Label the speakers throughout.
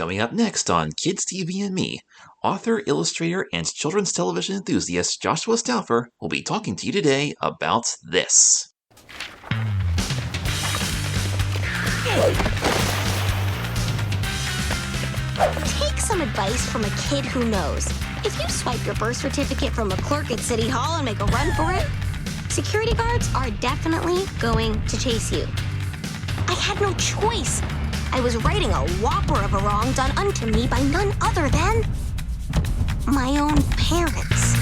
Speaker 1: Coming up next on Kids TV and Me, author, illustrator, and children's television enthusiast Joshua Stauffer will be talking to you today about this.
Speaker 2: Take some advice from a kid who knows. If you swipe your birth certificate from a clerk at City Hall and make a run for it, security guards are definitely going to chase you. I had no choice. I was righting a whopper of a wrong done unto me by none other than my own parents.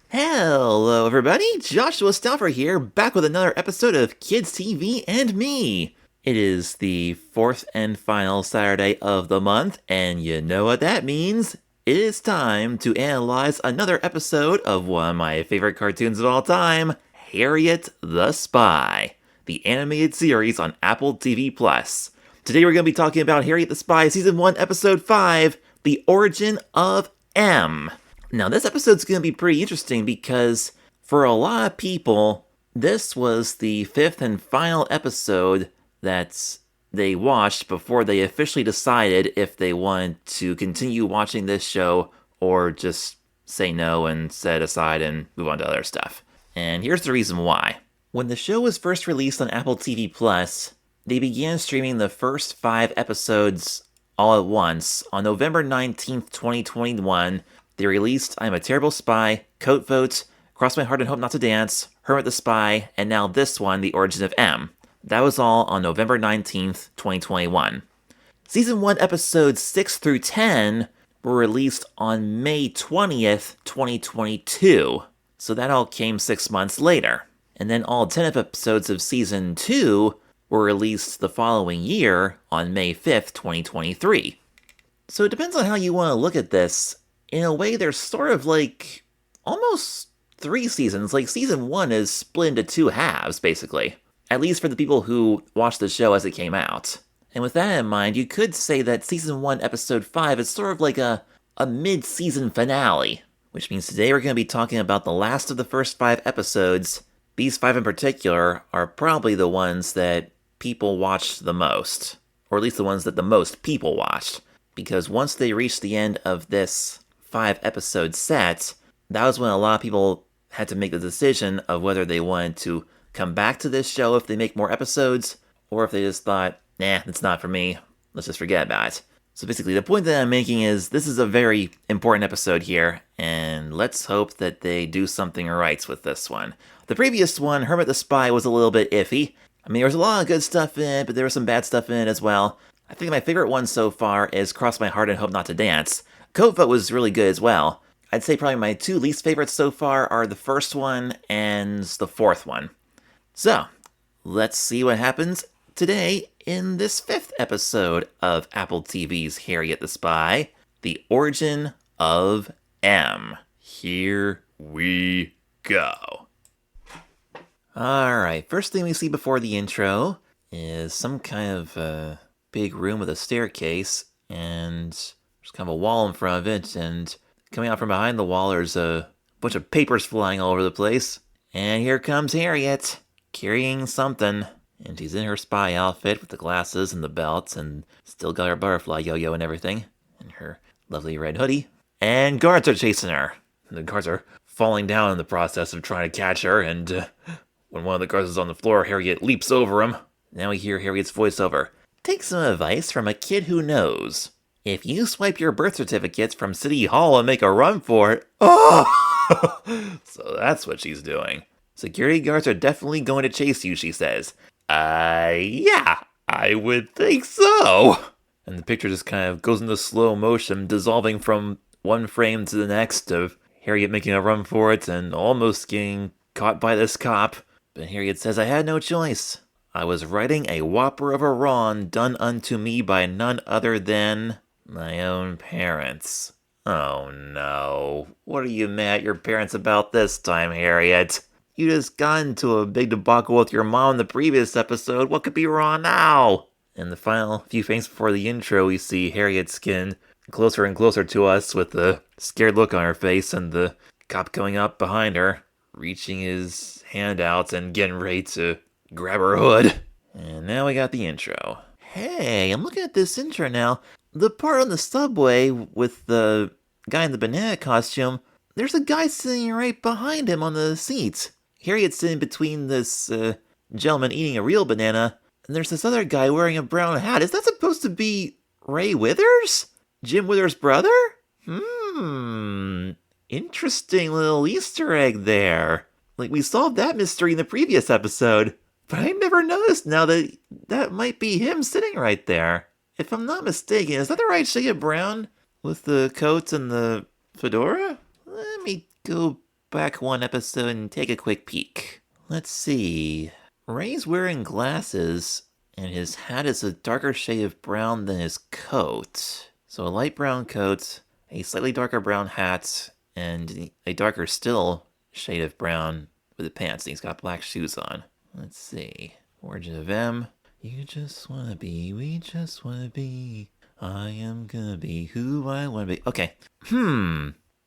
Speaker 1: Hello everybody, Joshua Stauffer here, back with another episode of Kids TV and Me. It is the fourth and final Saturday of the month, and you know what that means. It is time to analyze another episode of one of my favorite cartoons of all time, Harriet the Spy, the animated series on Apple TV+. Today we're going to be talking about Harriet the Spy Season 1, Episode 5, The Origin of M. Now this episode's going to be pretty interesting because for a lot of people, this was the fifth and final episode that they watched before they officially decided if they wanted to continue watching this show or just say no and set it aside and move on to other stuff. And here's the reason why. When the show was first released on Apple TV+, they began streaming the first 5 episodes all at once. On November 19th, 2021, they released I'm a Terrible Spy, Coat Vote, Cross My Heart and Hope Not to Dance, Harriet the Spy, and now this one, The Origin of M. That was all on November 19th, 2021. Season 1 episodes 6 through 10 were released on May 20th, 2022. So that all came 6 months later. And then all 10 episodes of Season 2 were released the following year on May 5th, 2023. So it depends on how you want to look at this. In a way, there's sort of like almost 3 seasons. Like Season 1 is split into 2 halves, basically. At least for the people who watched the show as it came out. And with that in mind, you could say that Season 1, Episode 5 is sort of like a mid-season finale. Which means today we're going to be talking about the last of the first 5 episodes. These 5 in particular are probably the ones that people watched the most. Or at least the ones that the most people watched. Because once they reached the end of this 5-episode set, that was when a lot of people had to make the decision of whether they wanted to come back to this show if they make more episodes, or if they just thought, nah, it's not for me, let's just forget about it. So basically, the point that I'm making is this is a very important episode here, and let's hope that they do something right with this one. The previous one, Harriet the Spy, was a little bit iffy. I mean, there was a lot of good stuff in it, but there was some bad stuff in it as well. I think my favorite one so far is Cross My Heart and Hope Not to Dance. Coat Vote was really good as well. I'd say probably my 2 least favorites so far are the first one and the 4th one. So, let's see what happens today in this 5th episode of Apple TV's Harriet the Spy, The Origin of M. Here we go. Alright, first thing we see before the intro is some kind of big room with a staircase, and there's kind of a wall in front of it, and coming out from behind the wall there's a bunch of papers flying all over the place. And here comes Harriet, carrying something, and she's in her spy outfit with the glasses and the belts, and still got her butterfly yo-yo and everything, and her lovely red hoodie. And guards are chasing her. The guards are falling down in the process of trying to catch her, and when one of the guards is on the floor, Harriet leaps over him. Now we hear Harriet's voiceover. Take some advice from a kid who knows. If you swipe your birth certificates from City Hall and make a run for it, oh! So that's what she's doing. Security guards are definitely going to chase you, she says. Yeah, I would think so. And the picture just kind of goes into slow motion, dissolving from one frame to the next of Harriet making a run for it and almost getting caught by this cop. But Harriet says, I had no choice. I was righting a whopper of a wrong done unto me by none other than my own parents. Oh no. What are you mad at your parents about this time, Harriet? You just got into a big debacle with your mom in the previous episode. What could be wrong now? In the final few frames before the intro, we see Harriet's skin closer and closer to us with a scared look on her face and the cop coming up behind her, reaching his hand out and getting ready to grab her hood. And now we got the intro. Hey, I'm looking at this intro now. The part on the subway with the guy in the banana costume, there's a guy sitting right behind him on the seat. Harriet's sitting between this gentleman eating a real banana, and there's this other guy wearing a brown hat. Is that supposed to be Ray Withers? Jim Withers' brother? Interesting little Easter egg there. Like, we solved that mystery in the previous episode, but I never noticed now that that might be him sitting right there. If I'm not mistaken, is that the right shade of brown with the coat and the fedora? Let me go back one episode and take a quick peek. Let's see. Ray's wearing glasses, and his hat is a darker shade of brown than his coat. So a light brown coat, a slightly darker brown hat, and a darker still shade of brown with the pants. And he's got black shoes on. Let's see. Origin of M. You just wanna be, we just wanna be. I am gonna be who I wanna be. Okay.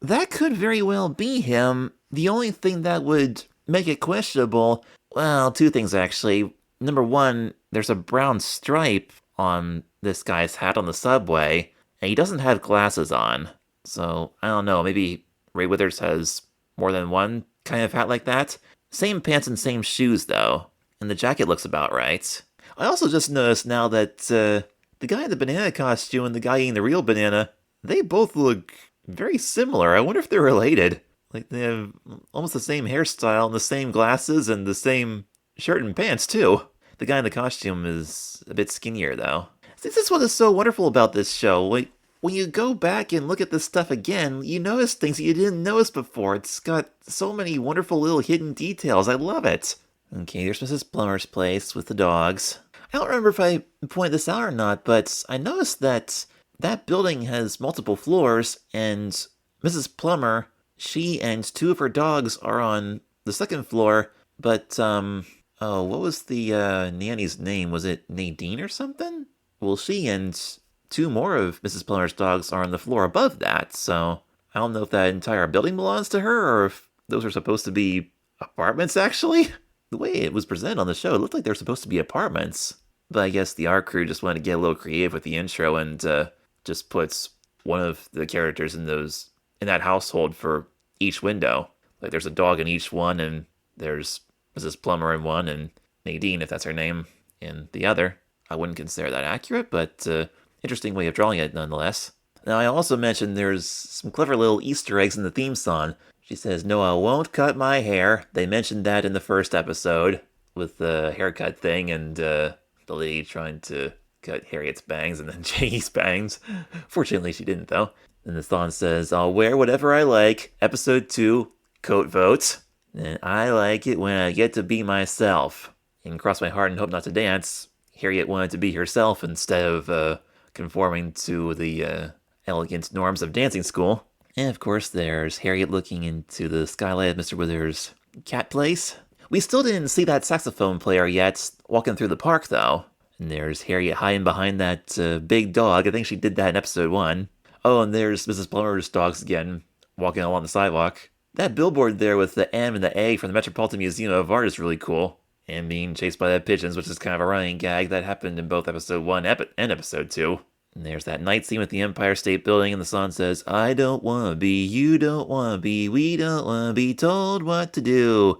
Speaker 1: That could very well be him. The only thing that would make it questionable, well, two things actually. Number one, there's a brown stripe on this guy's hat on the subway, and he doesn't have glasses on. So, I don't know, maybe Ray Withers has more than one kind of hat like that. Same pants and same shoes, though, and the jacket looks about right. I also just noticed now that the guy in the banana costume and the guy eating the real banana, they both look very similar. I wonder if they're related. Like, they have almost the same hairstyle and the same glasses and the same shirt and pants, too. The guy in the costume is a bit skinnier, though. This is what is so wonderful about this show. Like, when you go back and look at this stuff again, you notice things you didn't notice before. It's got so many wonderful little hidden details. I love it. Okay, there's Mrs. Plummer's place with the dogs. I don't remember if I pointed this out or not, but I noticed that that building has multiple floors, and Mrs. Plummer, she and two of her dogs are on the second floor, but, what was the nanny's name? Was it Nadine or something? Well, she and two more of Mrs. Plummer's dogs are on the floor above that, so I don't know if that entire building belongs to her, or if those are supposed to be apartments, actually. The way it was presented on the show, it looked like they're supposed to be apartments. But I guess the art crew just wanted to get a little creative with the intro and just puts one of the characters in that household for each window. Like, there's a dog in each one, and there's Mrs. Plummer in one, and Nadine, if that's her name, in the other. I wouldn't consider that accurate, but interesting way of drawing it nonetheless. Now, I also mentioned there's some clever little Easter eggs in the theme song. She says, "No, I won't cut my hair." They mentioned that in the first episode with the haircut thing and the lady trying to cut Harriet's bangs and then Janie's bangs. Fortunately, she didn't, though. And the song says, "I'll wear whatever I like." Episode 2, coat vote. And I like it when I get to be myself. And cross my heart and hope not to dance. Harriet wanted to be herself instead of conforming to the elegant norms of dancing school. And of course, there's Harriet looking into the skylight of Mr. Withers' cat place. We still didn't see that saxophone player yet, walking through the park, though. And there's Harriet hiding behind that big dog. I think she did that in episode 1. Oh, and there's Mrs. Plummer's dogs again, walking along the sidewalk. That billboard there with the M and the A from the Metropolitan Museum of Art is really cool. And being chased by the pigeons, which is kind of a running gag that happened in both episode 1 and episode 2. And there's that night scene with the Empire State Building, and the song says, "I don't wanna be, you don't wanna be, we don't wanna be told what to do."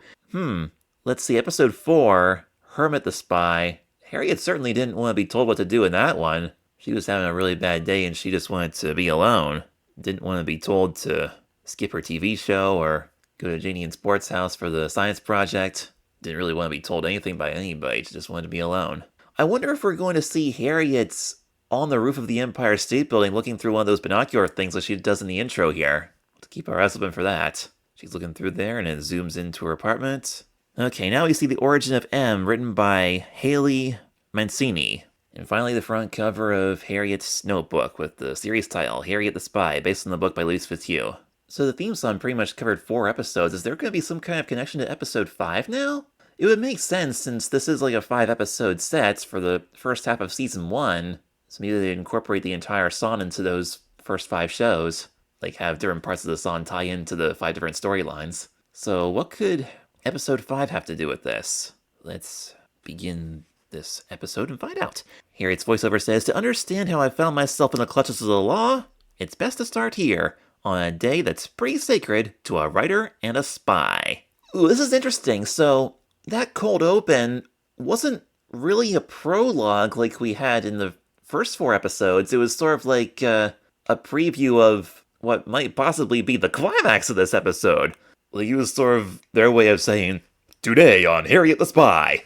Speaker 1: Let's see, episode 4, Harriet the Spy. Harriet certainly didn't want to be told what to do in that one. She was having a really bad day and she just wanted to be alone. Didn't want to be told to skip her TV show or go to Janie and Sport's house for the science project. Didn't really want to be told anything by anybody. She just wanted to be alone. I wonder if we're going to see Harriet on the roof of the Empire State Building looking through one of those binocular things like she does in the intro here. Let's keep our eyes open for that. She's looking through there and it zooms into her apartment. Okay, now we see The Origin of M, written by Haley Mancini. And finally, the front cover of Harriet's notebook with the series title, Harriet the Spy, based on the book by Louise Fitzhugh. So the theme song pretty much covered 4 episodes. Is there going to be some kind of connection to episode 5 now? It would make sense since this is like a 5-episode set for the first half of season 1. So maybe they incorporate the entire song into those first 5 shows. Like have different parts of the song tie into the 5 different storylines. So what could episode 5 have to do with this? Let's begin this episode and find out. Harriet's voiceover says, to understand how I found myself in the clutches of the law, it's best to start here, on a day that's pretty sacred to a writer and a spy. Ooh, this is interesting. So, that cold open wasn't really a prologue like we had in the first 4 episodes. It was sort of like a preview of what might possibly be the climax of this episode. Like, it was sort of their way of saying, today on Harriet the Spy.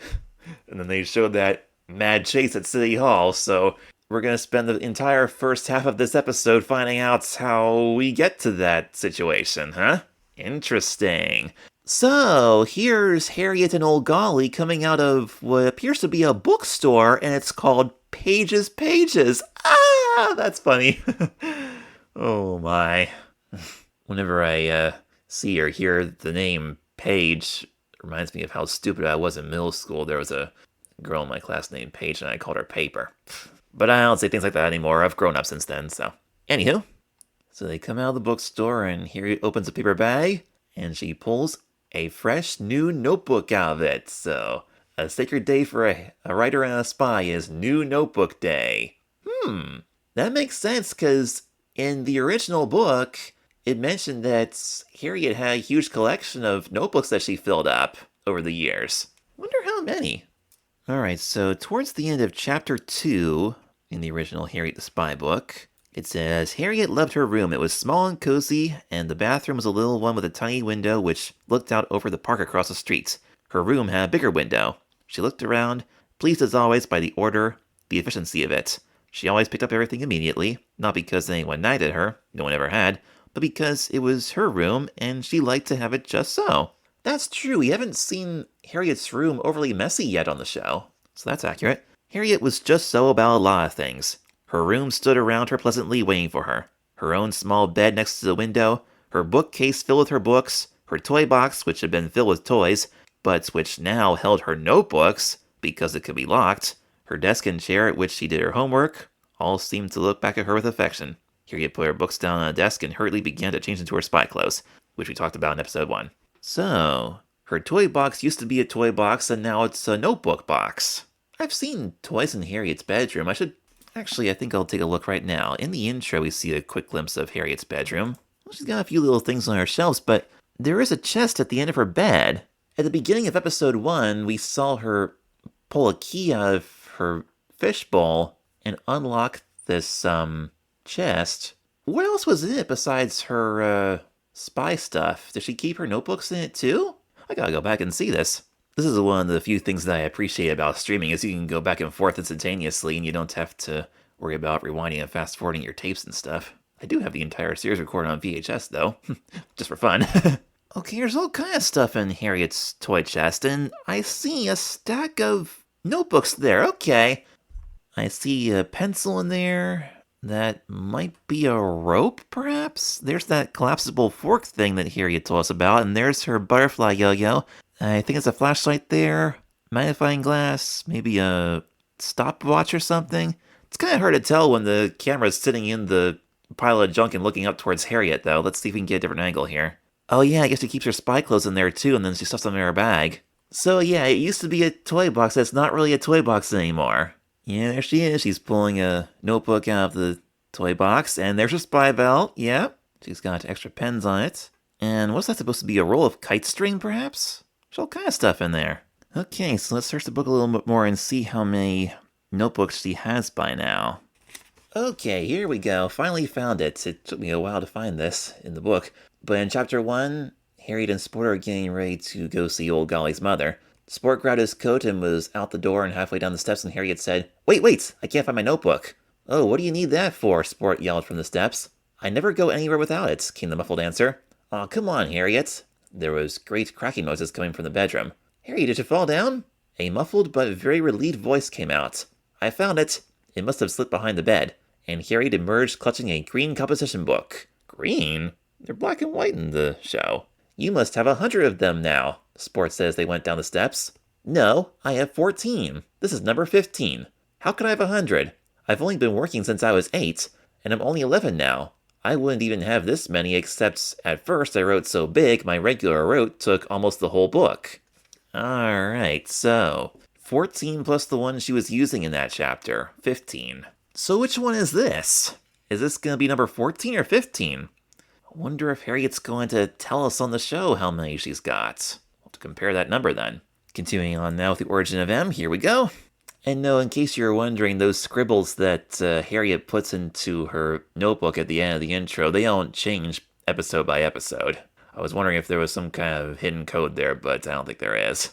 Speaker 1: And then they showed that mad chase at City Hall, so we're going to spend the entire first half of this episode finding out how we get to that situation, huh? Interesting. So, here's Harriet and Old Golly coming out of what appears to be a bookstore, and it's called Pages. Ah, that's funny. Oh my. Whenever I see or hear the name Paige, it reminds me of how stupid I was in middle school. There was a girl in my class named Paige, and I called her Paper. But I don't say things like that anymore. I've grown up since then, so. Anywho. So they come out of the bookstore, and Harriet opens a paper bag, and she pulls a fresh new notebook out of it. So, a sacred day for a writer and a spy is New Notebook Day. That makes sense, because in the original book, it mentioned that Harriet had a huge collection of notebooks that she filled up over the years. Wonder how many. Alright, so towards the end of chapter 2, in the original Harriet the Spy book, it says, Harriet loved her room. It was small and cozy, and the bathroom was a little one with a tiny window which looked out over the park across the street. Her room had a bigger window. She looked around, pleased as always by the order, the efficiency of it. She always picked up everything immediately, not because anyone knighted her, no one ever had, but because it was her room, and she liked to have it just so. That's true, we haven't seen Harriet's room overly messy yet on the show, so that's accurate. Harriet was just so about a lot of things. Her room stood around her pleasantly waiting for her. Her own small bed next to the window, her bookcase filled with her books, her toy box which had been filled with toys, but which now held her notebooks, because it could be locked, her desk and chair at which she did her homework, all seemed to look back at her with affection. Harriet put her books down on a desk and hurriedly began to change into her spy clothes, which we talked about in episode 1. So, her toy box used to be a toy box, and now it's a notebook box. I've seen toys in Harriet's bedroom. I think I'll take a look right now. In the intro, we see a quick glimpse of Harriet's bedroom. Well, she's got a few little things on her shelves, but there is a chest at the end of her bed. At the beginning of episode 1, we saw her pull a key out of her fishbowl and unlock this, chest. What else was in it besides her, spy stuff? Did she keep her notebooks in it too? I gotta go back and see this. This is one of the few things that I appreciate about streaming, is you can go back and forth instantaneously and you don't have to worry about rewinding and fast forwarding your tapes and stuff. I do have the entire series recorded on VHS though, just for fun. Okay, there's all kind of stuff in Harriet's toy chest, and I see a stack of notebooks there. Okay. I see a pencil in there. That might be a rope, perhaps? There's that collapsible fork thing that Harriet told us about, and there's her butterfly yo-yo. I think it's a flashlight there, magnifying glass, maybe a stopwatch or something. It's kind of hard to tell when the camera's sitting in the pile of junk and looking up towards Harriet, though. Let's see if we can get a different angle here. Oh yeah, I guess she keeps her spy clothes in there too, and then she stuffs them in her bag. So yeah, it used to be a toy box that's not really a toy box anymore. Yeah, there she is. She's pulling a notebook out of the toy box, and there's her spy belt. Yeah, she's got extra pens on it. And what's that supposed to be, a roll of kite string, perhaps? There's all kind of stuff in there. Okay, so let's search the book a little bit more and see how many notebooks she has by now. Okay, here we go. Finally found it. It took me a while to find this in the book. But in chapter 1, Harriet and Sport are getting ready to go see Old Golly's mother. Sport grabbed his coat and was out the door and halfway down the steps, and Harriet said, Wait, I can't find my notebook. Oh, what do you need that for? Sport yelled from the steps. I never go anywhere without it, came the muffled answer. Aw, come on, Harriet. There was great cracking noises coming from the bedroom. Harriet, did you fall down? A muffled but very relieved voice came out. I found it. It must have slipped behind the bed. And Harriet emerged clutching a green composition book. Green? They're black and white in the show. You must have 100 of them now, Sport says they went down the steps. No, I have 14. This is number 15. How could I have 100? I've only been working since I was 8, and I'm only 11 now. I wouldn't even have this many, except at first I wrote so big my regular rote took almost the whole book. Alright, so 14 plus the one she was using in that chapter. 15. So which one is this? Is this going to be number 14 or 15? I wonder if Harriet's going to tell us on the show how many she's got. We'll have to compare that number then. Continuing on now with the origin of M, here we go. And no, in case you're wondering, those scribbles that Harriet puts into her notebook at the end of the intro, they don't change episode by episode. I was wondering if there was some kind of hidden code there, but I don't think there is.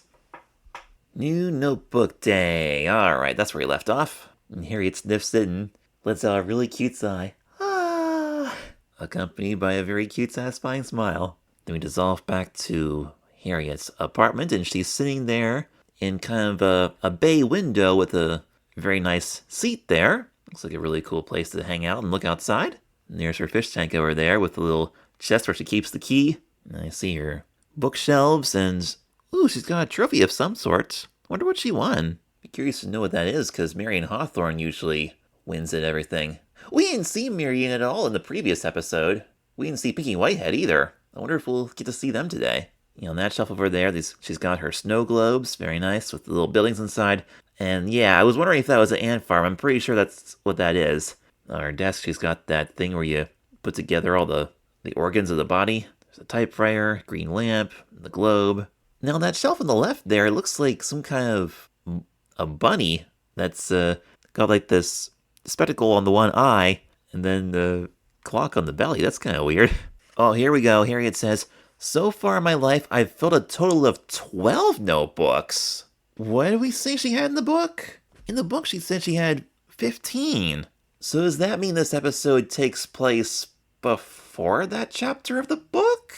Speaker 1: New notebook day. Alright, that's where we left off. And Harriet sniffs it and lets out a really cute sigh. Ah! Accompanied by a very cute, satisfying smile. Then we dissolve back to Harriet's apartment, and she's sitting there in kind of a bay window with a very nice seat there. Looks like a really cool place to hang out and look outside. And there's her fish tank over there with a little chest where she keeps the key. And I see her bookshelves, and ooh, she's got a trophy of some sort. Wonder what she won. Be curious to know what that is, because Marion Hawthorne usually wins at everything. We didn't see Marion at all in the previous episode. We didn't see Pinky Whitehead either. I wonder if we'll get to see them today. You know, on that shelf over there, she's got her snow globes, very nice, with the little buildings inside. And yeah, I was wondering if that was an ant farm. I'm pretty sure that's what that is. On her desk, she's got that thing where you put together all the organs of the body. There's a typewriter, green lamp, the globe. Now, that shelf on the left there looks like some kind of a bunny that's got like this spectacle on the one eye and then the clock on the belly. That's kind of weird. Oh, here we go. Harriet says, so far in my life, I've filled a total of 12 notebooks. What did we say she had in the book? In the book, she said she had 15. So does that mean this episode takes place before that chapter of the book?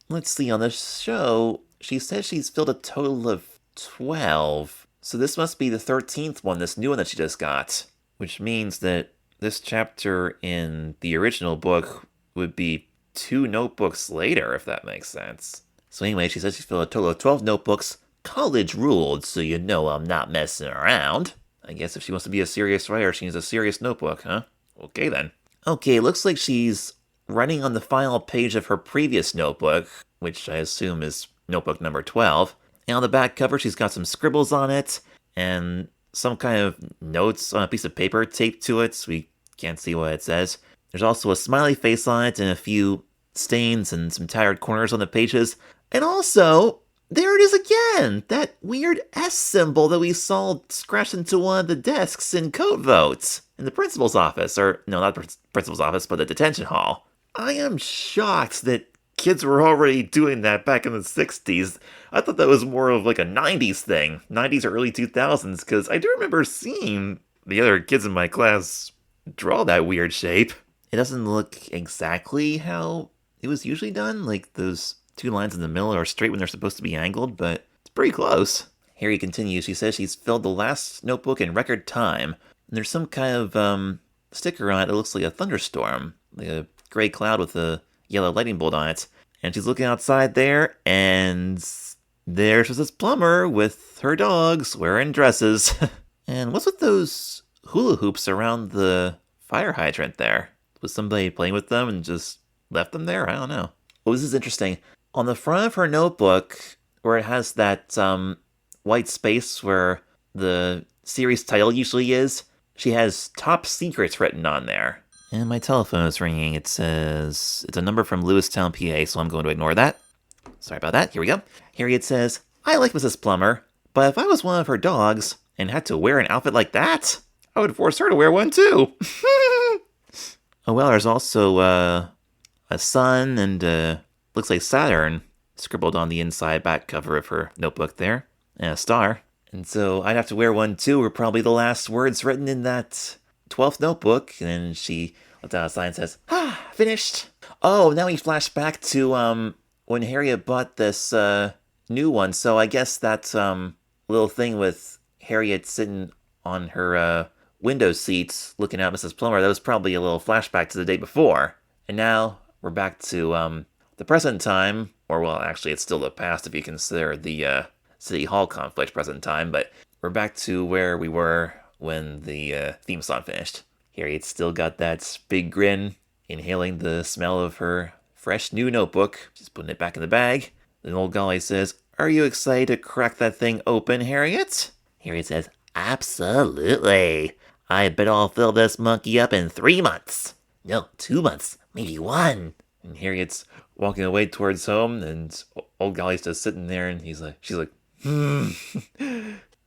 Speaker 1: Let's see, on the show, she says she's filled a total of 12. So this must be the 13th one, this new one that she just got. Which means that this chapter in the original book would be 2 notebooks later, if that makes sense. So anyway, she says she's filled a total of 12 notebooks. College ruled, so you know I'm not messing around. I guess if she wants to be a serious writer, she needs a serious notebook, huh? Okay then. Okay, looks like she's writing on the final page of her previous notebook, which I assume is notebook number 12. And on the back cover, she's got some scribbles on it, and some kind of notes on a piece of paper taped to it, so we can't see what it says. There's also a smiley face on it and a few stains and some tired corners on the pages. And also, there it is again! That weird S symbol that we saw scratched into one of the desks in Code Vote in the principal's office. Or, no, not the principal's office, but the detention hall. I am shocked that kids were already doing that back in the 60s. I thought that was more of like a 90s thing. 90s or early 2000s, because I do remember seeing the other kids in my class draw that weird shape. It doesn't look exactly how it was usually done, like those 2 lines in the middle are straight when they're supposed to be angled, but it's pretty close. Harry continues. She says she's filled the last notebook in record time. And there's some kind of sticker on it that looks like a thunderstorm, like a gray cloud with a yellow lightning bolt on it. And she's looking outside there, and there's this plumber with her dogs wearing dresses. And what's with those hula hoops around the fire hydrant there? Was somebody playing with them and just left them there? I don't know. Oh, this is interesting. On the front of her notebook, where it has that white space where the series title usually is, she has Top Secrets written on there. And my telephone is ringing. It says it's a number from Lewistown, PA, so I'm going to ignore that. Sorry about that. Here we go. Harriet says, I like Mrs. Plummer, but if I was one of her dogs and had to wear an outfit like that, I would force her to wear one too. Oh, well, there's also a sun and looks like Saturn scribbled on the inside back cover of her notebook there, and a star. And so I'd have to wear one too, were probably the last words written in that 12th notebook. And then she lets out a sigh and says, finished. Oh, now we flash back to when Harriet bought this new one. So I guess that little thing with Harriet sitting on her window seat looking at Mrs. Plummer, that was probably a little flashback to the day before. And now we're back to the present time, or well, actually it's still the past if you consider the City Hall conflict present time, but we're back to where we were when the theme song finished. Harriet's still got that big grin, inhaling the smell of her fresh new notebook. She's putting it back in the bag. Then old Golly says, are you excited to crack that thing open, Harriet? Harriet says, absolutely. I bet I'll fill this monkey up in 3 months. No, 2 months, maybe 1. And Harriet's walking away towards home, and old Golly's just sitting there, and she's like,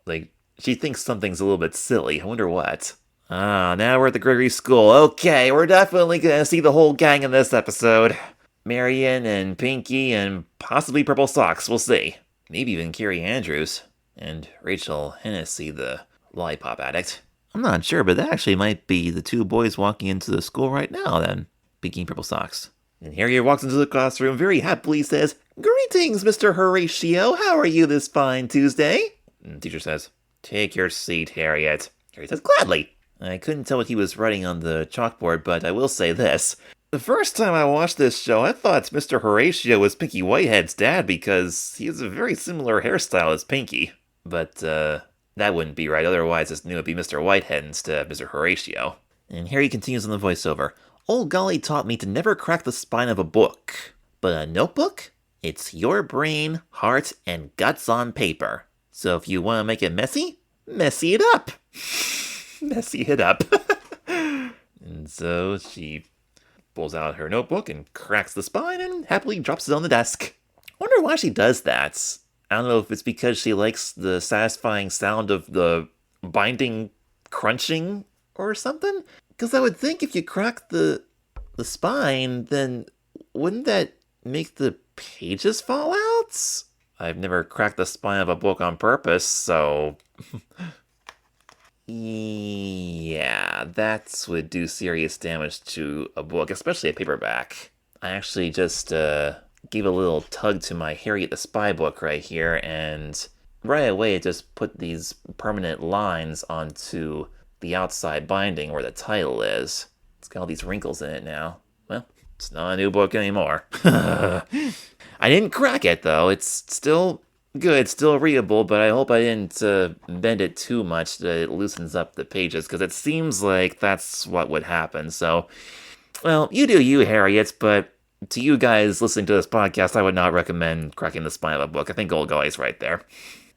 Speaker 1: like, she thinks something's a little bit silly. I wonder what. Now we're at the Gregory School. Okay, we're definitely gonna see the whole gang in this episode. Marion and Pinky and possibly Purple Socks, we'll see. Maybe even Carrie Andrews. And Rachel Hennessy, the lollipop addict. I'm not sure, but that actually might be the 2 boys walking into the school right now then. Pinky and Purple Socks. And Harriet walks into the classroom, very happily says, "Greetings, Mr. Horatio. How are you this fine Tuesday?" And the teacher says, "Take your seat, Harriet." Harriet says, "Gladly." I couldn't tell what he was writing on the chalkboard, but I will say this. The first time I watched this show, I thought Mr. Horatio was Pinky Whitehead's dad because he has a very similar hairstyle as Pinky. But, that wouldn't be right. Otherwise, I just knew it'd be Mr. Whitehead instead of Mr. Horatio. And Harry continues on the voiceover. "Old Golly taught me to never crack the spine of a book. But a notebook? It's your brain, heart, and guts on paper. So if you want to make it messy it up." Messy it up. And so she pulls out her notebook and cracks the spine and happily drops it on the desk. I wonder why she does that. I don't know if it's because she likes the satisfying sound of the binding crunching or something. Because I would think if you crack the spine, then wouldn't that make the pages fall out? I've never cracked the spine of a book on purpose, so... Yeah, that would do serious damage to a book, especially a paperback. I actually just gave a little tug to my Harriet the Spy book right here, and right away it just put these permanent lines onto the outside binding where the title is. It's got all these wrinkles in it now. Well, it's not a new book anymore. I didn't crack it, though. It's still good, still readable, but I hope I didn't bend it too much that it loosens up the pages, because it seems like that's what would happen. So, well, you do you, Harriet, but to you guys listening to this podcast, I would not recommend cracking the spine of a book. I think Old Golly's right there.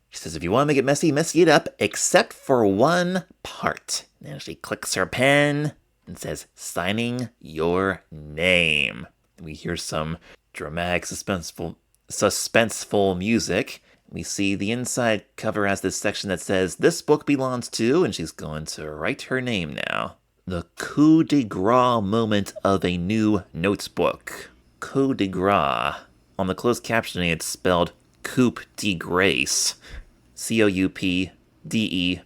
Speaker 1: She says, if you want to make it messy it up, except for one part. And she clicks her pen and says, signing your name. And we hear some dramatic, suspenseful music. We see the inside cover has this section that says, this book belongs to, and she's going to write her name now. The coup de grace moment of a new notebook. Coup de grace. On the closed captioning, it's spelled coup de grace. COUPDEGRA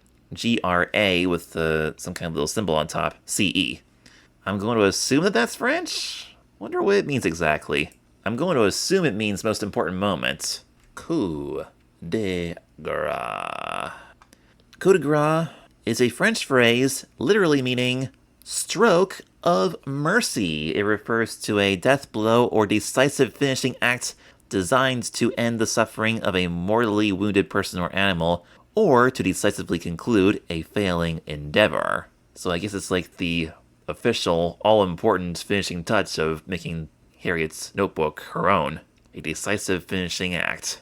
Speaker 1: with some kind of little symbol on top. CE. I'm going to assume that that's French? Wonder what it means exactly. I'm going to assume it means most important moment. Coup de grace. Coup de grace is a French phrase literally meaning stroke of mercy. It refers to a death blow or decisive finishing act designed to end the suffering of a mortally wounded person or animal, or to decisively conclude a failing endeavor. So I guess it's like the official, all-important finishing touch of making Harriet's notebook her own. A decisive finishing act.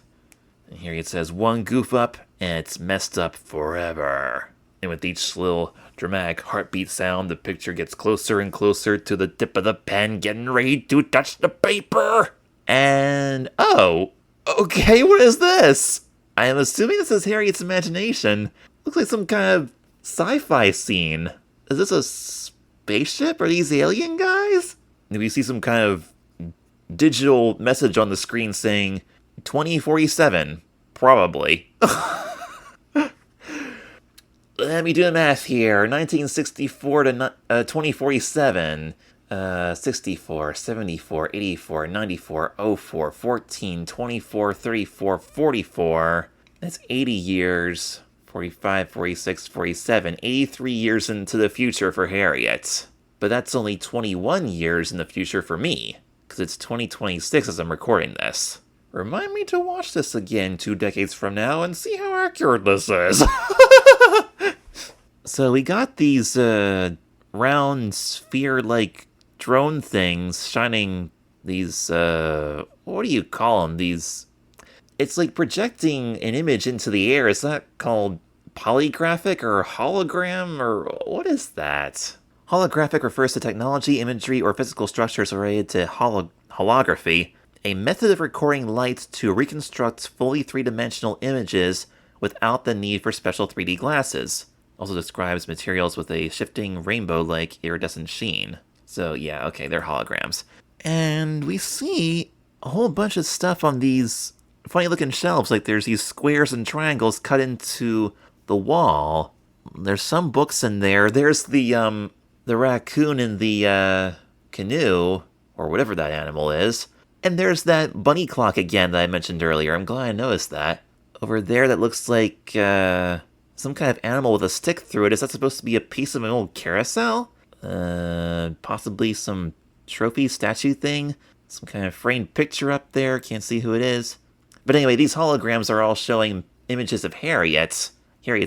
Speaker 1: And Harriet says, one goof up, and it's messed up forever. And with each little dramatic heartbeat sound, the picture gets closer and closer to the tip of the pen, getting ready to touch the paper. And, oh, okay, what is this? I am assuming this is Harriet's imagination. Looks like some kind of sci-fi scene. Is this a spaceship? Are these alien guys? And we see some kind of digital message on the screen saying 2047. Probably. Let me do the math here. 1964 to 2047. 64, 74, 84, 94, 04, 14, 24, 34, 44. That's 80 years. 45, 46, 47. 83 years into the future for Harriet. But that's only 21 years in the future for me, because it's 2026 as I'm recording this. Remind me to watch this again 2 decades from now and see how accurate this is. So we got these round sphere-like drone things shining these, what do you call them? These, it's like projecting an image into the air. Is that called polygraphic or hologram, or what is that? Holographic refers to technology, imagery, or physical structures related to holography, a method of recording light to reconstruct fully three-dimensional images without the need for special 3D glasses. Also describes materials with a shifting rainbow-like iridescent sheen. So yeah, okay, they're holograms. And we see a whole bunch of stuff on these funny-looking shelves, like there's these squares and triangles cut into the wall. There's some books in there. There's the raccoon in the canoe, or whatever that animal is. And there's that bunny clock again that I mentioned earlier. I'm glad I noticed that. Over there that looks like some kind of animal with a stick through it. Is that supposed to be a piece of an old carousel? Possibly some trophy statue thing? Some kind of framed picture up there. Can't see who it is. But anyway, these holograms are all showing images of Harriet's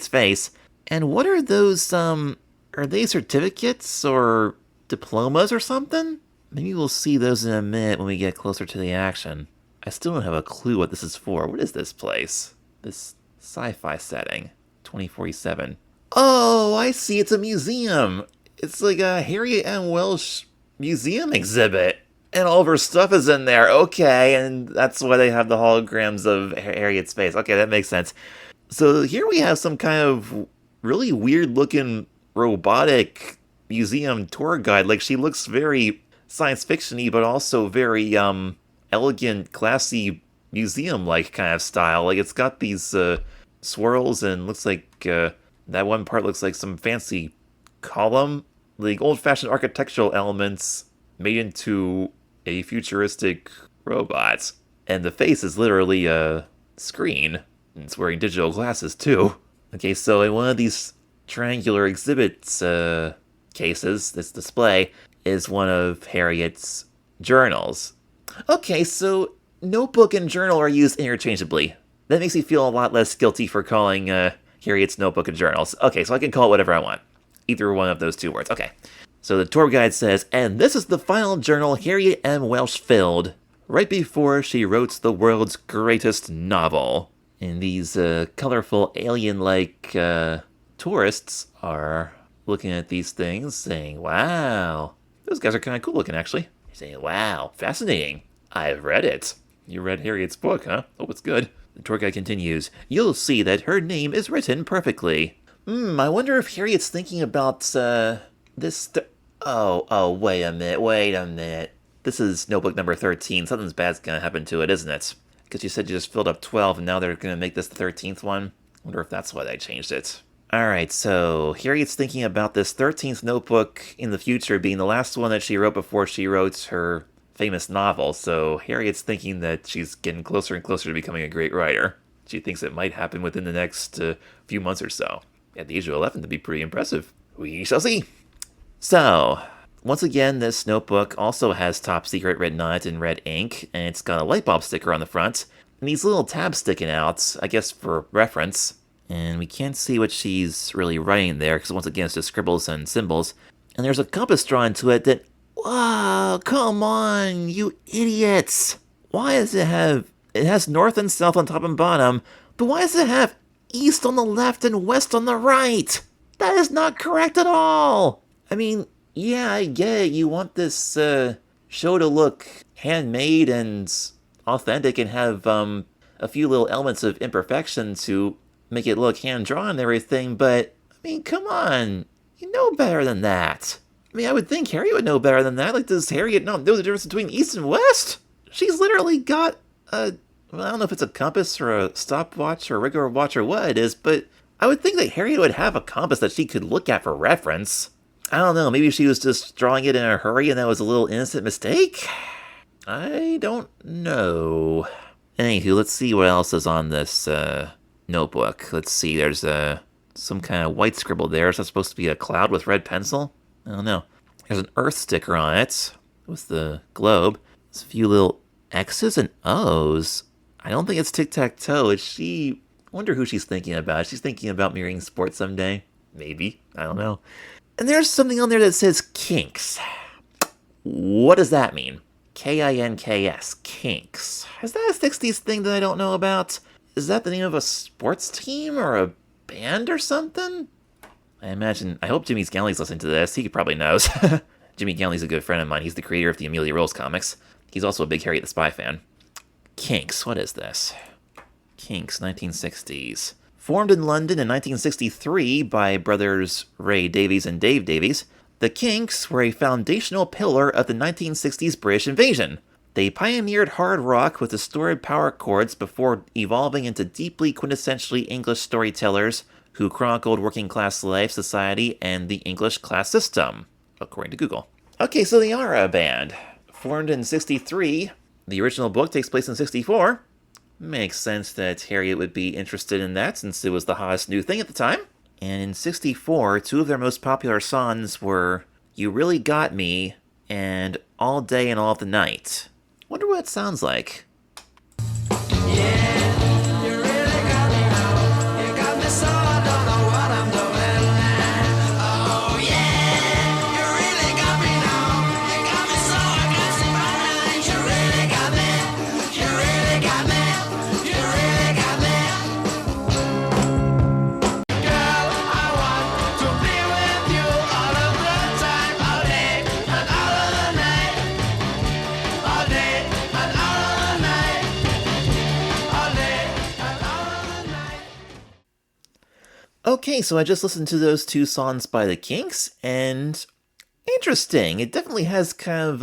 Speaker 1: face. And what are those, are they certificates or diplomas or something? Maybe we'll see those in a minute when we get closer to the action. I still don't have a clue what this is for. What is this place? This sci-fi setting. 2047. Oh, I see. It's a museum. It's like a Harriet M. Welsh museum exhibit. And all of her stuff is in there. Okay, and that's why they have the holograms of Harriet's face. Okay, that makes sense. So here we have some kind of really weird-looking robotic museum tour guide. Like, she looks very science fiction-y, but also very elegant, classy, museum-like kind of style. Like, it's got these swirls, and looks like that one part looks like some fancy column. Like, old-fashioned architectural elements made into a futuristic robot. And the face is literally a screen. And it's wearing digital glasses, too. Okay, so in one of these triangular exhibits cases, this display is one of Harriet's journals. Okay, so notebook and journal are used interchangeably. That makes me feel a lot less guilty for calling Harriet's notebook and journals. Okay, so I can call it whatever I want. Either one of those two words. Okay. So the tour guide says, and this is the final journal Harriet M. Welsh filled, right before she wrote the world's greatest novel. And these colorful alien-like tourists are looking at these things, saying, wow. Those guys are kind of cool looking, actually. They're saying, wow, fascinating. I've read it. You read Harriet's book, huh? Oh, it's good. The tour guide continues, you'll see that her name is written perfectly. I wonder if Harriet's thinking about this... Oh, wait a minute. This is notebook number 13. Something's bad's gonna happen to it, isn't it? Because you said you just filled up 12, and now they're gonna make this the 13th one? Wonder if that's why they changed it. Alright, so Harriet's thinking about this 13th notebook in the future being the last one that she wrote before she wrote her famous novel, so Harriet's thinking that she's getting closer and closer to becoming a great writer. She thinks it might happen within the next few months or so. At the age of 11, that'd be pretty impressive. We shall see. So, once again, this notebook also has Top Secret written on it in red ink, and it's got a light bulb sticker on the front, and these little tabs sticking out, I guess for reference. And we can't see what she's really writing there, because once again, it's just scribbles and symbols. And there's a compass drawn to it that, whoa, come on, you idiots! Why does it has north and south on top and bottom, but why does it have east on the left and west on the right? That is not correct at all! I mean, yeah, I get it. You want this show to look handmade and authentic and have a few little elements of imperfection to make it look hand-drawn and everything, but, I mean, come on. You know better than that. I mean, I would think Harriet would know better than that. Like, does Harriet not know the difference between east and west? She's literally got a... Well, I don't know if it's a compass or a stopwatch or a regular watch or what it is, but I would think that Harriet would have a compass that she could look at for reference. I don't know, maybe she was just drawing it in a hurry and that was a little innocent mistake? I don't know. Anywho, let's see what else is on this notebook. Let's see, there's some kind of white scribble there. Is that supposed to be a cloud with red pencil? I don't know. There's an Earth sticker on it with the globe. There's a few little X's and O's. I don't think it's tic-tac-toe. Is she... I wonder who she's thinking about. She's thinking about marrying sports someday. Maybe. I don't know. And there's something on there that says kinks. What does that mean? K-I-N-K-S. Kinks. Is that a 60s thing that I don't know about? Is that the name of a sports team or a band or something? I hope Jimmy Scanley's listening to this. He probably knows. Jimmy Scanley's a good friend of mine. He's the creator of the Amelia Rose comics. He's also a big Harriet the Spy fan. Kinks, what is this? Kinks, 1960s. Formed in London in 1963 by brothers Ray Davies and Dave Davies, the Kinks were a foundational pillar of the 1960s British invasion. They pioneered hard rock with distorted power chords before evolving into deeply quintessentially English storytellers who chronicled working class life, society, and the English class system, according to Google. Okay, so they are a band. Formed in 63, the original book takes place in 64. Makes sense that Harriet would be interested in that since it was the hottest new thing at the time. And in 64, two of their most popular songs were You Really Got Me and All Day and All the Night. Wonder what it sounds like.
Speaker 3: Yeah, you really got me now. You got me so I don't know what I'm doing. Oh yeah, you really got me now. You got me so I can't see my mind. You really got me. You really got me. You really got me. Girl, I want to be with you all of the time, all day and all of the night. All day and all of the night. All day and all of the night.
Speaker 1: Okay, so I just listened to those two songs by the Kinks, and interesting. It definitely has kind of,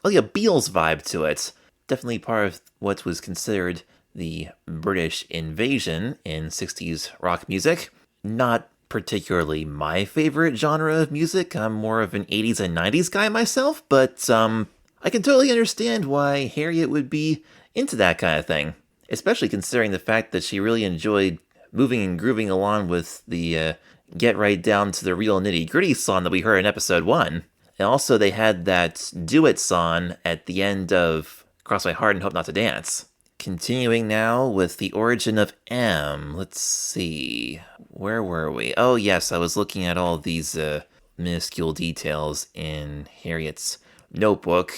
Speaker 1: like a Beatles vibe to it. Definitely part of what was considered the British invasion in 60s rock music. Not particularly my favorite genre of music. I'm more of an 80s and 90s guy myself, but, I can totally understand why Harriet would be into that kind of thing. Especially considering the fact that she really enjoyed moving and grooving along with the Get Right Down to the Real Nitty Gritty song that we heard in episode 1. And also they had that Do It song at the end of Cross My Heart and Hope Not to Dance. Continuing now with the origin of M. Let's see. Where were we? Oh yes, I was looking at all these minuscule details in Harriet's notebook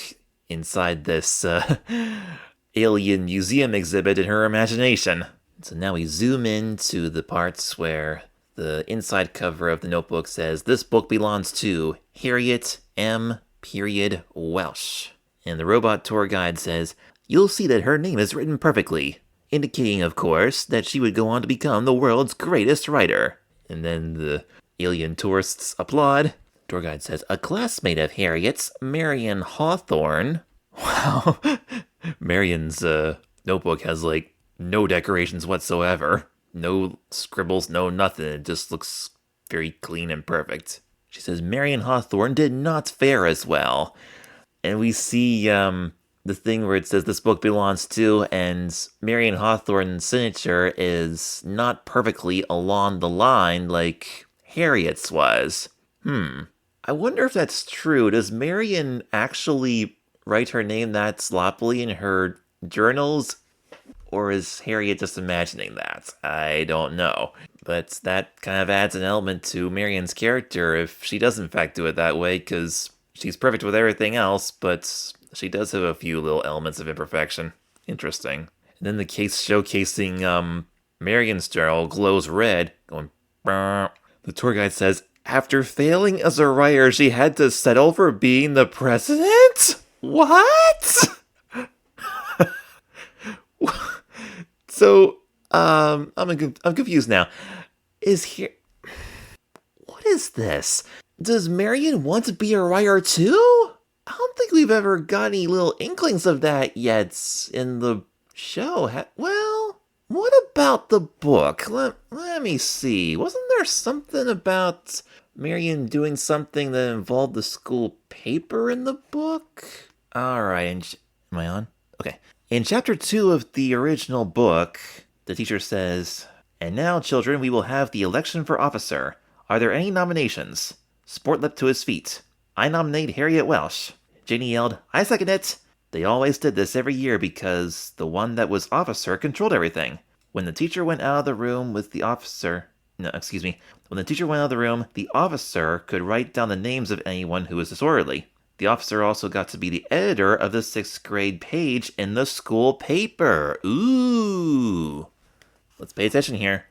Speaker 1: inside this alien museum exhibit in her imagination. So now we zoom in to the parts where the inside cover of the notebook says, "This book belongs to Harriet M. Welsh." And the robot tour guide says, "You'll see that her name is written perfectly, indicating, of course, that she would go on to become the world's greatest writer." And then the alien tourists applaud. Tour guide says, "A classmate of Harriet's, Marion Hawthorne." Wow. Marion's notebook has, like, no decorations whatsoever. No scribbles, no nothing. It just looks very clean and perfect. She says, "Marion Hawthorne did not fare as well." And we see the thing where it says this book belongs to, and Marion Hawthorne's signature is not perfectly along the line like Harriet's was. I wonder if that's true. Does Marion actually write her name that sloppily in her journals? Or is Harriet just imagining that? I don't know. But that kind of adds an element to Marion's character if she does in fact do it that way, because she's perfect with everything else, but she does have a few little elements of imperfection. Interesting. And then the case showcasing Marion's journal glows red, going brrr. The tour guide says, "After failing as a writer, she had to settle for being the president?" What? So, I'm confused now. What is this? Does Marion want to be a writer too? I don't think we've ever got any little inklings of that yet in the show. Well, what about the book? Let me see. Wasn't there something about Marion doing something that involved the school paper in the book? Alright, am I on? Okay. In chapter 2 of the original book, the teacher says, "And now, children, we will have the election for officer. Are there any nominations?" Sport leapt to his feet. "I nominate Harriet Welsh." Janie yelled, "I second it." They always did this every year because the one that was officer controlled everything. When the teacher went out of the room with the officer... When the teacher went out of the room, the officer could write down the names of anyone who was disorderly. The officer also got to be the editor of the 6th grade page in the school paper. Ooh. Let's pay attention here.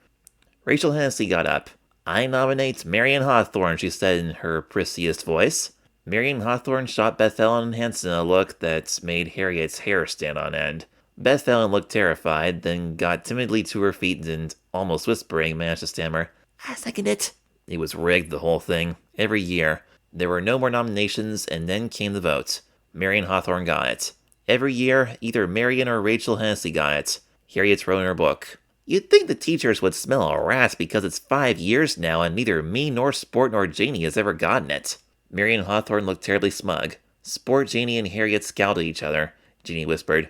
Speaker 1: Rachel Hennessy got up. I nominate Marion Hawthorne, she said in her prissiest voice. Marion Hawthorne shot Beth Ellen Hansen a look that made Harriet's hair stand on end. Beth Ellen looked terrified, then got timidly to her feet and, almost whispering, managed to stammer, I second it. It was rigged, the whole thing. Every year. There were no more nominations, and then came the vote. Marion Hawthorne got it. Every year, either Marion or Rachel Hennessy got it. Harriet wrote in her book. You'd think the teachers would smell a rat because it's 5 years now and neither me nor Sport nor Janie has ever gotten it. Marion Hawthorne looked terribly smug. Sport, Janie, and Harriet scowled at each other. Janie whispered,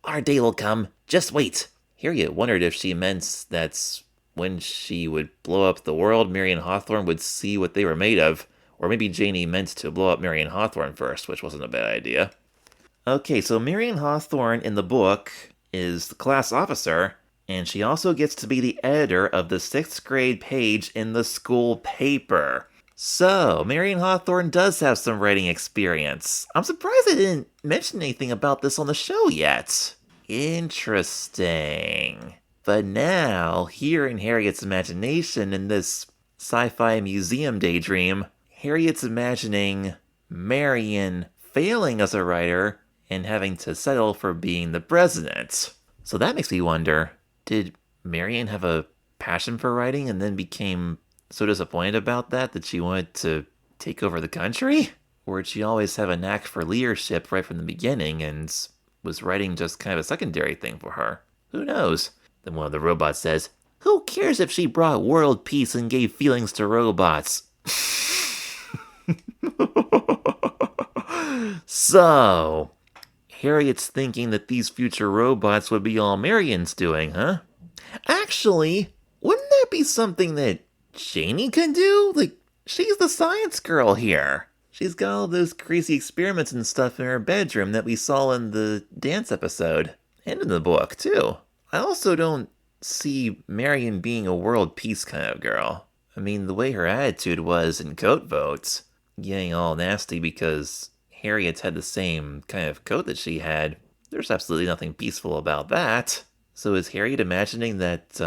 Speaker 1: Our day will come. Just wait. Harriet wondered if she meant that when she would blow up the world, Marion Hawthorne would see what they were made of. Or maybe Janie meant to blow up Marion Hawthorne first, which wasn't a bad idea. Okay, so Marion Hawthorne in the book is the class officer, and she also gets to be the editor of the 6th grade page in the school paper. So, Marion Hawthorne does have some writing experience. I'm surprised I didn't mention anything about this on the show yet. Interesting. But now, here in Harriet's imagination in this sci-fi museum daydream, Harriet's imagining Marion failing as a writer and having to settle for being the president. So that makes me wonder, did Marion have a passion for writing and then became so disappointed about that she wanted to take over the country? Or did she always have a knack for leadership right from the beginning and was writing just kind of a secondary thing for her? Who knows? Then one of the robots says, Who cares if she brought world peace and gave feelings to robots? So, Harriet's thinking that these future robots would be all Marion's doing, huh? Actually, wouldn't that be something that Janie could do? Like, she's the science girl here. She's got all those crazy experiments and stuff in her bedroom that we saw in the dance episode. And in the book, too. I also don't see Marion being a world peace kind of girl. I mean, the way her attitude was in coat votes, getting all nasty because Harriet had the same kind of coat that she had, there's absolutely nothing peaceful about that. So is Harriet imagining that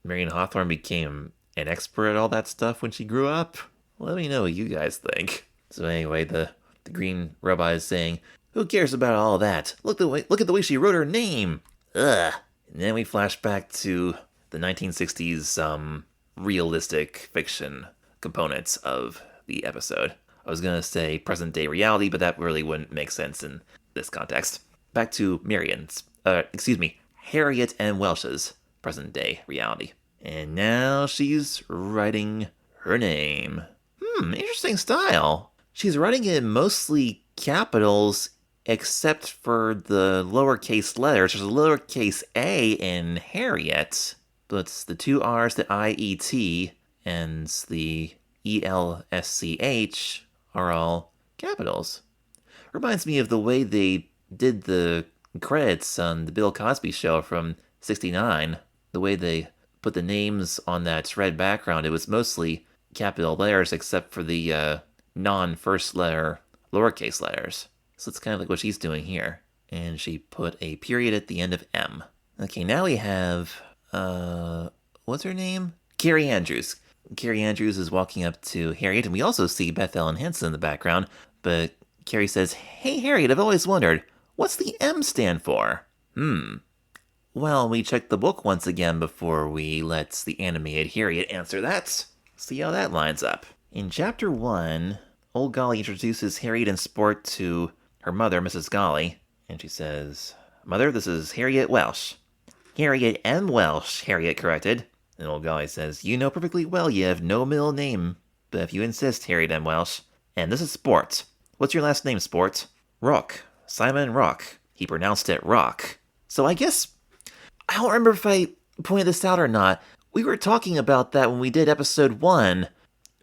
Speaker 1: Marion Hawthorne became an expert at all that stuff when she grew up? Let me know what you guys think. So anyway, the green robot is saying, Who cares about all that? Look at the way she wrote her name. Ugh. And then we flash back to the 1960s realistic fiction components of the episode. I was gonna say present day reality, but that really wouldn't make sense in this context. Back to Harriet M. Welsh's present day reality. And now she's writing her name. Interesting style. She's writing it in mostly capitals except for the lowercase letters. There's a lowercase a in Harriet, but it's the two R's, the I-E-T, and the E-L-S-C-H are all capitals. Reminds me of the way they did the credits on the Bill Cosby show from '69. The way they put the names on that red background, it was mostly capital letters except for the non-first letter lowercase letters. So it's kind of like what she's doing here. And she put a period at the end of M. Okay, now we have, what's her name? Carrie Andrews. Carrie Andrews is walking up to Harriet, and we also see Beth Ellen Hansen in the background. But Carrie says, Hey Harriet, I've always wondered, what's the M stand for? Well, we checked the book once again before we let the animated Harriet answer that. See how that lines up. In Chapter 1, Old Golly introduces Harriet and Sport to her mother, Mrs. Golly, and she says, Mother, this is Harriet Welsh. Harriet M. Welsh, Harriet corrected. And Old Golly says, You know perfectly well you have no middle name, but if you insist, Harriet M. Welsh. And this is Sport. What's your last name, Sport? Rock. Simon Rock. He pronounced it rock. So I guess, I don't remember if I pointed this out or not. We were talking about that when we did episode 1,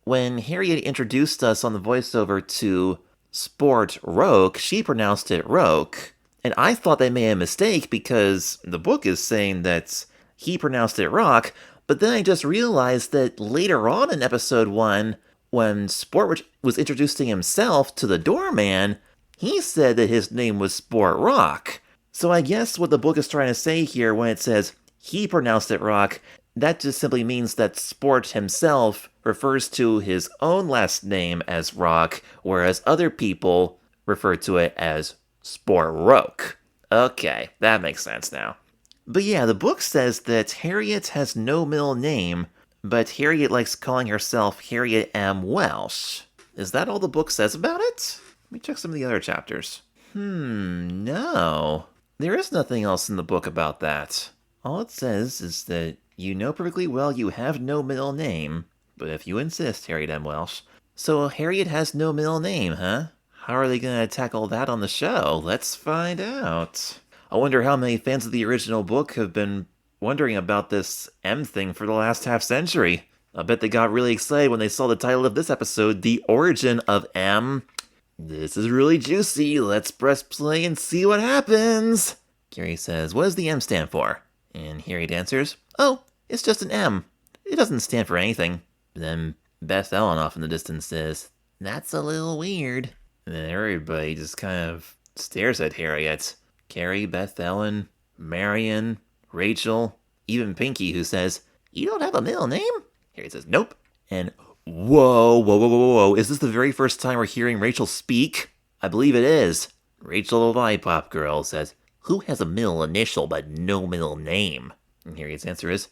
Speaker 1: when Harriet introduced us on the voiceover to Sport Roke, she pronounced it Roke. And I thought they made a mistake because the book is saying that he pronounced it Rock, but then I just realized that later on in episode 1, when Sport was introducing himself to the doorman, he said that his name was Sport Rock. So I guess what the book is trying to say here when it says he pronounced it Rock, that just simply means that Sport himself refers to his own last name as Rock, whereas other people refer to it as Sportroke. Okay, that makes sense now. But yeah, the book says that Harriet has no middle name, but Harriet likes calling herself Harriet M. Welsh. Is that all the book says about it? Let me check some of the other chapters. No. There is nothing else in the book about that. All it says is that you know perfectly well you have no middle name, but if you insist, Harriet M. Welsh. So Harriet has no middle name, huh? How are they gonna tackle that on the show? Let's find out. I wonder how many fans of the original book have been wondering about this M thing for the last half century. I bet they got really excited when they saw the title of this episode, The Origin of M. This is really juicy. Let's press play and see what happens. Gary says, what does the M stand for? And Harriet answers, oh, it's just an M. It doesn't stand for anything. Then Beth Ellen off in the distance says, that's a little weird. And then everybody just kind of stares at Harriet. Carrie, Beth Ellen, Marion, Rachel, even Pinky, who says, you don't have a middle name? Harriet says, nope. And whoa, is this the very first time we're hearing Rachel speak? I believe it is. Rachel the Lollipop Girl says, who has a middle initial but no middle name? And Harriet's answer is,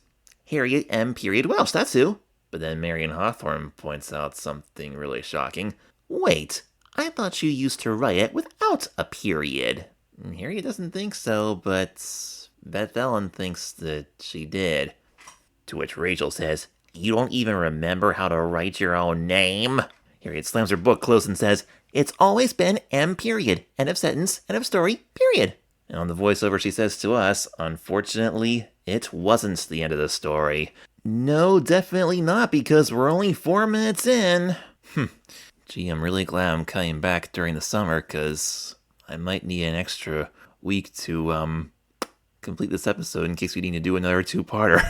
Speaker 1: Harriet M. Welsh, that's who. But then Marion Hawthorne points out something really shocking. Wait, I thought you used to write it without a period. And Harriet doesn't think so, but Beth Ellen thinks that she did. To which Rachel says, you don't even remember how to write your own name? Harriet slams her book closed and says, it's always been M period. End of sentence, end of story, period. And on the voiceover she says to us, unfortunately, it wasn't the end of the story. No, definitely not, because we're only 4 minutes in. Gee, I'm really glad I'm coming back during the summer, because I might need an extra week to complete this episode in case we need to do another two-parter.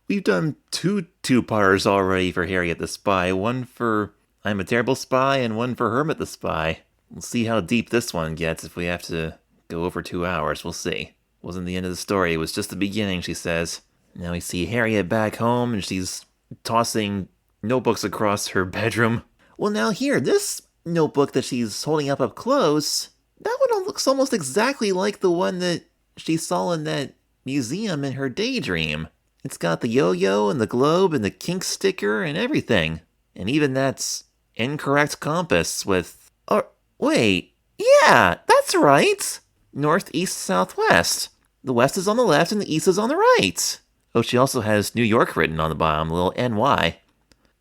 Speaker 1: We've done two-parters already for Harriet the Spy, one for I'm a Terrible Spy and one for Hermit the Spy. We'll see how deep this one gets if we have to go over 2 hours, we'll see. Wasn't the end of the story, it was just the beginning, she says. Now we see Harriet back home and she's tossing notebooks across her bedroom. Well now here, this notebook that she's holding up close, that one looks almost exactly like the one that she saw in that museum in her daydream. It's got the yo-yo and the globe and the kink sticker and everything. And even that's incorrect compass with... Oh, wait. Yeah, that's right. North, east, southwest. The west is on the left and the east is on the right. Oh, she also has New York written on the bottom, a little NY. A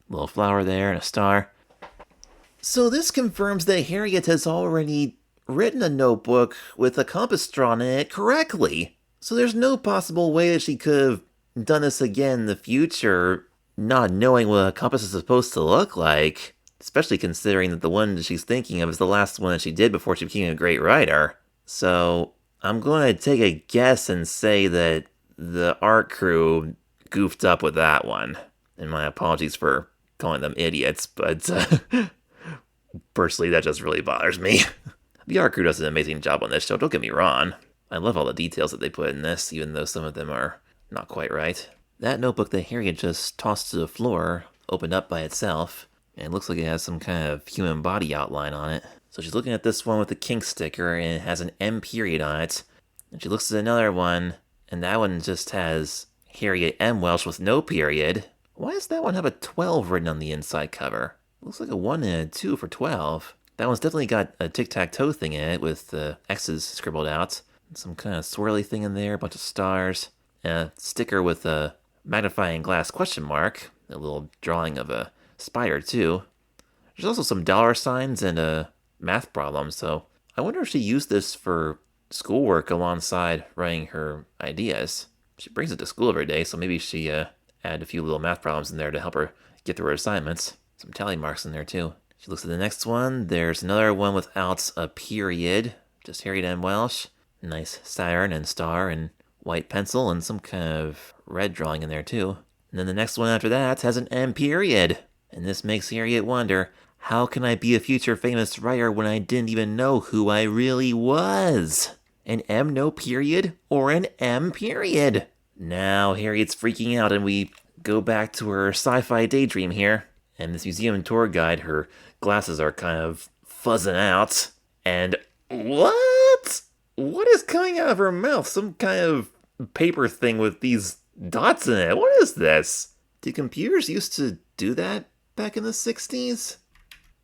Speaker 1: little flower there and a star. So this confirms that Harriet has already written a notebook with a compass drawn in it correctly. So there's no possible way that she could have done this again in the future, not knowing what a compass is supposed to look like, especially considering that the one that she's thinking of is the last one that she did before she became a great writer. So I'm going to take a guess and say that the art crew goofed up with that one. And my apologies for calling them idiots, but personally that just really bothers me. The art crew does an amazing job on this show, don't get me wrong. I love all the details that they put in this, even though some of them are not quite right. That notebook that Harriet just tossed to the floor opened up by itself, and it looks like it has some kind of human body outline on it. So she's looking at this one with the kink sticker, and it has an M period on it. And she looks at another one, and that one just has Harriet M. Welsh with no period. Why does that one have a 12 written on the inside cover? It looks like a 1 and a 2 for 12. That one's definitely got a tic-tac-toe thing in it with the X's scribbled out. Some kind of swirly thing in there, a bunch of stars. A sticker with a magnifying glass question mark. A little drawing of a spider, too. There's also some dollar signs and a math problem, so I wonder if she used this for schoolwork alongside writing her ideas. She brings it to school every day, so maybe she added a few little math problems in there to help her get through her assignments. Some tally marks in there, too. She looks at the next one. There's another one without a period. Just Harriet M. Welsh. Nice siren and star and white pencil and some kind of red drawing in there too. And then the next one after that has an M period. And this makes Harriet wonder, how can I be a future famous writer when I didn't even know who I really was? An M no period or an M period? Now Harriet's freaking out, and we go back to her sci-fi daydream here. And this museum tour guide, her glasses are kind of fuzzing out. And what? What is coming out of her mouth? Some kind of paper thing with these dots in it. What is this? Did computers used to do that back in the 60s?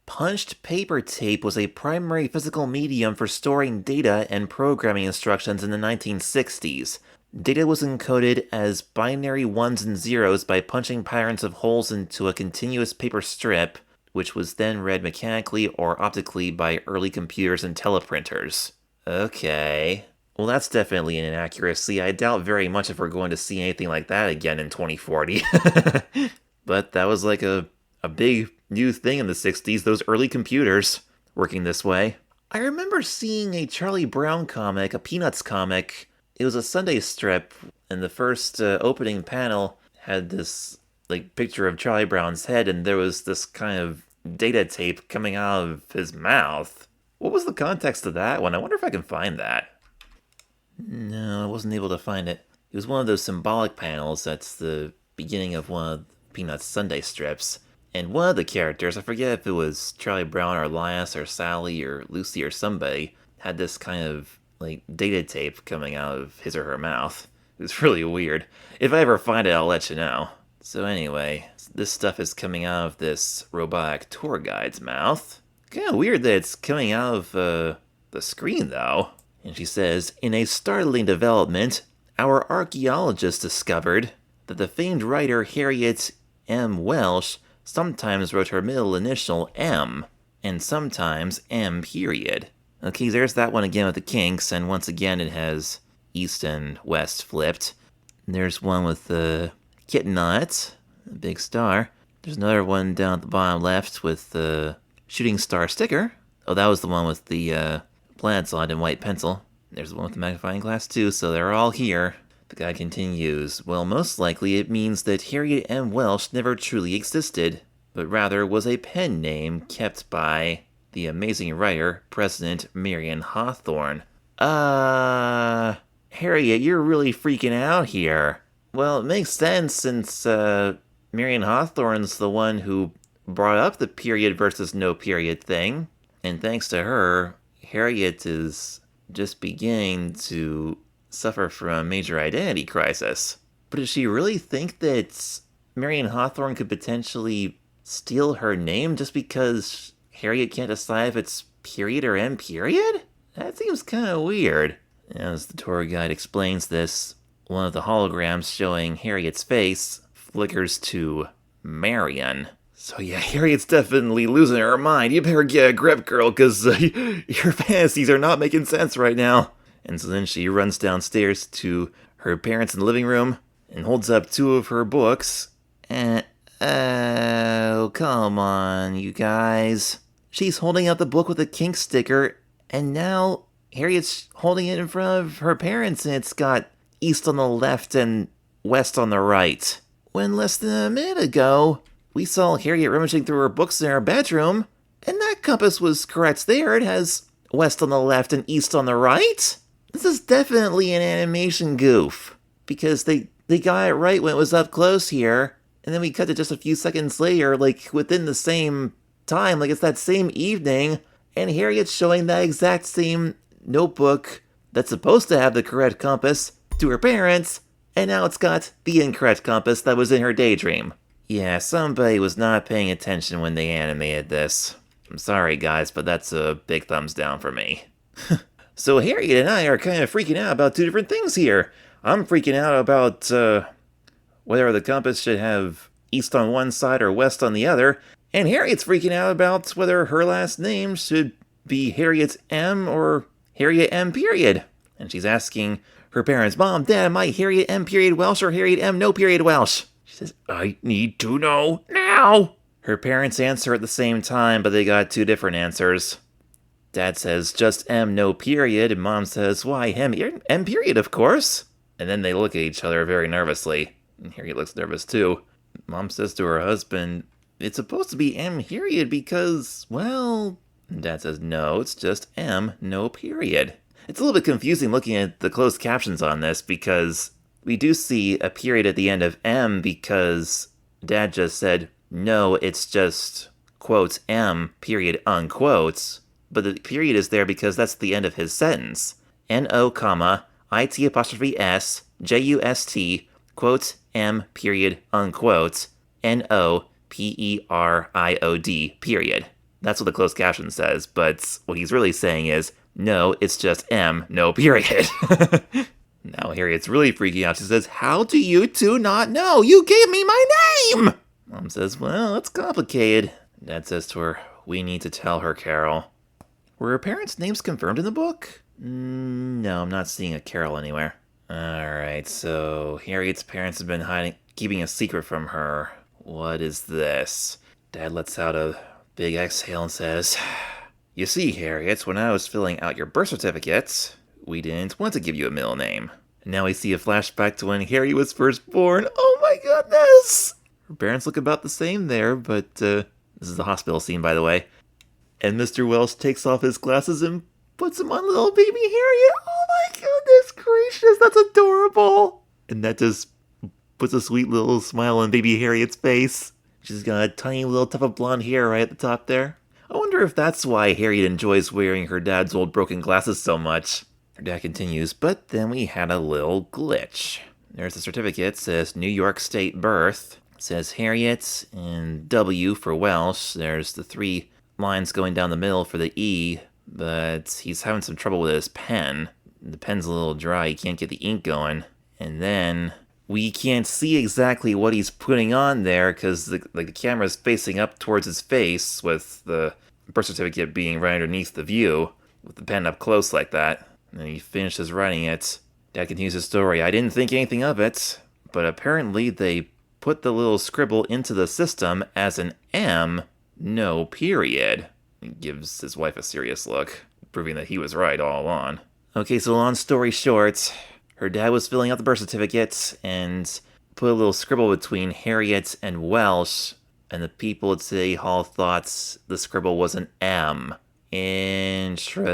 Speaker 1: Punched paper tape was a primary physical medium for storing data and programming instructions in the 1960s. Data was encoded as binary ones and zeros by punching patterns of holes into a continuous paper strip, which was then read mechanically or optically by early computers and teleprinters. Okay. Well, that's definitely an inaccuracy. I doubt very much if we're going to see anything like that again in 2040. But that was like a big new thing in the 60s, those early computers working this way. I remember seeing a Charlie Brown comic, a Peanuts comic. It was a Sunday strip, and the first opening panel had this like picture of Charlie Brown's head, and there was this kind of data tape coming out of his mouth. What was the context of that one? I wonder if I can find that. No, I wasn't able to find it. It was one of those symbolic panels that's the beginning of one of Peanuts Sunday strips. And one of the characters, I forget if it was Charlie Brown or Linus or Sally or Lucy or somebody, had this kind of like data tape coming out of his or her mouth. It was really weird. If I ever find it, I'll let you know. So anyway, this stuff is coming out of this robotic tour guide's mouth. Kind of weird that it's coming out of the screen though. And she says, in a startling development, our archaeologists discovered that the famed writer Harriet M. Welsh sometimes wrote her middle initial M, and sometimes M period. Okay, there's that one again with the kinks, and once again it has east and west flipped. And there's one with the kitten on it, a big star. There's another one down at the bottom left with the shooting star sticker. Oh, that was the one with the planets on it in white pencil. There's the one with the magnifying glass too, so they're all here. The guy continues, well, most likely it means that Harriet M. Welsh never truly existed, but rather was a pen name kept by the amazing writer, President Marion Hawthorne. Harriet, you're really freaking out here. Well, it makes sense since Marion Hawthorne's the one who brought up the period versus no period thing, and thanks to her, Harriet is just beginning to suffer from a major identity crisis. But does she really think that Marion Hawthorne could potentially steal her name just because Harriet can't decide if it's period or M period? That seems kind of weird. As the tour guide explains this, one of the holograms showing Harriet's face flickers to Marion. So yeah, Harriet's definitely losing her mind. You better get a grip, girl, because your fantasies are not making sense right now. And so then she runs downstairs to her parents in the living room and holds up two of her books. Oh, come on, you guys. She's holding up the book with a kink sticker, and now Harriet's holding it in front of her parents, and it's got east on the left and west on the right. When less than a minute ago, we saw Harriet rummaging through her books in her bedroom, and that compass was correct there. It has west on the left and east on the right. This is definitely an animation goof, because they got it right when it was up close here, and then we cut to just a few seconds later, like within the same time, like it's that same evening, and Harriet's showing that exact same notebook that's supposed to have the correct compass to her parents, and now it's got the incorrect compass that was in her daydream. Yeah, somebody was not paying attention when they animated this. I'm sorry guys, but that's a big thumbs down for me. So Harriet and I are kind of freaking out about two different things here. I'm freaking out about whether the compass should have east on one side or west on the other, and Harriet's freaking out about whether her last name should be Harriet M or Harriet M period. And she's asking her parents, Mom, Dad, am I Harriet M period Welsh or Harriet M no period Welsh? She says, I need to know now. Her parents answer at the same time, but they got two different answers. Dad says, just M no period, and Mom says, why, M period, of course. And then they look at each other very nervously. And Harriet looks nervous too. Mom says to her husband, it's supposed to be M period because, well... And Dad says, no, it's just M no period. It's a little bit confusing looking at the closed captions on this because we do see a period at the end of M because Dad just said, no, it's just, quotes, M, period, unquotes. But the period is there because that's the end of his sentence. N-O, comma, I-T apostrophe S, J-U-S-T, quotes, M, period, unquotes, N-O-P-E-R-I-O-D, period. That's what the closed caption says, but what he's really saying is, no, it's just M, no period. Now Harriet's really freaking out. She says, how do you two not know? You gave me my name! Mom says, well, it's complicated. Dad says to her, we need to tell her, Carol. Were her parents' names confirmed in the book? No, I'm not seeing a Carol anywhere. Alright, so Harriet's parents have been keeping a secret from her. What is this? Dad lets out a big exhale and says, you see, Harriet, when I was filling out your birth certificate, we didn't want to give you a middle name. And now we see a flashback to when Harry was first born. Oh my goodness! Her parents look about the same there, but this is the hospital scene, by the way. And Mr. Welsh takes off his glasses and puts them on little baby Harriet. Oh my goodness gracious, that's adorable! And that just puts a sweet little smile on baby Harriet's face. She's got a tiny little tuft of blonde hair right at the top there. I wonder if that's why Harriet enjoys wearing her dad's old broken glasses so much. Her dad continues, but then we had a little glitch. There's the certificate, says New York State birth. It says Harriet and W for Welsh. There's the 3 lines going down the middle for the E, but he's having some trouble with his pen. The pen's a little dry, he can't get the ink going. And then we can't see exactly what he's putting on there because the camera's facing up towards his face with the birth certificate being right underneath the view with the pen up close like that. And then he finishes writing it. Dad continues his story. I didn't think anything of it, but apparently they put the little scribble into the system as an M, no period. He gives his wife a serious look, proving that he was right all along. Okay, so long story short, her dad was filling out the birth certificate and put a little scribble between Harriet and Welsh, and the people at City Hall thought the scribble was an M. Interesting.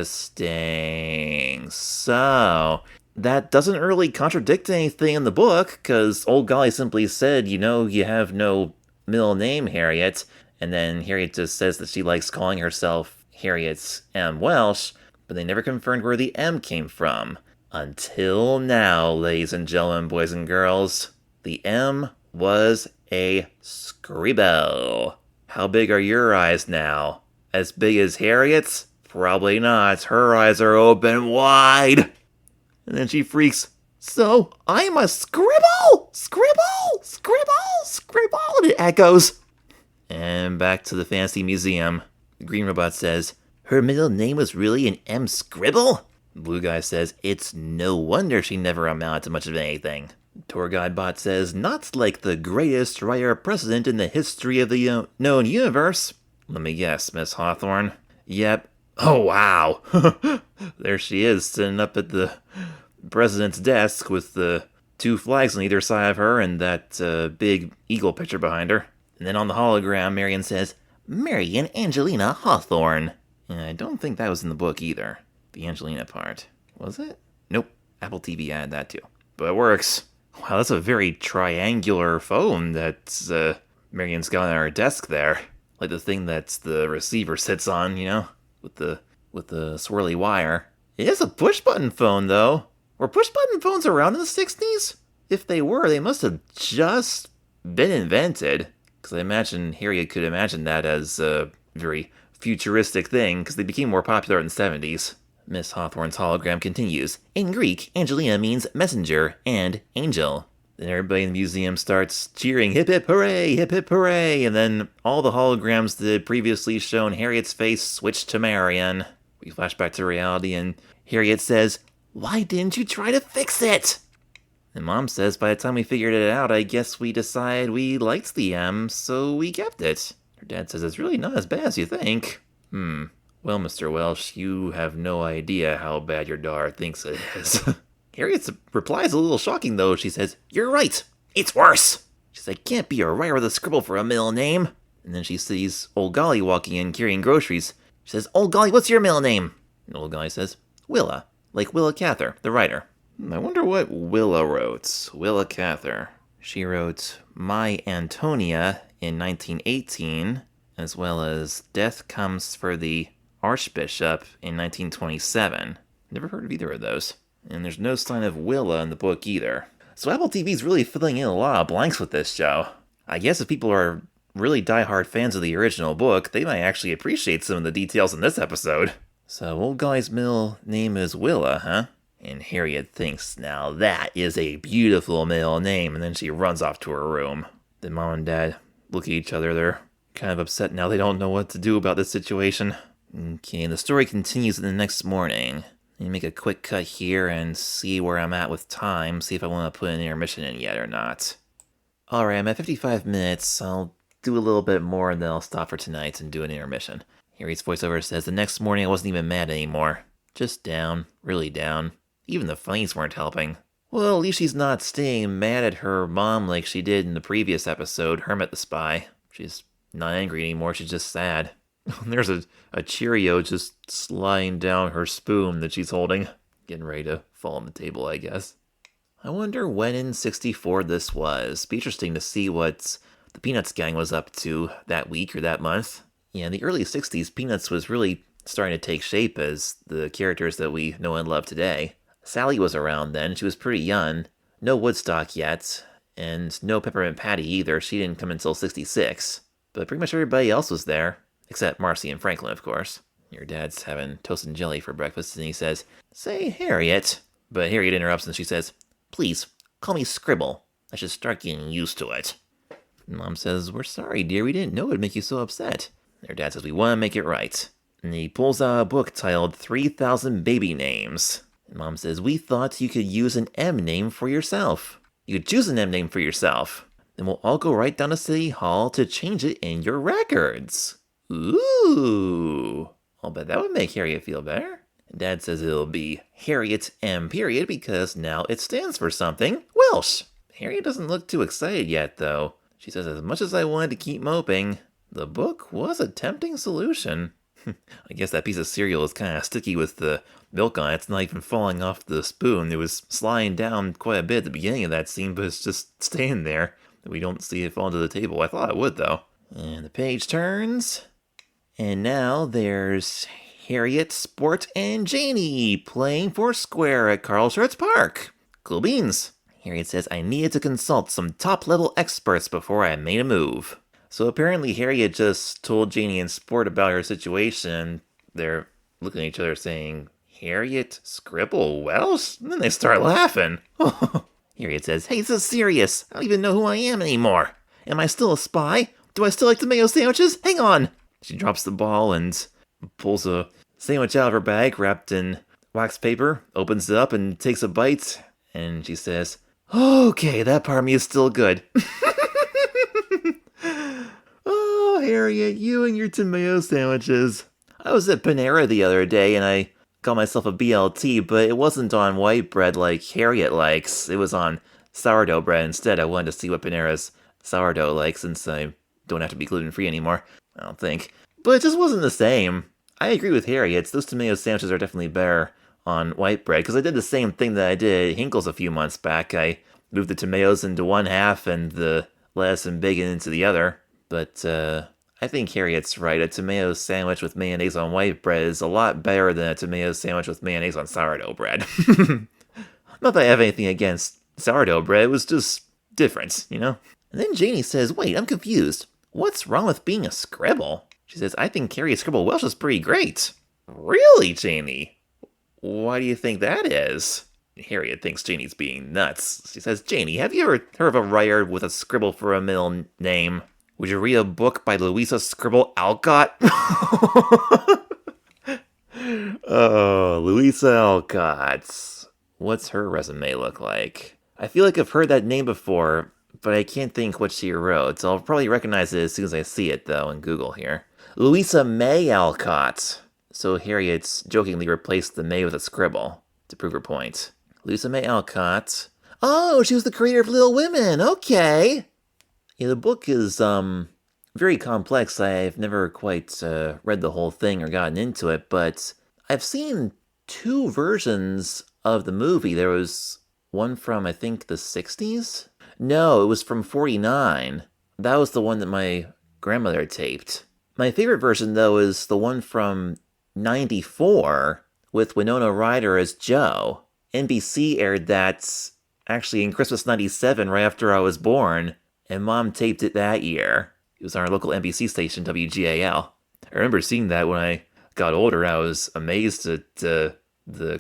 Speaker 1: So, that doesn't really contradict anything in the book, because old Golly simply said, you know, you have no middle name, Harriet, and then Harriet just says that she likes calling herself Harriet M. Welsh, but they never confirmed where the M came from. Until now, ladies and gentlemen, boys and girls, the M was a scribble. How big are your eyes now? As big as Harriet's? Probably not. Her eyes are open wide. And then she freaks. So, I'm a scribble! Scribble! Scribble! Scribble! And it echoes. And back to the fancy museum. The green robot says, her middle name was really an M scribble? The blue guy says, it's no wonder she never amounted to much of anything. Tour guide bot says, not like the greatest writer precedent in the history of the known universe. Let me guess, Miss Hawthorne. Yep. Oh, wow. There she is, sitting up at the president's desk with the 2 flags on either side of her and that big eagle picture behind her. And then on the hologram, Marion says, Marion Angelina Hawthorne. And I don't think that was in the book either. The Angelina part. Was it? Nope. Apple TV added that too. But it works. Wow, that's a very triangular phone that Marion's got on her desk there. Like the thing that the receiver sits on, you know, with the swirly wire. It is a push-button phone, though. Were push-button phones around in the 60s? If they were, they must have just been invented. Because I imagine Harriet could imagine that as a very futuristic thing, because they became more popular in the 70s. Miss Hawthorne's hologram continues. In Greek, Angelina means messenger and angel. Then everybody in the museum starts cheering, hip hip hooray, hip hip hooray, and then all the holograms that had previously shown Harriet's face switch to Marion. We flash back to reality and Harriet says, why didn't you try to fix it? And Mom says, by the time we figured it out, I guess we decided we liked the M, so we kept it. Her dad says, it's really not as bad as you think. Well, Mr. Welsh, you have no idea how bad your daughter thinks it is. Harriet's reply is a little shocking, though. She says, you're right. It's worse. She says, I can't be a writer with a scribble for a middle name. And then she sees Old Golly walking in carrying groceries. She says, Old Golly, what's your middle name? And Old Golly says, Willa, like Willa Cather, the writer. I wonder what Willa wrote. Willa Cather. She wrote My Antonia in 1918, as well as Death Comes for the Archbishop in 1927. Never heard of either of those. And there's no sign of Willa in the book either. So Apple TV's really filling in a lot of blanks with this show. I guess if people are really diehard fans of the original book, they might actually appreciate some of the details in this episode. So old guy's middle name is Willa, huh? And Harriet thinks, now that is a beautiful middle name, and then she runs off to her room. Then Mom and Dad look at each other. They're kind of upset now. They don't know what to do about this situation. Okay, and the story continues the next morning. Let me make a quick cut here and see where I'm at with time, see if I want to put an intermission in yet or not. Alright, I'm at 55 minutes. I'll do a little bit more and then I'll stop for tonight and do an intermission. Harriet's voiceover says, the next morning I wasn't even mad anymore. Just down. Really down. Even the funnies weren't helping. Well, at least she's not staying mad at her mom like she did in the previous episode, Harriet the Spy. She's not angry anymore, she's just sad. There's a Cheerio just sliding down her spoon that she's holding. Getting ready to fall on the table, I guess. I wonder when in 64 this was. Be interesting to see what the Peanuts gang was up to that week or that month. Yeah, in the early 60s, Peanuts was really starting to take shape as the characters that we know and love today. Sally was around then. She was pretty young. No Woodstock yet. And no Peppermint Patty either. She didn't come until 66. But pretty much everybody else was there. Except Marcy and Franklin, of course. Your dad's having toast and jelly for breakfast, and he says, say, Harriet. But Harriet interrupts and she says, please, call me Scribble. I should start getting used to it. And Mom says, we're sorry, dear. We didn't know it would make you so upset. Their dad says, we want to make it right. And he pulls out a book titled 3,000 Baby Names. And Mom says, we thought you could use an M name for yourself. You could choose an M name for yourself. Then we'll all go right down to City Hall to change it in your records. Ooh. I'll bet that would make Harriet feel better. And Dad says it'll be Harriet M period because now it stands for something Welsh. Harriet doesn't look too excited yet, though. She says as much as I wanted to keep moping, the book was a tempting solution. I guess that piece of cereal is kind of sticky with the milk on it. It's not even falling off the spoon. It was sliding down quite a bit at the beginning of that scene, but it's just staying there. We don't see it fall to the table. I thought it would, though. And the page turns. And now there's Harriet, Sport, and Janie playing foursquare at Carlshreds Park. Cool beans. Harriet says, I needed to consult some top-level experts before I made a move. So apparently Harriet just told Janie and Sport about her situation. They're looking at each other saying, Harriet Scribble Welsh? And then they start laughing. Harriet says, hey, this is serious. I don't even know who I am anymore. Am I still a spy? Do I still like tomato sandwiches? Hang on. She drops the ball and pulls a sandwich out of her bag wrapped in wax paper, opens it up and takes a bite, and she says, okay, that part of me is still good. Oh, Harriet, you and your tomato sandwiches. I was at Panera the other day and I got myself a BLT, but it wasn't on white bread like Harriet likes. It was on sourdough bread instead. I wanted to see what Panera's sourdough like since I don't have to be gluten-free anymore. I don't think. But it just wasn't the same. I agree with Harriet. Those tomato sandwiches are definitely better on white bread, because I did the same thing that I did at Hinkle's a few months back. I moved the tomatoes into one half and the lettuce and bacon into the other. But I think Harriet's right. A tomato sandwich with mayonnaise on white bread is a lot better than a tomato sandwich with mayonnaise on sourdough bread. Not that I have anything against sourdough bread. It was just different, you know? And then Janie says, wait, I'm confused. What's wrong with being a Scribble? She says, I think Harriet Scribble Welsh is pretty great. Really, Janie? Why do you think that is? Harriet thinks Janie's being nuts. She says, Janie, have you ever heard of a writer with a scribble for a middle name? Would you read a book by Louisa Scribble Alcott? Oh, Louisa Alcott. What's her resume look like? I feel like I've heard that name before, but I can't think what she wrote. I'll probably recognize it as soon as I see it, though, in Google here. Louisa May Alcott. So Harriet's jokingly replaced the May with a scribble to prove her point. Louisa May Alcott. Oh, she was the creator of Little Women. Okay. Yeah, the book is very complex. I've never quite read the whole thing or gotten into it, but I've seen two versions of the movie. There was one from, I think, the 60s? No, it was from 49. That was the one that my grandmother taped. My favorite version, though, is the one from 94 with Winona Ryder as Jo. NBC aired that actually in Christmas 97, right after I was born, and Mom taped it that year. It was on our local NBC station, WGAL. I remember seeing that when I got older. I was amazed at the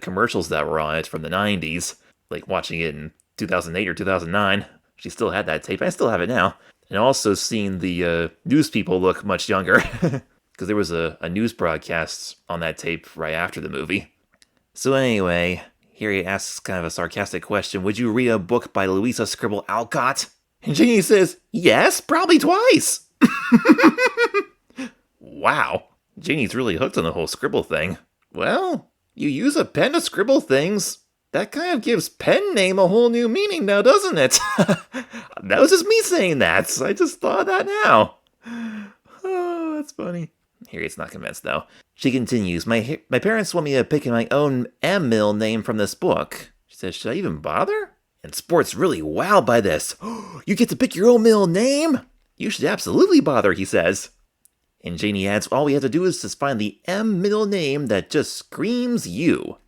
Speaker 1: commercials that were on it from the 90s, like watching it in 2008 or 2009. She still had that tape. I still have it now. And also seeing the news people look much younger, because there was a news broadcast on that tape right after the movie. So anyway, here he asks kind of a sarcastic question. Would you read a book by Louisa Scribble Alcott? And Janie says, yes, probably twice. Wow. Janie's really hooked on the whole scribble thing. Well, you use a pen to scribble things. That kind of gives pen name a whole new meaning now, doesn't it? That was just me saying that. I just thought of that now. Oh, that's funny. Harriet's not convinced, though. She continues, My parents want me to pick my own M middle name from this book. She says, should I even bother? And Sport's really wowed by this. You get to pick your own middle name? You should absolutely bother, he says. And Janie adds, all we have to do is just find the M middle name that just screams you.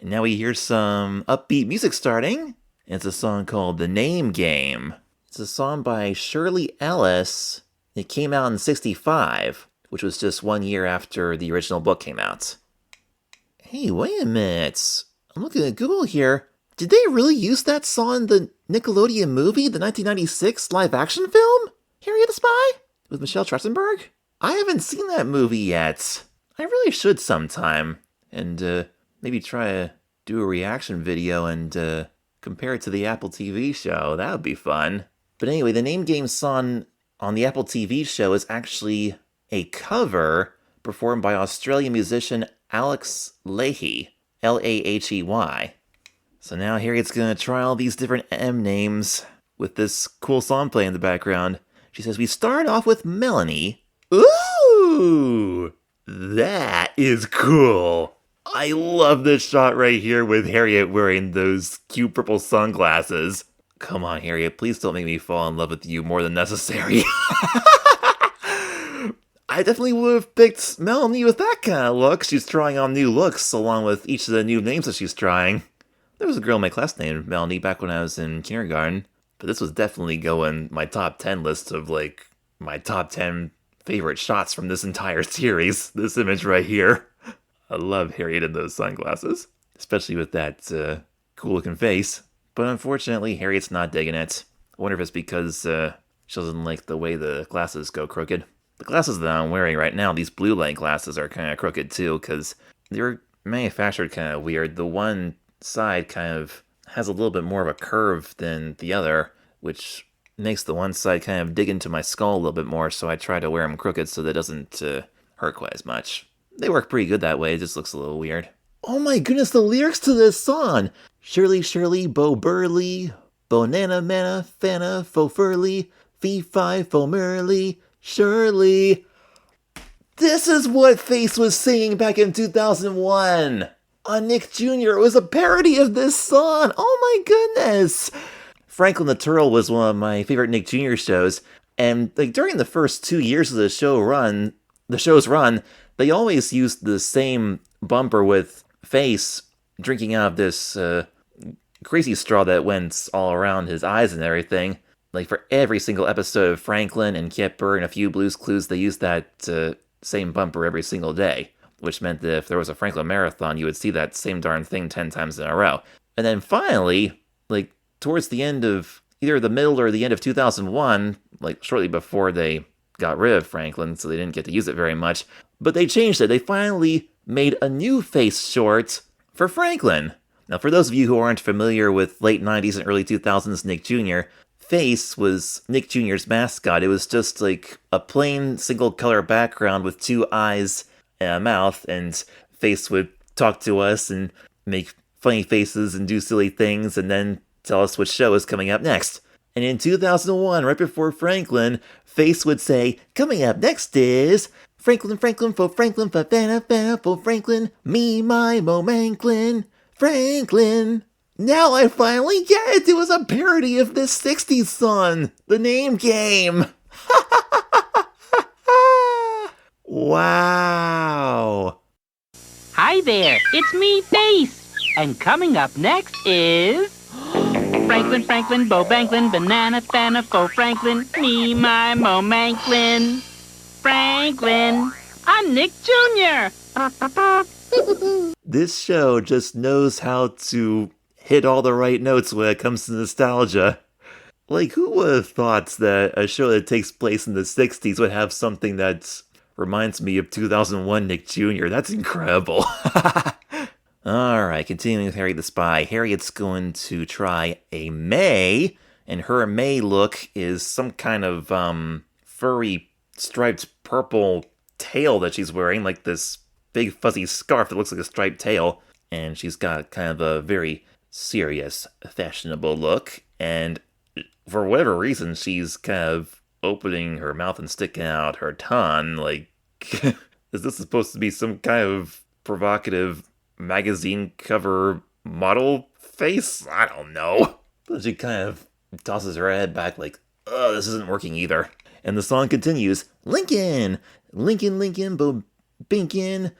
Speaker 1: And now we hear some upbeat music starting. And it's a song called The Name Game. It's a song by Shirley Ellis. It came out in 65, which was just 1 year after the original book came out. Hey, wait a minute. I'm looking at Google here. Did they really use that song in the Nickelodeon movie, the 1996 live-action film? Harriet the Spy? With Michelle Trachtenberg? I haven't seen that movie yet. I really should sometime. And maybe try to do a reaction video and compare it to the Apple TV show. That would be fun. But anyway, the Name Game song on the Apple TV show is actually a cover performed by Australian musician Alex Lahey. Lahey. So now Harriet's gonna try all these different M names with this cool song playing in the background. She says, we start off with Melanie. Ooh! That is cool! I love this shot right here with Harriet wearing those cute purple sunglasses. Come on, Harriet, please don't make me fall in love with you more than necessary. I definitely would have picked Melanie with that kind of look. She's trying on new looks along with each of the new names that she's trying. There was a girl in my class named Melanie back when I was in kindergarten. But this was definitely going my top 10 list of, like, my top 10 favorite shots from this entire series. This image right here. I love Harriet in those sunglasses. Especially with that cool-looking face. But unfortunately, Harriet's not digging it. I wonder if it's because she doesn't like the way the glasses go crooked. The glasses that I'm wearing right now, these blue light glasses, are kind of crooked too, because they're manufactured kind of weird. The one side kind of has a little bit more of a curve than the other, which makes the one side kind of dig into my skull a little bit more, so I try to wear them crooked so that it doesn't hurt quite as much. They work pretty good that way, it just looks a little weird. Oh my goodness, the lyrics to this song! Shirley, Shirley, Bo Burley, Bonana, Manna, Fana, Fo Furley, Fee-Fi, Fo Merly, Shirley. This is what Face was singing back in 2001! On Nick Jr. It was a parody of this song. Oh my goodness. Franklin the Turtle was one of my favorite Nick Jr. shows. And like during the first 2 years of the show's run, they always used the same bumper with Face drinking out of this crazy straw that went all around his eyes and everything. Like for every single episode of Franklin and Kipper and a few Blue's Clues, they used that same bumper every single day. Which meant that if there was a Franklin marathon, you would see that same darn thing 10 times in a row. And then finally, like, towards the end of, either the middle or the end of 2001, like, shortly before they got rid of Franklin, so they didn't get to use it very much, but they changed it. They finally made a new Face short for Franklin. Now, for those of you who aren't familiar with late 90s and early 2000s Nick Jr., Face was Nick Jr.'s mascot. It was just, like, a plain single-color background with two eyes and a mouth, and Face would talk to us and make funny faces and do silly things and then tell us which show is coming up next. And in 2001, right before Franklin, Face would say, coming up next is Franklin, Franklin, for Franklin, for Franklin, me, my, Mo Manklin, Franklin. Now I finally get it! It was a parody of this 60s song, The Name Game! Wow!
Speaker 4: Hi there, it's me, Bass. And coming up next is... Franklin, Franklin, Bo Banklin, Banana, Fana, Fo Franklin, me, my, Mo Manklin, Franklin. I'm Nick Jr.
Speaker 1: This show just knows how to hit all the right notes when it comes to nostalgia. Like, who would have thought that a show that takes place in the 60s would have something that reminds me of 2001 Nick Jr.? That's incredible. Alright, continuing with Harriet the Spy. Harriet's going to try a May, and her May look is some kind of furry striped purple tail that she's wearing, like this big fuzzy scarf that looks like a striped tail, and she's got kind of a very serious, fashionable look, and for whatever reason, she's kind of opening her mouth and sticking out her tongue, like, is this supposed to be some kind of provocative magazine cover model face? I don't know. But she kind of tosses her head back like, oh, this isn't working either. And the song continues, Lincoln, Lincoln, Lincoln, Bo Binkin,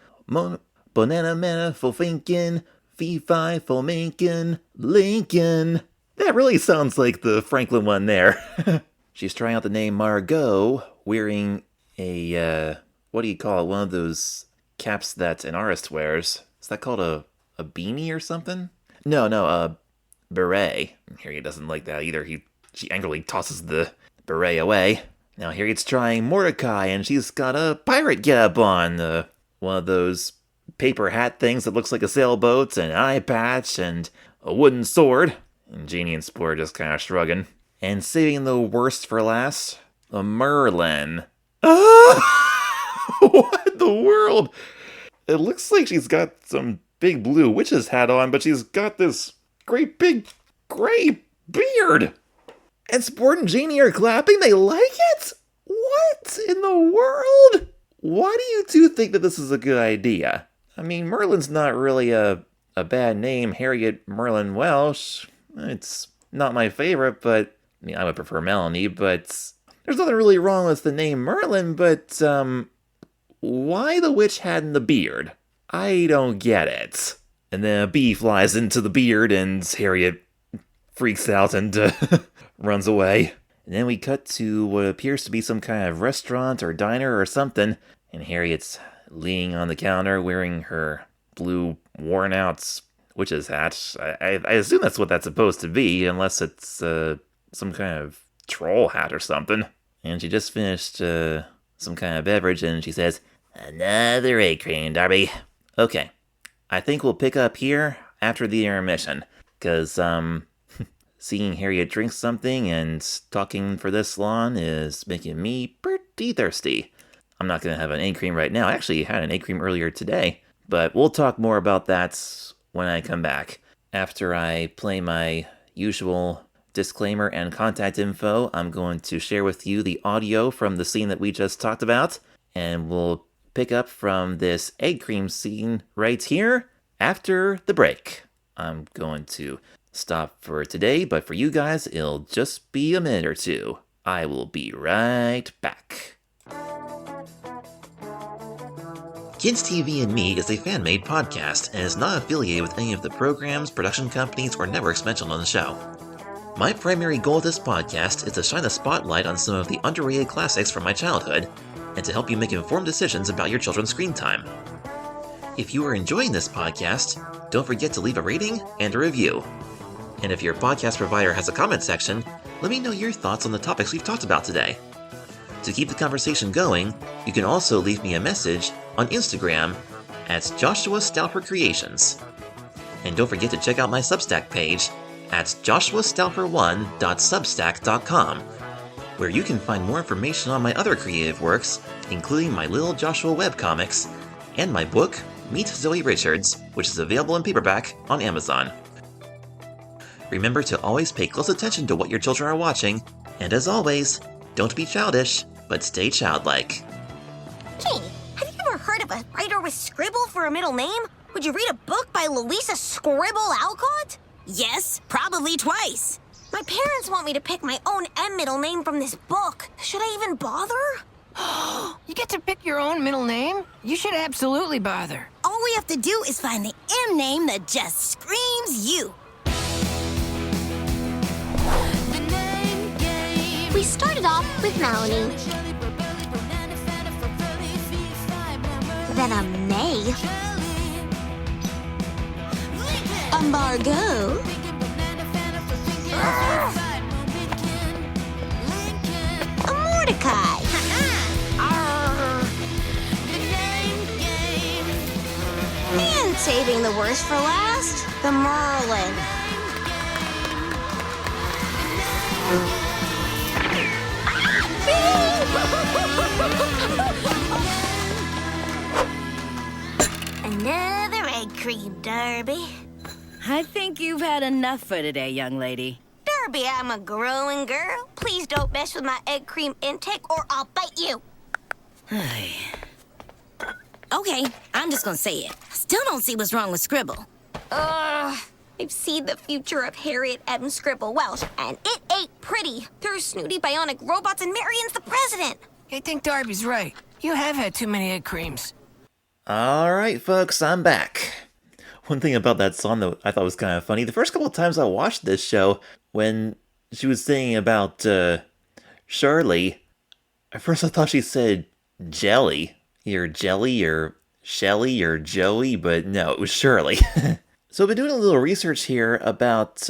Speaker 1: Banana Manna, Fo Finkin, Fee-Fi, Fo Minkin, Lincoln. That really sounds like the Franklin one there. She's trying out the name Margot, wearing a, what do you call it? One of those caps that an artist wears. Is that called a beanie or something? No, a beret. Harriet doesn't like that either. She angrily tosses the beret away. Now Harriet's trying Mordecai, and she's got a pirate getup on. One of those paper hat things that looks like a sailboat, and an eye patch, and a wooden sword. And Jeannie and Spore are just kind of shrugging. And saving the worst for last, a Merlin. Ah! What in the world? It looks like she's got some big blue witch's hat on, but she's got this great big gray beard. And Sport and Jeannie are clapping. They like it? What in the world? Why do you two think that this is a good idea? I mean, Merlin's not really a bad name. Harriet Merlin Welsh. It's not my favorite, but I mean, I would prefer Melanie, but there's nothing really wrong with the name Merlin, but why the witch hat and the beard? I don't get it. And then a bee flies into the beard, and Harriet freaks out and runs away. And then we cut to what appears to be some kind of restaurant or diner or something, and Harriet's leaning on the counter wearing her blue worn-out witch's hat. I assume that's what that's supposed to be, unless it's some kind of troll hat or something. And she just finished some kind of beverage, and she says, "Another egg cream, Darby." Okay, I think we'll pick up here after the intermission, because seeing Harriet drink something and talking for this long is making me pretty thirsty. I'm not going to have an egg cream right now. I actually had an egg cream earlier today, but we'll talk more about that when I come back. After I play my usual disclaimer and contact info, I'm going to share with you the audio from the scene that we just talked about, and we'll pick up from this egg cream scene right here after the break. I'm going to stop for today, but for you guys, it'll just be a minute or two. I will be right back. Kids TV and Me is a fan-made podcast and is not affiliated with any of the programs, production companies, or networks mentioned on the show. My primary goal of this podcast is to shine a spotlight on some of the underrated classics from my childhood, and to help you make informed decisions about your children's screen time. If you are enjoying this podcast, don't forget to leave a rating and a review. And if your podcast provider has a comment section, let me know your thoughts on the topics we've talked about today. To keep the conversation going, you can also leave me a message on Instagram at Joshua Stauffer Creations. And don't forget to check out my Substack page at joshuastauffer1.substack.com, where you can find more information on my other creative works, including my Little Joshua webcomics, and my book, Meet Zoe Richards, which is available in paperback on Amazon. Remember to always pay close attention to what your children are watching, and as always, don't be childish, but stay childlike.
Speaker 2: Jane, start with Scribble for a middle name? Would you read a book by Louisa Scribble Alcott?
Speaker 5: Yes, probably twice.
Speaker 2: My parents want me to pick my own M middle name from this book. Should I even bother?
Speaker 6: You get to pick your own middle name? You should absolutely bother.
Speaker 5: All we have to do is find the M name that just screams you.
Speaker 2: We started off with Melanie, then a May, a Margot, a Mordecai, and saving the worst for last, the Merlin.
Speaker 5: Another egg cream, Derby.
Speaker 6: I think you've had enough for today, young lady.
Speaker 2: Derby, I'm a growing girl. Please don't mess with my egg cream intake or I'll bite you.
Speaker 5: Okay, I'm just gonna say it. Still don't see what's wrong with Scribble.
Speaker 2: I've seen the future of Harriet M. Scribble Welsh, and it ain't pretty. There's snooty bionic robots and Marion's the president.
Speaker 6: I think Darby's right. You have had too many egg creams.
Speaker 1: Alright, folks, I'm back. One thing about that song that I thought was kind of funny, the first couple of times I watched this show, when she was singing about Shirley, at first I thought she said Jelly, or Jelly, or Shelly, or Joey, but no, it was Shirley. So I've been doing a little research here about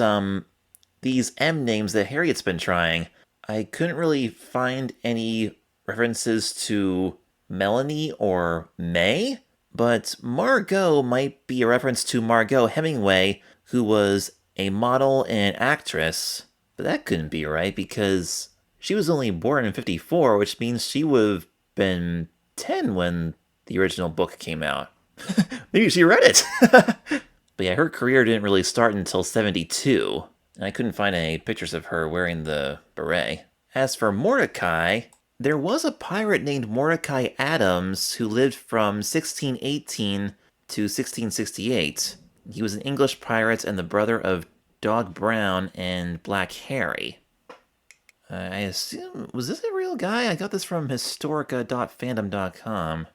Speaker 1: these M names that Harriet's been trying. I couldn't really find any references to Melanie or May, but Margot might be a reference to Margot Hemingway, who was a model and actress. But that couldn't be right, because she was only born in 54, which means she would have been 10 when the original book came out. Maybe she read it! But yeah, her career didn't really start until 72, and I couldn't find any pictures of her wearing the beret. As for Mordecai, there was a pirate named Mordecai Adams who lived from 1618 to 1668. He was an English pirate and the brother of Dog Brown and Black Harry. I assume, was this a real guy? I got this from historica.fandom.com.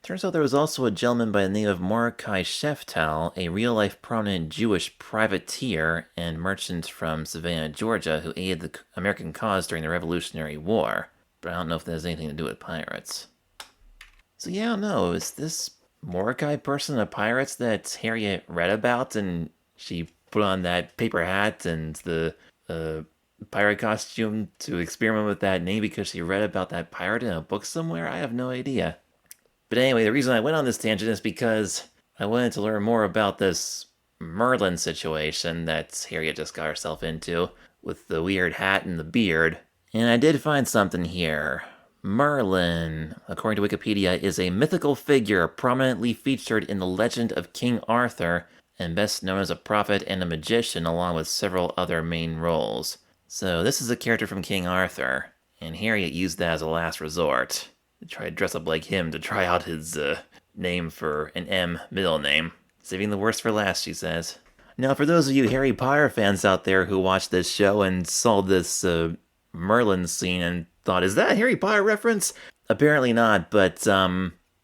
Speaker 1: Turns out there was also a gentleman by the name of Mordecai Sheftal, a real-life prominent Jewish privateer and merchant from Savannah, Georgia, who aided the American cause during the Revolutionary War. But I don't know if that has anything to do with pirates. So yeah, I don't know, is this Mordecai person a pirate that Harriet read about and she put on that paper hat and the pirate costume to experiment with that name because she read about that pirate in a book somewhere? I have no idea. But anyway, the reason I went on this tangent is because I wanted to learn more about this Merlin situation that Harriet just got herself into, with the weird hat and the beard. And I did find something here. Merlin, according to Wikipedia, is a mythical figure prominently featured in the legend of King Arthur, and best known as a prophet and a magician along with several other main roles. So this is a character from King Arthur, and Harriet used that as a last resort. To try to dress up like him to try out his name for an M middle name. Saving the worst for last, she says. Now, for those of you Harry Potter fans out there who watched this show and saw this Merlin scene and thought, is that a Harry Potter reference? Apparently not, but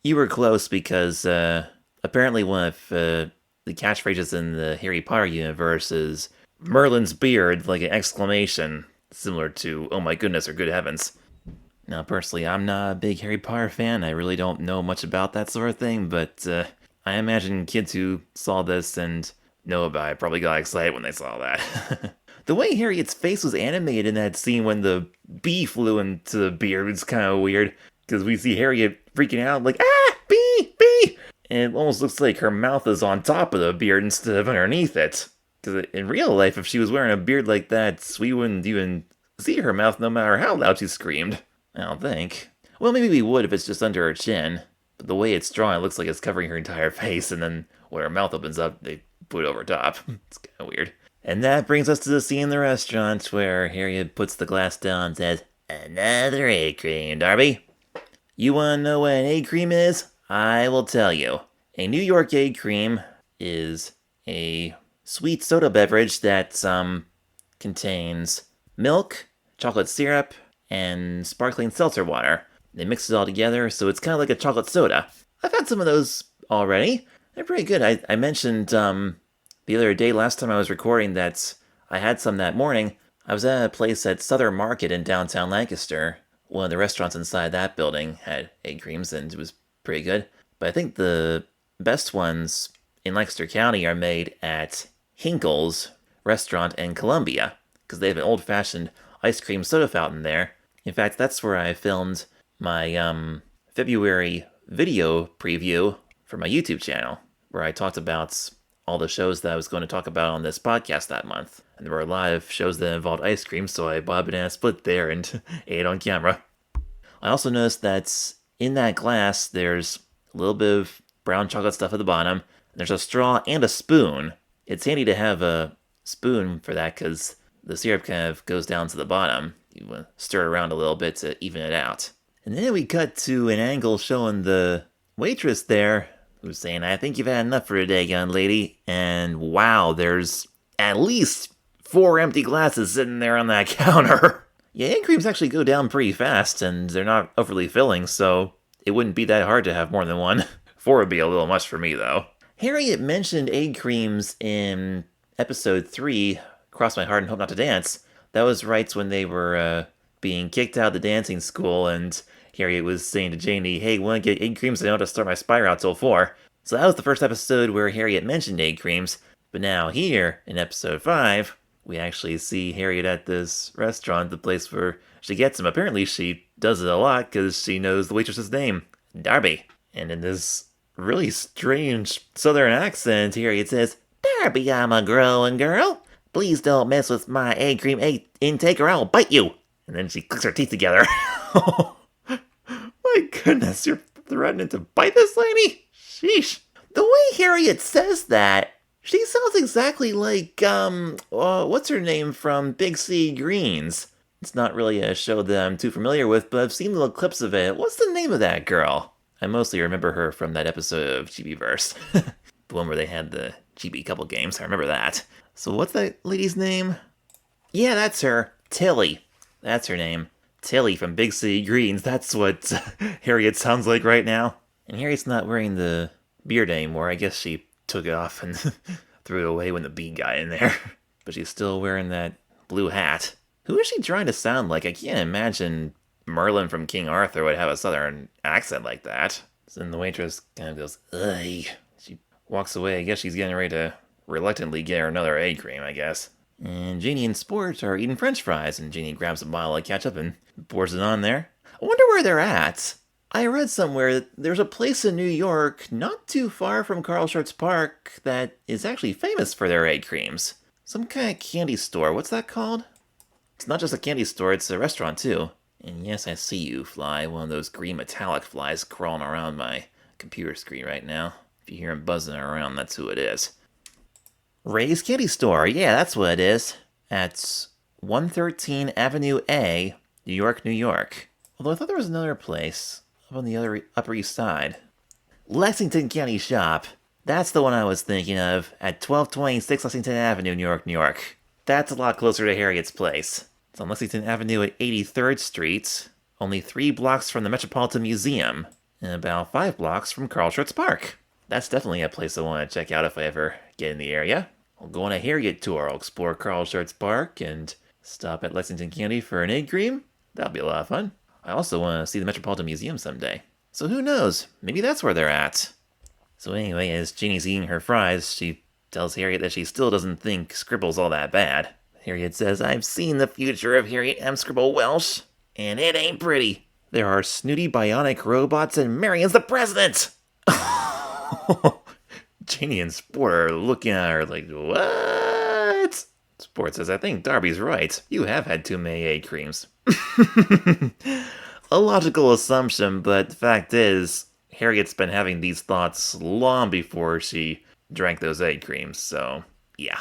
Speaker 1: you were close because apparently one of the catchphrases in the Harry Potter universe is Merlin's beard, like an exclamation, similar to oh my goodness or good heavens. Now, personally, I'm not a big Harry Potter fan. I really don't know much about that sort of thing, but I imagine kids who saw this and know about it probably got excited when they saw that. The way Harriet's face was animated in that scene when the bee flew into the beard was kind of weird, because we see Harriet freaking out like, ah, bee, bee! And it almost looks like her mouth is on top of the beard instead of underneath it. Because in real life, if she was wearing a beard like that, we wouldn't even see her mouth no matter how loud she screamed. I don't think. Well, maybe we would if it's just under her chin. But the way it's drawn, it looks like it's covering her entire face, and then when her mouth opens up, they put it over top. It's kind of weird. And that brings us to the scene in the restaurant where Harriet puts the glass down and says, another egg cream, Darby. You want to know what an egg cream is? I will tell you. A New York egg cream is a sweet soda beverage that contains milk, chocolate syrup, and sparkling seltzer water. They mix it all together, so it's kind of like a chocolate soda. I've had some of those already. They're pretty good. I mentioned the other day, last time I was recording, that I had some that morning. I was at a place at Southern Market in downtown Lancaster. One of the restaurants inside that building had egg creams, and it was pretty good. But I think the best ones in Lancaster County are made at Hinkle's restaurant in Columbia, because they have an old-fashioned ice cream soda fountain there. In fact, that's where I filmed my February video preview for my YouTube channel, where I talked about all the shows that I was going to talk about on this podcast that month. And there were a lot of shows that involved ice cream, so I bought a banana split there and ate it on camera. I also noticed that in that glass, there's a little bit of brown chocolate stuff at the bottom. And there's a straw and a spoon. It's handy to have a spoon for that because the syrup kind of goes down to the bottom. You want to stir it around a little bit to even it out. And then we cut to an angle showing the waitress there who's saying, "I think you've had enough for today, young lady." And wow, there's at least 4 empty glasses sitting there on that counter. Yeah, egg creams actually go down pretty fast, and they're not overly filling, so it wouldn't be that hard to have more than one. 4 would be a little much for me, though. Harriet mentioned egg creams in episode 3, Cross My Heart and Hope Not to Dance. That was right when they were being kicked out of the dancing school, and Harriet was saying to Janie, "Hey, want to get egg creams? I don't have to start my spy route till 4. So that was the first episode where Harriet mentioned egg creams. But now here, in episode 5, we actually see Harriet at this restaurant, the place where she gets them. Apparently she does it a lot because she knows the waitress's name, Darby. And in this really strange southern accent, Harriet says, "Darby, I'm a growing girl. Please don't mess with my egg cream intake or I'll bite you." And then she clicks her teeth together. My goodness, you're threatening to bite this lady? Sheesh. The way Harriet says that, she sounds exactly like, what's her name from Big Sea Greens? It's not really a show that I'm too familiar with, but I've seen little clips of it. What's the name of that girl? I mostly remember her from that episode of Chibi-verse. The one where they had the Chibi couple games. I remember that. So what's that lady's name? Yeah, that's her. Tilly. That's her name. Tilly from Big Sea Greens. That's what Harriet sounds like right now. And Harriet's not wearing the beard anymore. I guess she took it off and threw it away when the bee got in there. But she's still wearing that blue hat. Who is she trying to sound like? I can't imagine Merlin from King Arthur would have a southern accent like that. So then the waitress kind of goes, "Ugh." She walks away. I guess she's getting ready to reluctantly get her another egg cream, I guess. And Jeannie and Sport are eating french fries, and Jeannie grabs a bottle of ketchup and pours it on there. I wonder where they're at. I read somewhere that there's a place in New York, not too far from Carl Schurz Park, that is actually famous for their egg creams. Some kind of candy store. What's that called? It's not just a candy store, it's a restaurant too. And yes, I see you, Fly, one of those green metallic flies crawling around my computer screen right now. If you hear him buzzing around, that's who it is. Ray's Candy Store, yeah, that's what it is. At 113 Avenue A, New York, New York. Although I thought there was another place up on the other Upper East Side. Lexington Candy Shop. That's the one I was thinking of, at 1226 Lexington Avenue, New York, New York. That's a lot closer to Harriet's place. It's on Lexington Avenue at 83rd Street, only 3 blocks from the Metropolitan Museum, and about 5 blocks from Carl Schurz Park. That's definitely a place I want to check out if I ever get in the area. I'll go on a Harriet tour. I'll explore Carl Schurz Park and stop at Lexington Candy for an egg cream. That'll be a lot of fun. I also want to see the Metropolitan Museum someday. So who knows? Maybe that's where they're at. So anyway, as Jeannie's eating her fries, she tells Harriet that she still doesn't think Scribble's all that bad. Harriet says, "I've seen the future of Harriet M. Scribble Welsh, and it ain't pretty. There are snooty bionic robots and Marion's the president!" Jeannie and Sport are looking at her like, "What?" Sport says, "I think Darby's right. You have had too many egg creams." A logical assumption, but the fact is, Harriet's been having these thoughts long before she drank those egg creams, so yeah.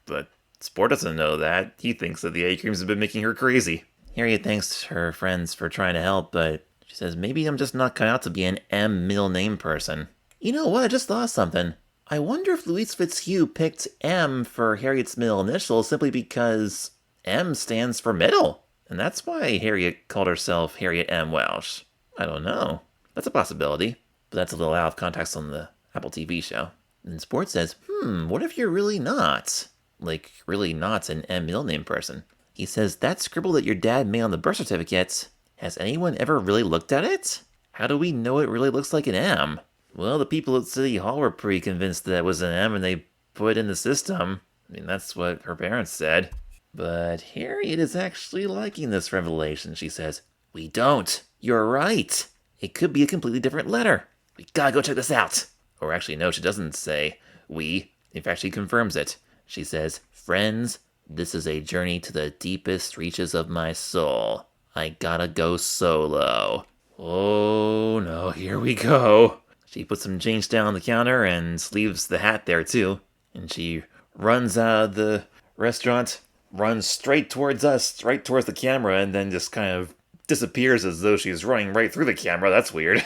Speaker 1: But Sport doesn't know that. He thinks that the egg creams have been making her crazy. Harriet thanks her friends for trying to help, but She says, maybe I'm just not cut out to be an M middle name person. You know what? I just thought of something. I wonder if Louise Fitzhugh picked M for Harriet's middle initial simply because M stands for middle. And that's why Harriet called herself Harriet M. Welsh. I don't know. That's a possibility. But that's a little out of context on the Apple TV show. And Sports says, what if you're really not? Like, really not an M middle name person. He says, that scribble that your dad made on the birth certificate, has anyone ever really looked at it? How do we know it really looks like an M? Well, the people at City Hall were pretty convinced that it was an M and they put it in the system. I mean, that's what her parents said. But Harriet is actually liking this revelation. She says, we don't. You're right. It could be a completely different letter. We gotta go check this out. Or actually, no, she doesn't say we. In fact, she confirms it. She says, friends, this is a journey to the deepest reaches of my soul. I gotta go solo. Oh no, here we go. She puts some change down on the counter and leaves the hat there too. And she runs out of the restaurant, runs straight towards us, right towards the camera, and then just kind of disappears as though she's running right through the camera. That's weird.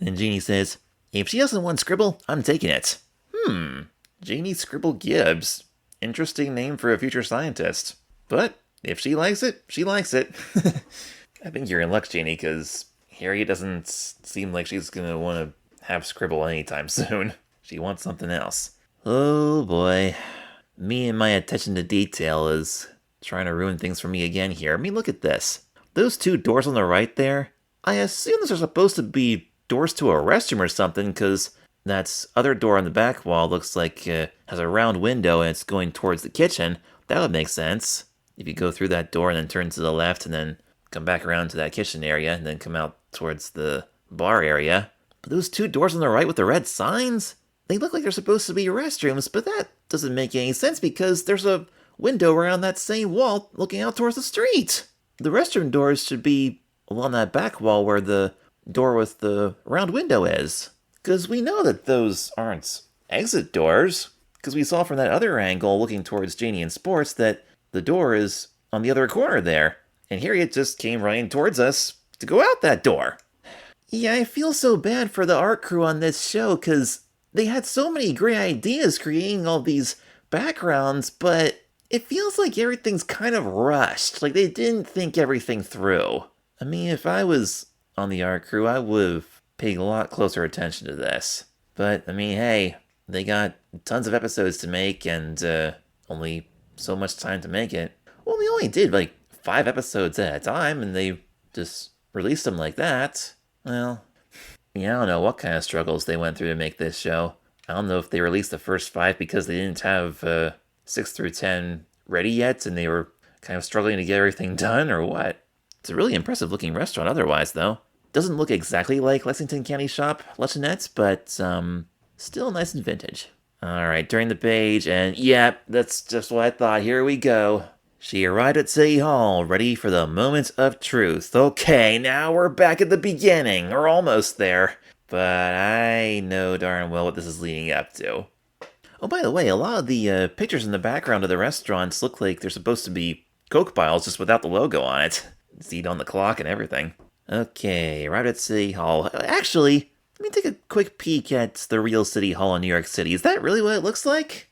Speaker 1: And Jeannie says, if she doesn't want Scribble, I'm taking it. Jeannie Scribble Gibbs. Interesting name for a future scientist. But if she likes it, she likes it. I think you're in luck, Jeannie, because Harriet doesn't seem like she's going to want to have Scribble anytime soon. She wants something else. Oh boy. Me and my attention to detail is trying to ruin things for me again here. I mean, look at this. Those two doors on the right there, I assume those are supposed to be doors to a restroom or something, because that other door on the back wall looks like has a round window and it's going towards the kitchen. That would make sense. If you go through that door and then turn to the left and then come back around to that kitchen area and then come out towards the bar area. But those two doors on the right with the red signs, they look like they're supposed to be restrooms, but that doesn't make any sense because there's a window around that same wall looking out towards the street. The restroom doors should be along that back wall where the door with the round window is. Because we know that those aren't exit doors. Because we saw from that other angle looking towards Janie and Sports that the door is on the other corner there. And Harriet just came running towards us to go out that door. Yeah, I feel so bad for the art crew on this show because they had so many great ideas creating all these backgrounds, but it feels like everything's kind of rushed. Like they didn't think everything through. I mean, if I was on the art crew, I would have paid a lot closer attention to this. But, I mean, hey, they got tons of episodes to make and only so much time to make it. Well, they only did like 5 episodes at a time and they just released them like that. Well, yeah, I don't know what kind of struggles they went through to make this show. I don't know if they released the first 5 because they didn't have 6 through 10 ready yet and they were kind of struggling to get everything done or what. It's a really impressive looking restaurant otherwise, though. Doesn't look exactly like Lexington County Shop Luncheonette, but still nice and vintage. Alright, turn the page, and yep, that's just what I thought. Here we go. She arrived at City Hall, ready for the moment of truth. Okay, now we're back at the beginning, or almost there. But I know darn well what this is leading up to. Oh, by the way, a lot of the pictures in the background of the restaurants look like they're supposed to be Coke bottles just without the logo on it. See it on the clock and everything. Okay, right at City Hall. Actually, let me take a quick peek at the real City Hall in New York City. Is that really what it looks like?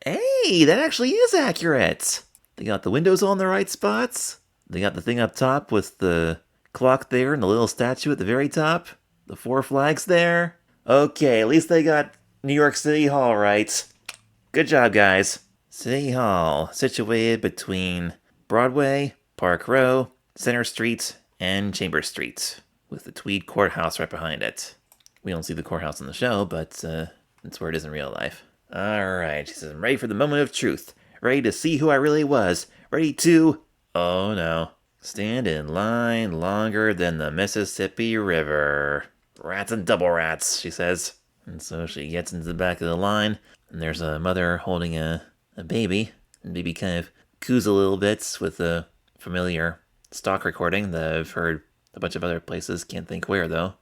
Speaker 1: Hey, that actually is accurate. They got the windows all in the right spots. They got the thing up top with the clock there and the little statue at the very top. The 4 flags there. Okay, at least they got New York City Hall right. Good job, guys. City Hall, situated between Broadway, Park Row, Center Street, and Chambers Street, with the Tweed Courthouse right behind it. We don't see the courthouse in the show, but that's where it is in real life. Alright, she says, I'm ready for the moment of truth. Ready to see who I really was. Ready to, oh no, stand in line longer than the Mississippi River. Rats and double rats, she says. And so she gets into the back of the line, and there's a mother holding a baby. And the baby kind of coos a little bit with a familiar stock recording that I've heard a bunch of other places, can't think where though.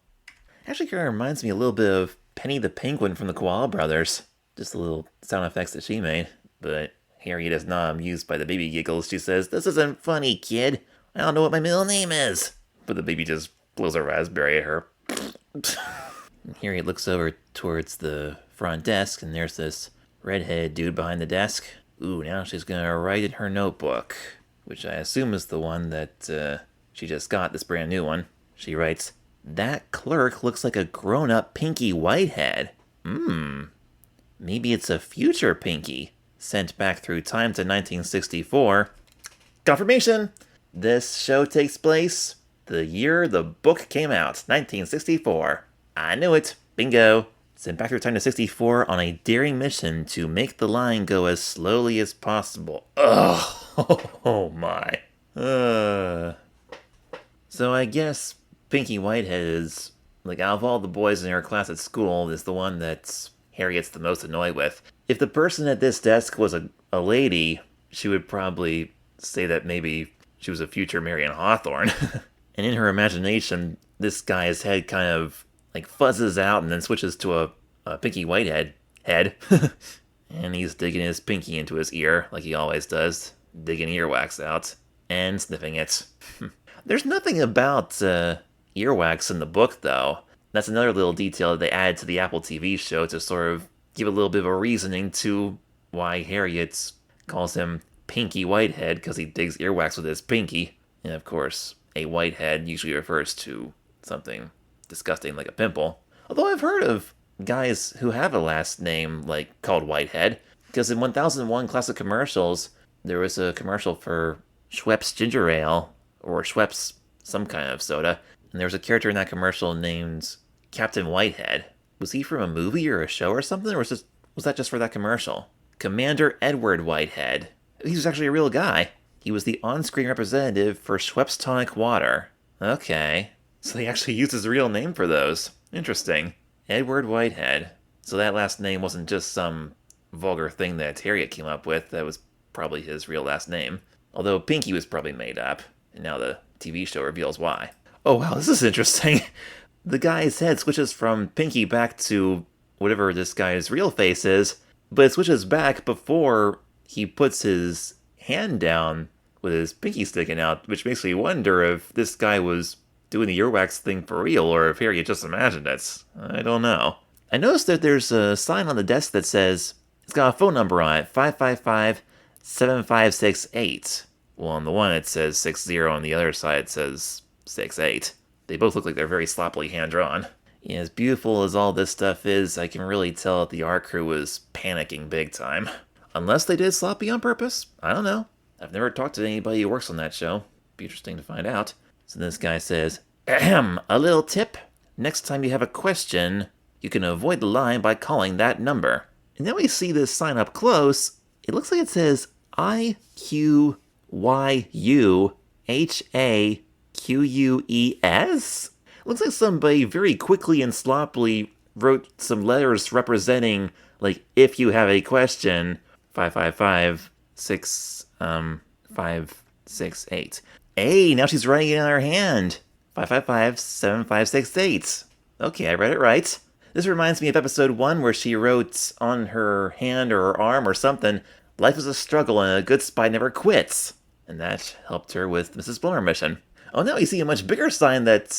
Speaker 1: Actually kind of reminds me a little bit of Penny the Penguin from the Koala Brothers. Just the little sound effects that she made. But Harriet is not amused by the baby giggles. She says, this isn't funny, kid. I don't know what my middle name is. But the baby just blows a raspberry at her. Harriet looks over towards the front desk, and there's this redheaded dude behind the desk. Ooh, now she's gonna write in her notebook, which I assume is the one that she just got, this brand new one. She writes, "That clerk looks like a grown-up Pinky Whitehead. Maybe it's a future Pinky, sent back through time to 1964. Confirmation! This show takes place the year the book came out, 1964. I knew it. Bingo. Sent back through time to 64 on a daring mission to make the line go as slowly as possible. Ugh. Oh my. So I guess Pinky Whitehead is, like, out of all the boys in her class at school, is the one that Harriet's the most annoyed with. If the person at this desk was a lady, she would probably say that maybe she was a future Marion Hawthorne. And in her imagination, this guy's head kind of like fuzzes out and then switches to a Pinky Whitehead head. And he's digging his pinky into his ear, like he always does, digging earwax out and sniffing it. There's nothing about earwax in the book, though. That's another little detail that they added to the Apple TV show to sort of give a little bit of a reasoning to why Harriet calls him Pinky Whitehead, because he digs earwax with his pinky. And of course, a whitehead usually refers to something disgusting like a pimple. Although I've heard of guys who have a last name like called Whitehead, because in 1001 Classic Commercials, there was a commercial for Schweppes Ginger Ale, or Schweppes some kind of soda, and there was a character in that commercial named Captain Whitehead. Was he from a movie or a show or something, or was that just for that commercial? Commander Edward Whitehead. He was actually a real guy. He was the on-screen representative for Schweppes Tonic Water. Okay. So he actually used his real name for those. Interesting. Edward Whitehead. So that last name wasn't just some vulgar thing that Harriet came up with. That was probably his real last name. Although Pinky was probably made up. And now the TV show reveals why. Oh wow, this is interesting. The guy's head switches from Pinky back to whatever this guy's real face is, but it switches back before he puts his hand down with his pinky sticking out, which makes me wonder if this guy was doing the earwax thing for real, or if Harriet just imagined it. I don't know. I noticed that there's a sign on the desk that says, it's got a phone number on it, 555-7568. Well, on the one it says 60, on the other side it says 68. They both look like they're very sloppily hand-drawn. Yeah, as beautiful as all this stuff is, I can really tell that the art crew was panicking big time. Unless they did sloppy on purpose. I don't know. I've never talked to anybody who works on that show. Be interesting to find out. So this guy says, ahem, a little tip. Next time you have a question, you can avoid the line by calling that number. And then we see this sign up close. It looks like it says IQYUHAQUES? Looks like somebody very quickly and sloppily wrote some letters representing, like, if you have a question, 555-568. Hey, now she's writing it on her hand. 555-7568. Okay, I read it right. This reminds me of episode 1 where she wrote on her hand or her arm or something, life is a struggle and a good spy never quits. And that helped her with Mrs. Blummer mission. Oh, now we see a much bigger sign that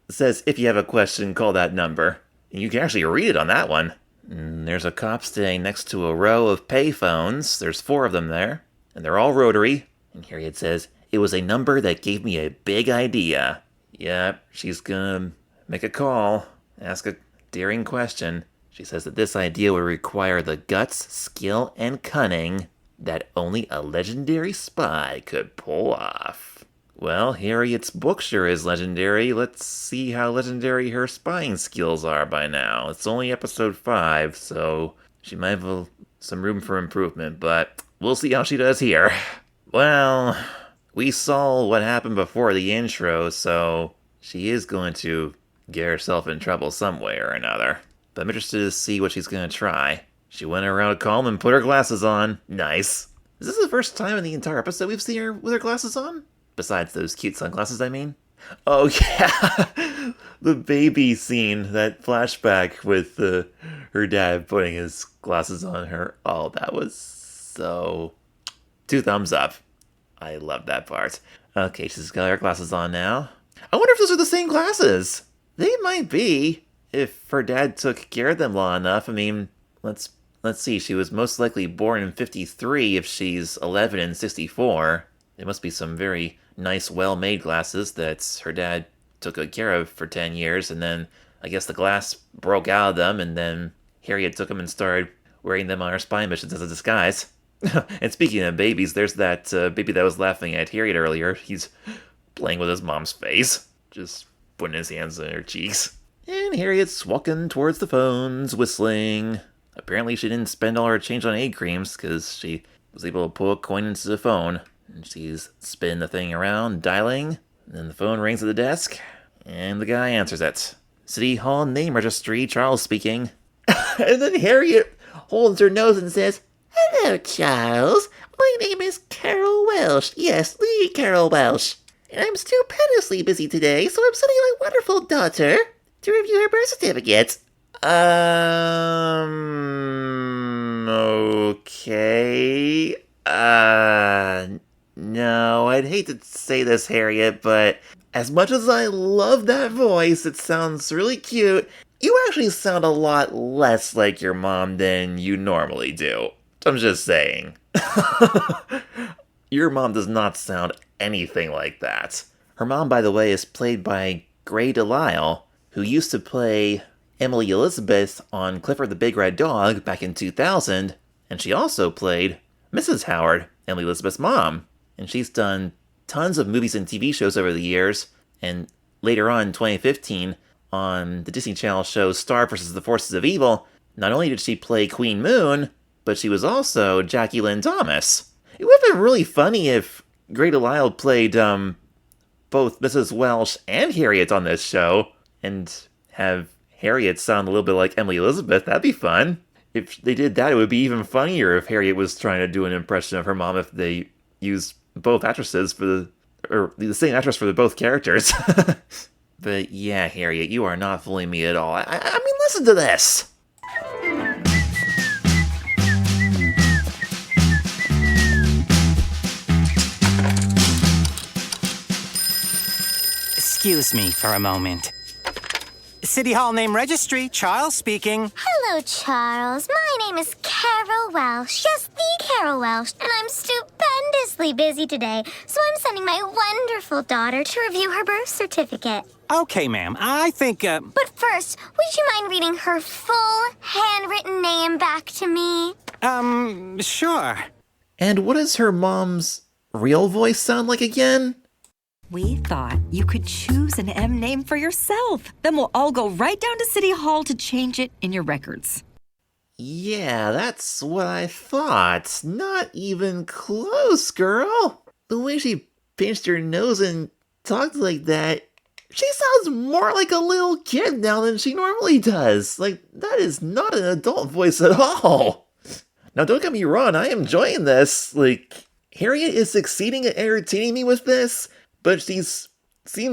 Speaker 1: says, if you have a question, call that number. And you can actually read it on that one. And there's a cop staying next to a row of payphones. There's 4 of them there. And they're all rotary. And Harriet says, it was a number that gave me a big idea. Yep, she's gonna make a call. Ask a daring question. She says that this idea would require the guts, skill, and cunning that only a legendary spy could pull off. Well, Harriet's book sure is legendary. Let's see how legendary her spying skills are by now. It's only episode 5, so she might have some room for improvement, but we'll see how she does here. Well, we saw what happened before the intro, so she is going to get herself in trouble some way or another. But I'm interested to see what she's going to try. She went around calm and put her glasses on. Nice. Is this the first time in the entire episode we've seen her with her glasses on? Besides those cute sunglasses, I mean. Oh, yeah. The baby scene, that flashback with her dad putting his glasses on her. Oh, that was so... 2 thumbs up. I love that part. Okay, she's got her glasses on now. I wonder if those are the same glasses. They might be, if her dad took care of them long enough. I mean, let's see. She was most likely born in 53 if she's 11 in 64. It must be some very nice, well-made glasses that her dad took good care of for 10 years, and then I guess the glass broke out of them, and then Harriet took them and started wearing them on her spy missions as a disguise. And speaking of babies, there's that baby that was laughing at Harriet earlier. He's playing with his mom's face, just putting his hands on her cheeks. And Harriet's walking towards the phones, whistling. Apparently she didn't spend all her change on egg creams, because she was able to pull a coin into the phone. And she's spinning the thing around, dialing. And then the phone rings at the desk, and the guy answers it. City Hall Name Registry, Charles speaking. And then Harriet holds her nose and says, "Hello, Charles. My name is Carol Welsh. Yes, the Carol Welsh. And I'm stupendously busy today, so I'm sending my wonderful daughter to review her birth certificate." Okay. No, I'd hate to say this, Harriet, but as much as I love that voice, it sounds really cute, you actually sound a lot less like your mom than you normally do. I'm just saying. Your mom does not sound anything like that. Her mom, by the way, is played by Grey Delisle, who used to play Emily Elizabeth on Clifford the Big Red Dog back in 2000, and she also played Mrs. Howard, Emily Elizabeth's mom. And she's done tons of movies and TV shows over the years, and later on in 2015, on the Disney Channel show Star vs. the Forces of Evil, not only did she play Queen Moon, but she was also Jackie Lynn Thomas. It would have been really funny if Grey Delisle played both Mrs. Welsh and Harriet on this show, and have Harriet sound a little bit like Emily Elizabeth. That'd be fun. If they did that, it would be even funnier if Harriet was trying to do an impression of her mom, if they used both actresses or the same actress for both characters. But yeah, Harriet, you are not fooling me at all. I mean, listen to this.
Speaker 7: Excuse me for a moment. City Hall Name Registry, Charles speaking.
Speaker 2: Hello, Charles. My name is Carol Welsh. Yes, the Carol Welsh. And I'm stupendously busy today, so I'm sending my wonderful daughter to review her birth certificate.
Speaker 7: Okay, ma'am, I think,
Speaker 2: But first, would you mind reading her full handwritten name back to me?
Speaker 7: sure.
Speaker 1: And what does her mom's real voice sound like again?
Speaker 8: We thought you could choose an M name for yourself. Then we'll all go right down to City Hall to change it in your records.
Speaker 1: Yeah, that's what I thought. Not even close, girl. The way she pinched her nose and talked like that, she sounds more like a little kid now than she normally does. Like, that is not an adult voice at all. Now, don't get me wrong, I am enjoying this. Like, Harriet is succeeding at entertaining me with this, but seems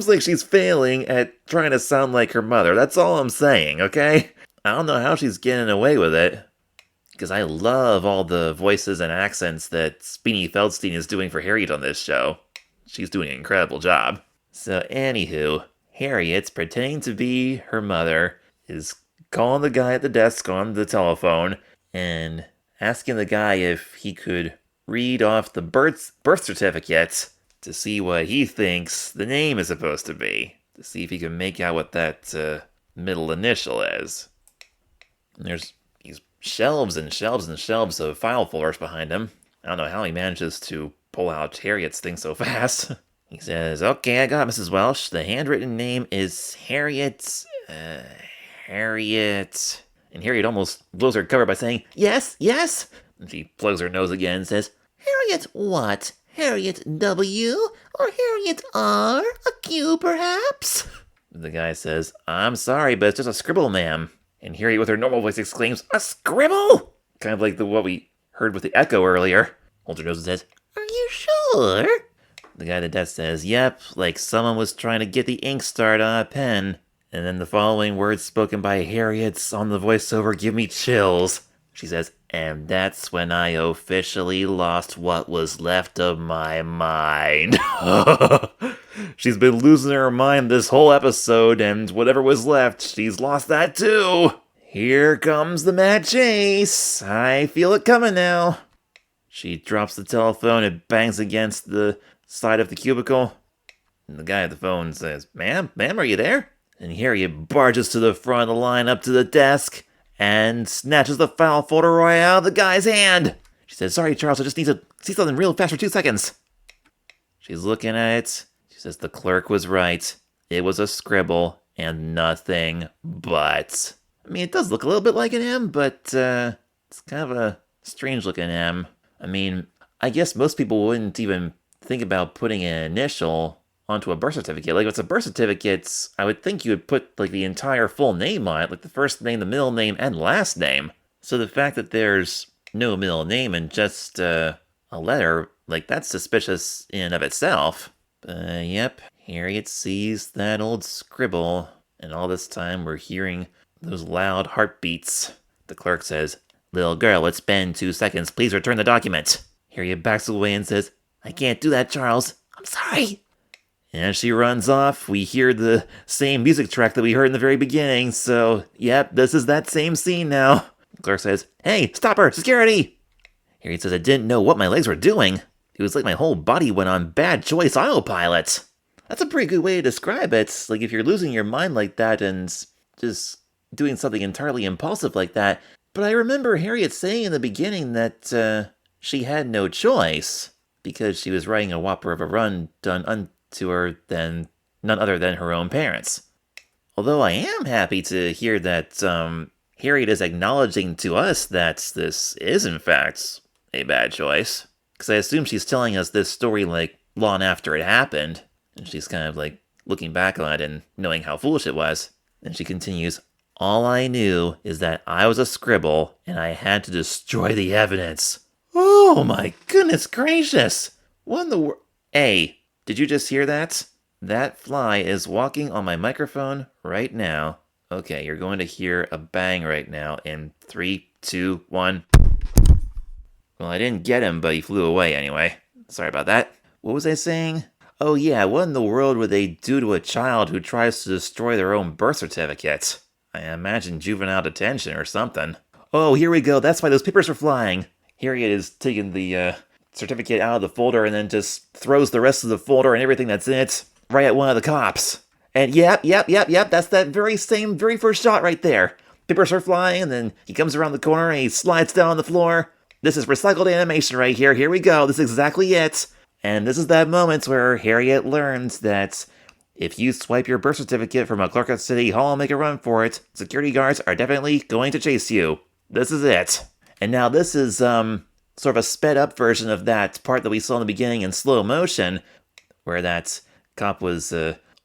Speaker 1: like she's failing at trying to sound like her mother. That's all I'm saying, okay? I don't know how she's getting away with it, because I love all the voices and accents that Speedy Feldstein is doing for Harriet on this show. She's doing an incredible job. So anywho, Harriet's pretending to be her mother, is calling the guy at the desk on the telephone, and asking the guy if he could read off the birth certificate to see what he thinks the name is supposed to be, to see if he can make out what that middle initial is. And there's these shelves and shelves and shelves of file folders behind him. I don't know how he manages to pull out Harriet's thing so fast. He says, "Okay, I got Mrs. Welsh. The handwritten name is Harriet. Harriet." And Harriet almost blows her cover by saying, "Yes, yes." And she plugs her nose again and says, "Harriet what? Harriet W? Or Harriet R? A Q, perhaps?" The guy says, "I'm sorry, but it's just a scribble, ma'am." And Harriet, with her normal voice, exclaims, "A scribble?" Kind of like what we heard with the echo earlier. Holds her nose and says, "Are you sure?" The guy at the desk says, "Yep, like someone was trying to get the ink started on a pen." And then the following words spoken by Harriet's on the voiceover give me chills. She says, "And that's when I officially lost what was left of my mind." She's been losing her mind this whole episode, and whatever was left, she's lost that too. Here comes the mad chase. I feel it coming now. She drops the telephone, it bangs against the side of the cubicle. And the guy at the phone says, Ma'am, are you there? And Harriet barges to the front of the line up to the desk and snatches the file folder right out of the guy's hand. She says, Sorry, Charles, I just need to see something real fast for 2 seconds. She's looking at it. She says the clerk was right. It was a scribble and nothing but. I mean, it does look a little bit like an M, but it's kind of a strange looking M. I mean, I guess most people wouldn't even think about putting an initial onto a birth certificate. Like, if it's a birth certificate, I would think you would put, like, the entire full name on it, like the first name, the middle name, and last name. So the fact that there's no middle name and just a letter, like, that's suspicious in and of itself. Yep, Harriet sees that old scribble, and all this time we're hearing those loud heartbeats. The clerk says, Little girl, it's been 2 seconds. Please return the document. Harriet backs away and says, I can't do that, Charles. I'm sorry. And as she runs off, we hear the same music track that we heard in the very beginning. So, yep, this is that same scene now. The clerk says, Hey, stop her! Security! Harriet says, I didn't know what my legs were doing. It was like my whole body went on bad choice autopilot. That's a pretty good way to describe it. Like, if you're losing your mind like that and just doing something entirely impulsive like that. But I remember Harriet saying in the beginning that she had no choice because she was riding a whopper of a run done unto her than none other than her own parents. Although I am happy to hear that Harriet is acknowledging to us that this is in fact a bad choice. Because I assume she's telling us this story like long after it happened. And she's kind of like looking back on it and knowing how foolish it was. And she continues, All I knew is that I was a scribble and I had to destroy the evidence. Oh my goodness gracious! What in the world? Hey, did you just hear that? That fly is walking on my microphone right now. Okay, you're going to hear a bang right now in 3, 2, 1. Well, I didn't get him, but he flew away anyway. Sorry about that. What was I saying? Oh yeah, what in the world would they do to a child who tries to destroy their own birth certificate? I imagine juvenile detention or something. Oh, here we go. That's why those papers are flying. Harriet is taking the certificate out of the folder and then just throws the rest of the folder and everything that's in it right at one of the cops. And yep, that's that very first shot right there. Papers are flying and then he comes around the corner and he slides down on the floor. This is recycled animation right here. Here we go. This is exactly it. And this is that moment where Harriet learns that if you swipe your birth certificate from a clerk at City Hall and make a run for it, security guards are definitely going to chase you. This is it. And now this is sort of a sped up version of that part that we saw in the beginning in slow motion, where that cop was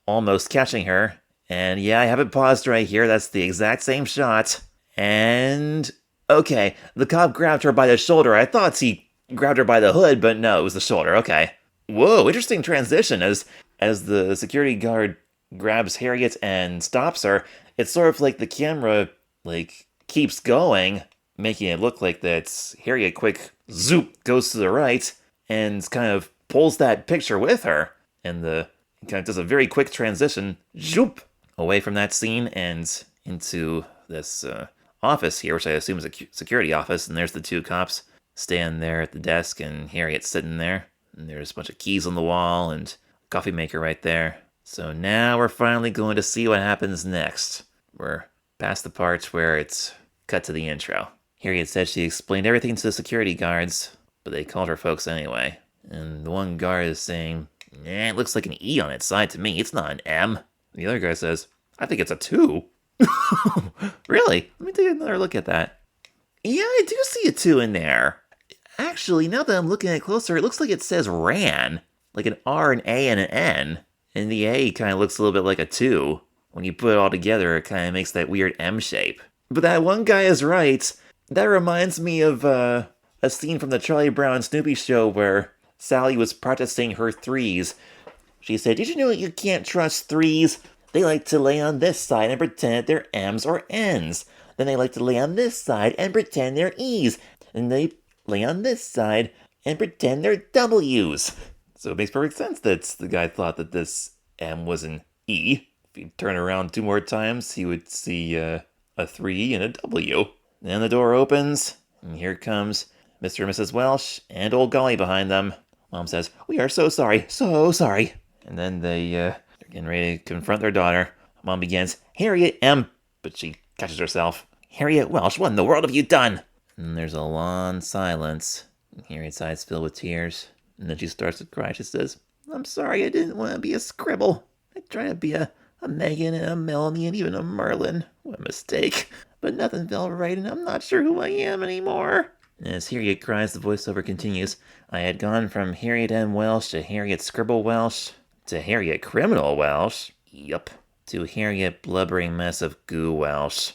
Speaker 1: almost catching her. And yeah, I have it paused right here. That's the exact same shot. And okay, the cop grabbed her by the shoulder. I thought he grabbed her by the hood, but no, it was the shoulder. Okay. Whoa, interesting transition as the security guard grabs Harriet and stops her. It's sort of like the camera like keeps going, making it look like that Harriet quick zoop goes to the right and kind of pulls that picture with her. And the kind of does a very quick transition, zoop, away from that scene and into this office here, which I assume is a security office. And there's the two cops standing there at the desk and Harriet sitting there. And there's a bunch of keys on the wall and a coffee maker right there. So now we're finally going to see what happens next. We're past the part where it's cut to the intro. Harriet said she explained everything to the security guards, but they called her folks anyway. And the one guard is saying, it looks like an E on its side to me. It's not an M. The other guy says, I think it's a 2. Really? Let me take another look at that. Yeah, I do see a 2 in there. Actually, now that I'm looking at it closer, it looks like it says ran. Like an R, an A, and an N. And the A kind of looks a little bit like a 2. When you put it all together, it kind of makes that weird M shape. But that one guy is right. That reminds me of a scene from the Charlie Brown and Snoopy show where Sally was practicing her threes. She said, did you know you can't trust threes? They like to lay on this side and pretend that they're M's or N's. Then they like to lay on this side and pretend they're E's. And they lay on this side and pretend they're W's. So it makes perfect sense that the guy thought that this M was an E. If he'd turn around 2 more times, he would see a 3E and a W. Then the door opens, and here comes Mr. and Mrs. Welsh and old Golly behind them. Mom says, "We are so sorry, so sorry." And then they're getting ready to confront their daughter. Mom begins, "Harriet M," but she catches herself. "Harriet Welsh, what in the world have you done?" And there's a long silence. Harriet's eyes fill with tears. And then she starts to cry. She says, "I'm sorry, I didn't want to be a Scribble. I tried to be a Megan and a Melanie and even a Merlin. What a mistake. But nothing felt right, and I'm not sure who I am anymore." And as Harriet cries, the voiceover continues, "I had gone from Harriet M. Welsh to Harriet Scribble Welsh to Harriet Criminal Welsh. Yup. To Harriet Blubbering Mess of Goo Welsh.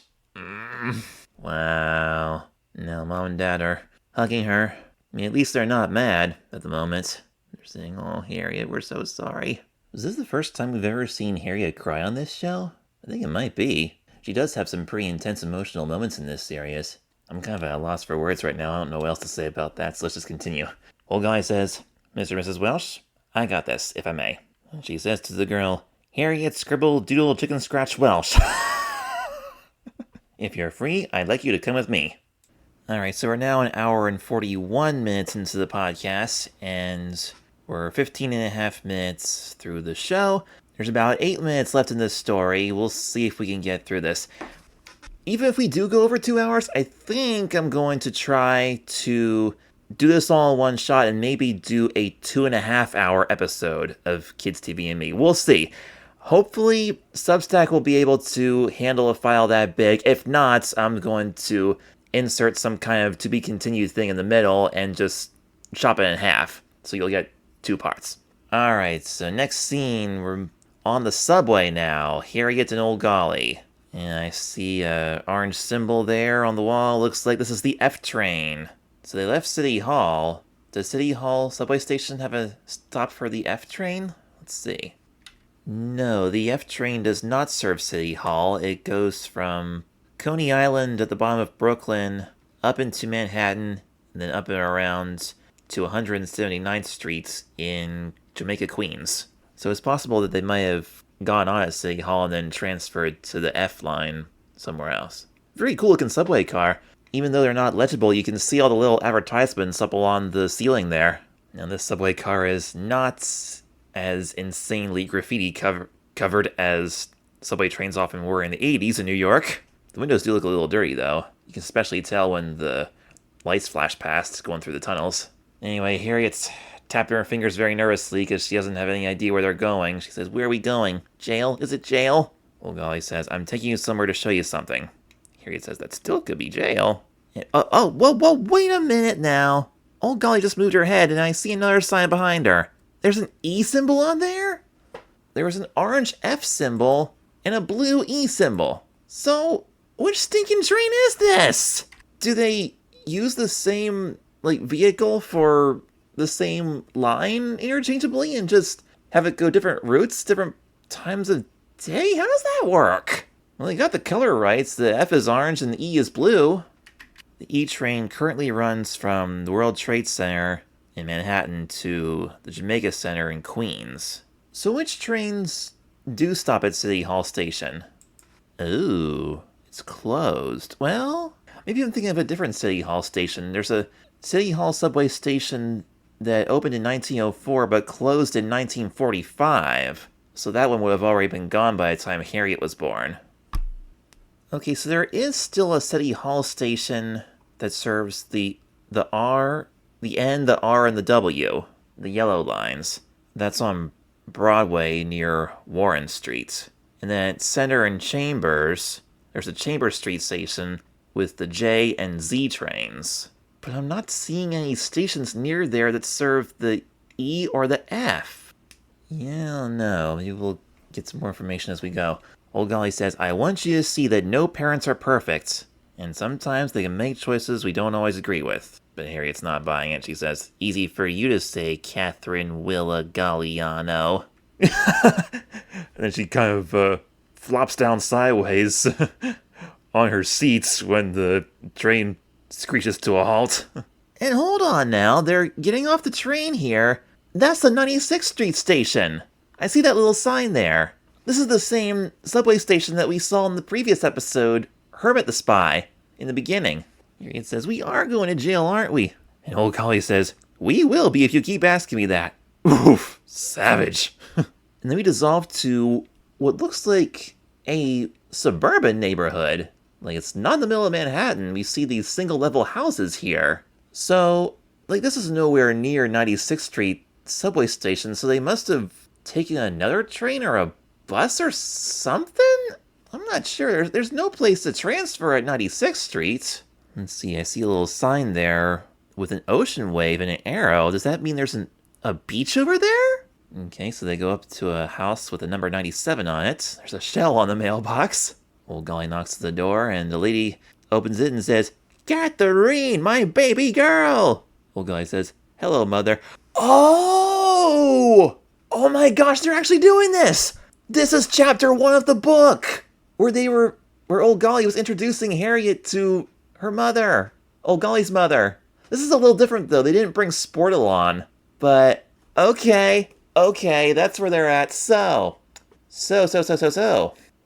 Speaker 1: Wow. Now Mom and Dad are hugging her. I mean, at least they're not mad at the moment. They're saying, "Oh, Harriet, we're so sorry." Is this the first time we've ever seen Harriet cry on this show? I think it might be. She does have some pretty intense emotional moments in this series. I'm kind of at a loss for words right now. I don't know what else to say about that, so let's just continue. Old Guy says, "Mr. and Mrs. Welsh, I got this, if I may." And she says to the girl, "Harriet Scribble Doodle Chicken Scratch Welsh. If you're free, I'd like you to come with me." Alright, so we're now an hour and 41 minutes into the podcast, and we're 15 and a half minutes through the show. There's about 8 minutes left in this story. We'll see if we can get through this. Even if we do go over 2 hours, I think I'm going to try to do this all in one shot and maybe do a 2.5 hour episode of Kids TV and Me. We'll see. Hopefully, Substack will be able to handle a file that big. If not, I'm going to insert some kind of to be continued thing in the middle and just chop it in half. So you'll get 2 parts. Alright, so next scene, we're on the subway now. Harriet and old Golly. And I see an orange symbol there on the wall. Looks like this is the F train. So they left City Hall. Does City Hall subway station have a stop for the F train? Let's see. No, the F train does not serve City Hall. It goes from Coney Island at the bottom of Brooklyn up into Manhattan and then up and around to 179th Street in Jamaica, Queens. So it's possible that they might have gone on at City Hall and then transferred to the F line somewhere else. Very cool looking subway car. Even though they're not legible, you can see all the little advertisements up along the ceiling there. Now this subway car is not as insanely graffiti covered as subway trains often were in the 80s in New York. The windows do look a little dirty though. You can especially tell when the lights flash past going through the tunnels. Anyway, Harriet's tapping her fingers very nervously because she doesn't have any idea where they're going. She says, "Where are we going? Jail? Is it jail?" Old Golly says, "I'm taking you somewhere to show you something." Harriet says, "That still could be jail." And, whoa, wait a minute now. Old Golly just moved her head and I see another sign behind her. There's an E symbol on there? There was an orange F symbol and a blue E symbol. So, which stinking train is this? Do they use the same, vehicle for the same line interchangeably and just have it go different routes, different times of day? How does that work? Well, they got the color right. The F is orange and the E is blue. The E train currently runs from the World Trade Center in Manhattan to the Jamaica Center in Queens. So which trains do stop at City Hall Station? Ooh, it's closed. Well, maybe I'm thinking of a different City Hall station. There's a City Hall subway station that opened in 1904 but closed in 1945. So that one would have already been gone by the time Harriet was born. Okay, so there is still a City Hall station that serves the R, the N, the R, and the W, the yellow lines. That's on Broadway near Warren Street. And then at Center and Chambers, there's a Chambers Street station with the J and Z trains. But I'm not seeing any stations near there that serve the E or the F. Yeah, I don't know. Maybe we'll get some more information as we go. Old Golly says, "I want you to see that no parents are perfect, and sometimes they can make choices we don't always agree with." But Harriet's not buying it. She says, "Easy for you to say, Catherine Willa Galliano." And then she kind of flops down sideways on her seats when the train screeches to a halt. And hold on now, they're getting off the train here. That's the 96th Street station. I see that little sign there. This is the same subway station that we saw in the previous episode, Harriet the Spy, in the beginning. Harriet says, "We are going to jail, aren't we?" And old Golly says, "We will be if you keep asking me that." Oof, savage. And then we dissolve to what looks like a suburban neighborhood. Like, it's not in the middle of Manhattan. We see these single-level houses here. So, like, this is nowhere near 96th Street subway station, so they must have taken another train or a bus or something? I'm not sure. There's no place to transfer at 96th Street. Let's see, I see a little sign there with an ocean wave and an arrow. Does that mean there's a beach over there? Okay, so they go up to a house with the number 97 on it. There's a shell on the mailbox. Old Golly knocks at the door, and the lady opens it and says, "Catherine, my baby girl!" Old Golly says, "Hello, mother." Oh! Oh my gosh, they're actually doing this! This is chapter 1 of the book! Where Old Golly was introducing Harriet to her mother. Old Golly's mother. This is a little different, though. They didn't bring Sportle on. But, okay, that's where they're at. So.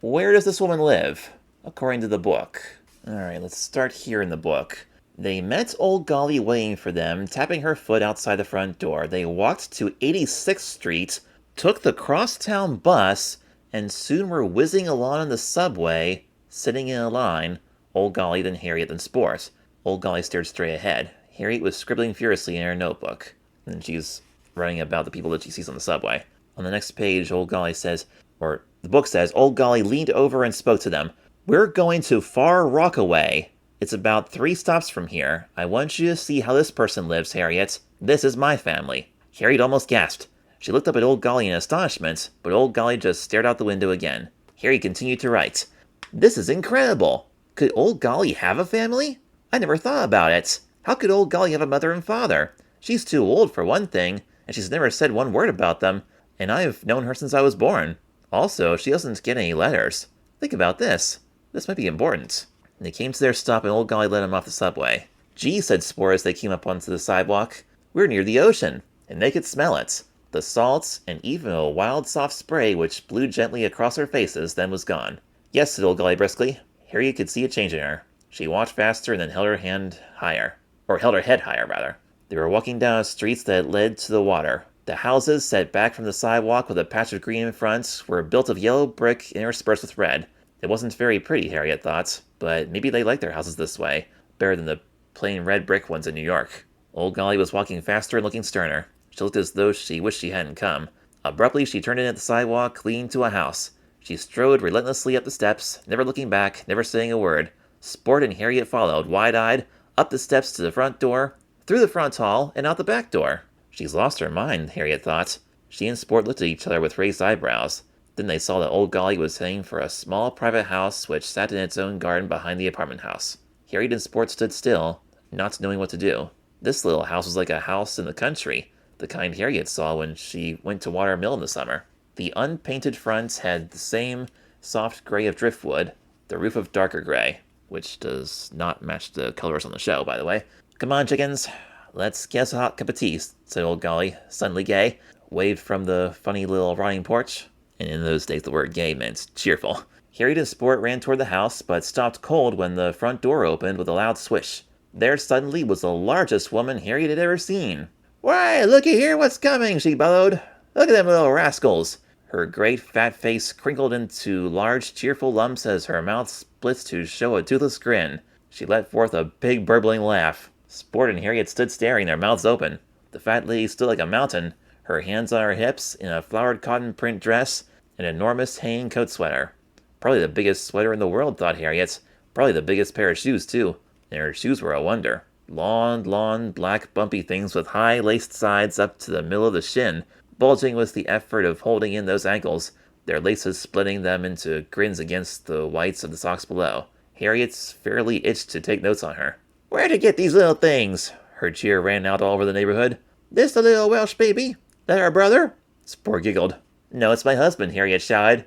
Speaker 1: Where does this woman live, according to the book? Alright, let's start here in the book. They met Old Golly waiting for them, tapping her foot outside the front door. They walked to 86th Street, took the crosstown bus, and soon were whizzing along in the subway, sitting in a line, Old Golly, then Harriet, then Sport. Old Golly stared straight ahead. Harriet was scribbling furiously in her notebook. And she's writing about the people that she sees on the subway. On the next page, Old Golly says, or the book says, Old Golly leaned over and spoke to them. "We're going to Far Rockaway. It's about 3 stops from here. I want you to see how this person lives, Harriet. This is my family." Harriet almost gasped. She looked up at Old Golly in astonishment, but Old Golly just stared out the window again. Harriet continued to write. "This is incredible. Could Old Golly have a family? I never thought about it. How could Old Golly have a mother and father? She's too old for one thing, and she's never said one word about them, and I've known her since I was born. Also, she doesn't get any letters. Think about this. This might be important." And they came to their stop, and Old Golly let them off the subway. "Gee," said Spore as they came up onto the sidewalk, "we're near the ocean, and they could smell it. The salts, and even a wild soft spray which blew gently across their faces, then was gone." "Yes," said Old Golly briskly. Harriet could see a change in her. She walked faster and then held her head higher, rather. They were walking down streets that led to the water. The houses, set back from the sidewalk with a patch of green in front, were built of yellow brick interspersed with red. It wasn't very pretty, Harriet thought, but maybe they liked their houses this way, better than the plain red brick ones in New York. Old Golly was walking faster and looking sterner. She looked as though she wished she hadn't come. Abruptly, she turned in at the sidewalk, leading to a house. She strode relentlessly up the steps, never looking back, never saying a word. Sport and Harriet followed, wide-eyed, up the steps to the front door, through the front hall, and out the back door. She's lost her mind, Harriet thought. She and Sport looked at each other with raised eyebrows. Then they saw that Old Golly was heading for a small private house which sat in its own garden behind the apartment house. Harriet and Sport stood still, not knowing what to do. This little house was like a house in the country, the kind Harriet saw when she went to Water Mill in the summer. The unpainted front had the same soft gray of driftwood, the roof of darker gray, which does not match the colors on the show, by the way. "Come on, chickens. Let's get us a hot cup of tea," said Old Golly, suddenly gay, waved from the funny little rotting porch. And in those days, the word gay meant cheerful. Harriet and Sport ran toward the house, but stopped cold when the front door opened with a loud swish. There suddenly was the largest woman Harriet had ever seen. "Why, looky here what's coming," she bellowed. "Look at them little rascals." Her great fat face crinkled into large, cheerful lumps as her mouth split to show a toothless grin. She let forth a big, burbling laugh. Sport and Harriet stood staring, their mouths open. The fat lady stood like a mountain, her hands on her hips, in a flowered cotton print dress, an enormous hanging coat sweater. Probably the biggest sweater in the world, thought Harriet. Probably the biggest pair of shoes, too. And her shoes were a wonder. Long, black, bumpy things with high, laced sides up to the middle of the shin, bulging with the effort of holding in those ankles, their laces splitting them into grins against the whites of the socks below. Harriet fairly itched to take notes on her. "Where'd you get these little things?" Her cheer ran out all over the neighborhood. "This the little Welsh baby? That our brother?" Sport giggled. "No, it's my husband," Harriet shouted.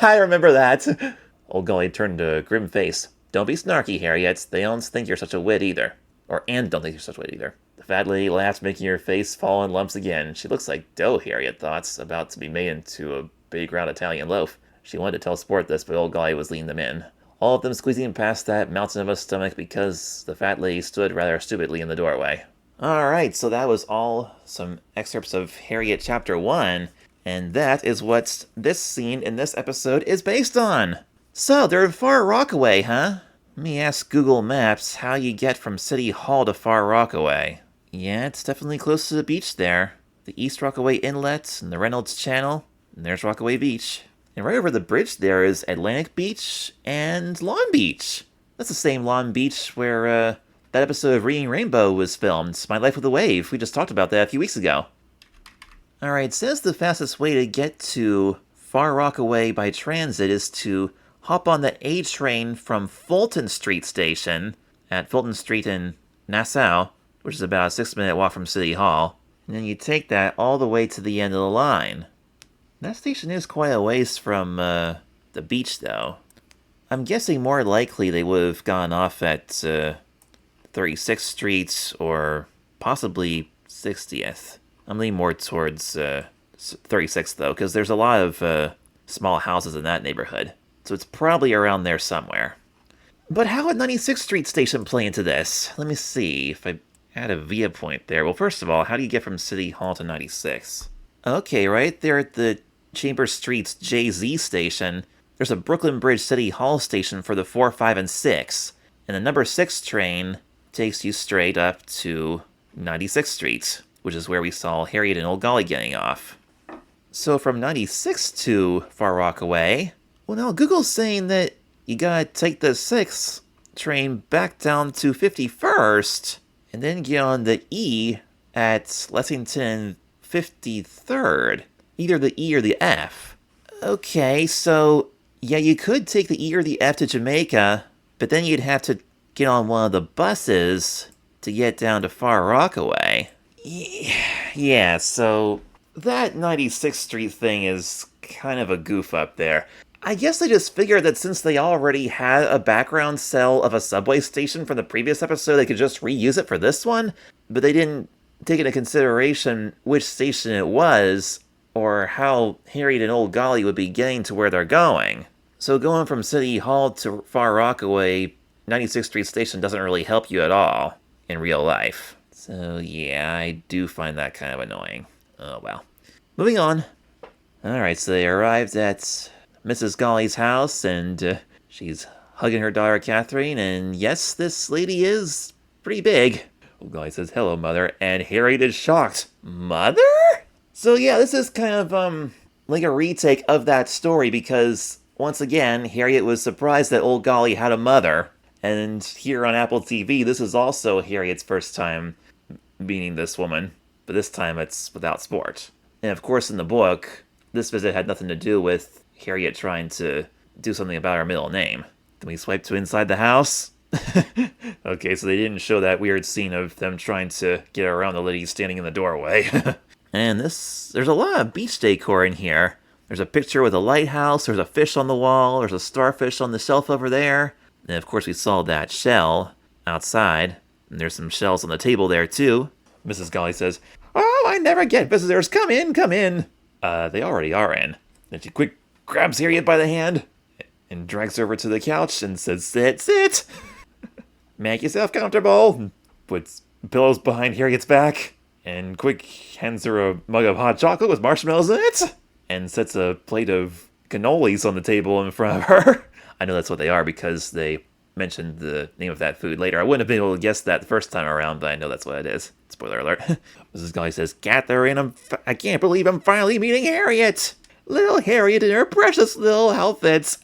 Speaker 1: "I remember that." Old Golly turned a grim face. "Don't be snarky, Harriet. They don't think you're such a wit either. And don't think you're such a wit either." The fat lady laughed, making her face fall in lumps again. She looks like dough, Harriet thought, about to be made into a big round Italian loaf. She wanted to tell Sport this, but old Golly was leading them in. All of them squeezing past that mountain of a stomach because the fat lady stood rather stupidly in the doorway. Alright, so that was all some excerpts of Harriet Chapter 1, and that is what this scene in this episode is based on. So, they're in Far Rockaway, huh? Let me ask Google Maps how you get from City Hall to Far Rockaway. Yeah, it's definitely close to the beach there. The East Rockaway Inlet and the Reynolds Channel, and there's Rockaway Beach. And right over the bridge there is Atlantic Beach and Long Beach. That's the same Long Beach where that episode of Reading Rainbow was filmed, My Life with a Wave. We just talked about that a few weeks ago. Alright, it says the fastest way to get to Far Rockaway by transit is to hop on the A train from Fulton Street Station at Fulton Street in Nassau, which is about a 6-minute walk from City Hall. And then you take that all the way to the end of the line. That station is quite a ways from the beach, though. I'm guessing more likely they would have gone off at 36th Street or possibly 60th. I'm leaning more towards 36th, though, because there's a lot of small houses in that neighborhood. So it's probably around there somewhere. But how would 96th Street Station play into this? Let me see if I add a via point there. Well, first of all, how do you get from City Hall to 96? Okay, right there at the Chambers Street's JZ station, there's a Brooklyn Bridge City Hall station for the 4, 5, and 6. And the number 6 train takes you straight up to 96th Street, which is where we saw Harriet and Old Golly getting off. So from 96 to Far Rockaway, well now Google's saying that you gotta take the 6th train back down to 51st, and then get on the E at Lexington 53rd. Either the E or the F. Okay, so yeah, you could take the E or the F to Jamaica, but then you'd have to get on one of the buses to get down to Far Rockaway. Yeah, so that 96th Street thing is kind of a goof up there. I guess they just figured that since they already had a background cell of a subway station from the previous episode, they could just reuse it for this one, but they didn't take into consideration which station it was, or how Harriet and Old Golly would be getting to where they're going. So going from City Hall to Far Rockaway, 96th Street Station doesn't really help you at all in real life. So yeah, I do find that kind of annoying. Oh well. Moving on. Alright, so they arrived at Mrs. Golly's house, and she's hugging her daughter Catherine, and yes, this lady is pretty big. Old Golly says, "Hello, Mother," and Harriet is shocked. Mother? So yeah, this is kind of like a retake of that story, because once again, Harriet was surprised that Old Golly had a mother, and here on Apple TV, this is also Harriet's first time meeting this woman, but this time it's without Sport. And of course in the book, this visit had nothing to do with Harriet trying to do something about her middle name. Then we swipe to inside the house. Okay, so they didn't show that weird scene of them trying to get around the lady standing in the doorway. And there's a lot of beach decor in here. There's a picture with a lighthouse, there's a fish on the wall, there's a starfish on the shelf over there. And of course we saw that shell outside. And there's some shells on the table there too. Mrs. Golly says, "Oh, I never get visitors. Come in, come in." They already are in. Then she quick grabs Harriet by the hand and drags her over to the couch and says, "Sit, sit." "Make yourself comfortable." And puts pillows behind Harriet's back. And quick hands her a mug of hot chocolate with marshmallows in it. And sets a plate of cannolis on the table in front of her. I know that's what they are because they mentioned the name of that food later. I wouldn't have been able to guess that the first time around, but I know that's what it is. Spoiler alert. Mrs. Golly says, "Catherine, I can't believe I'm finally meeting Harriet. Little Harriet in her precious little outfits."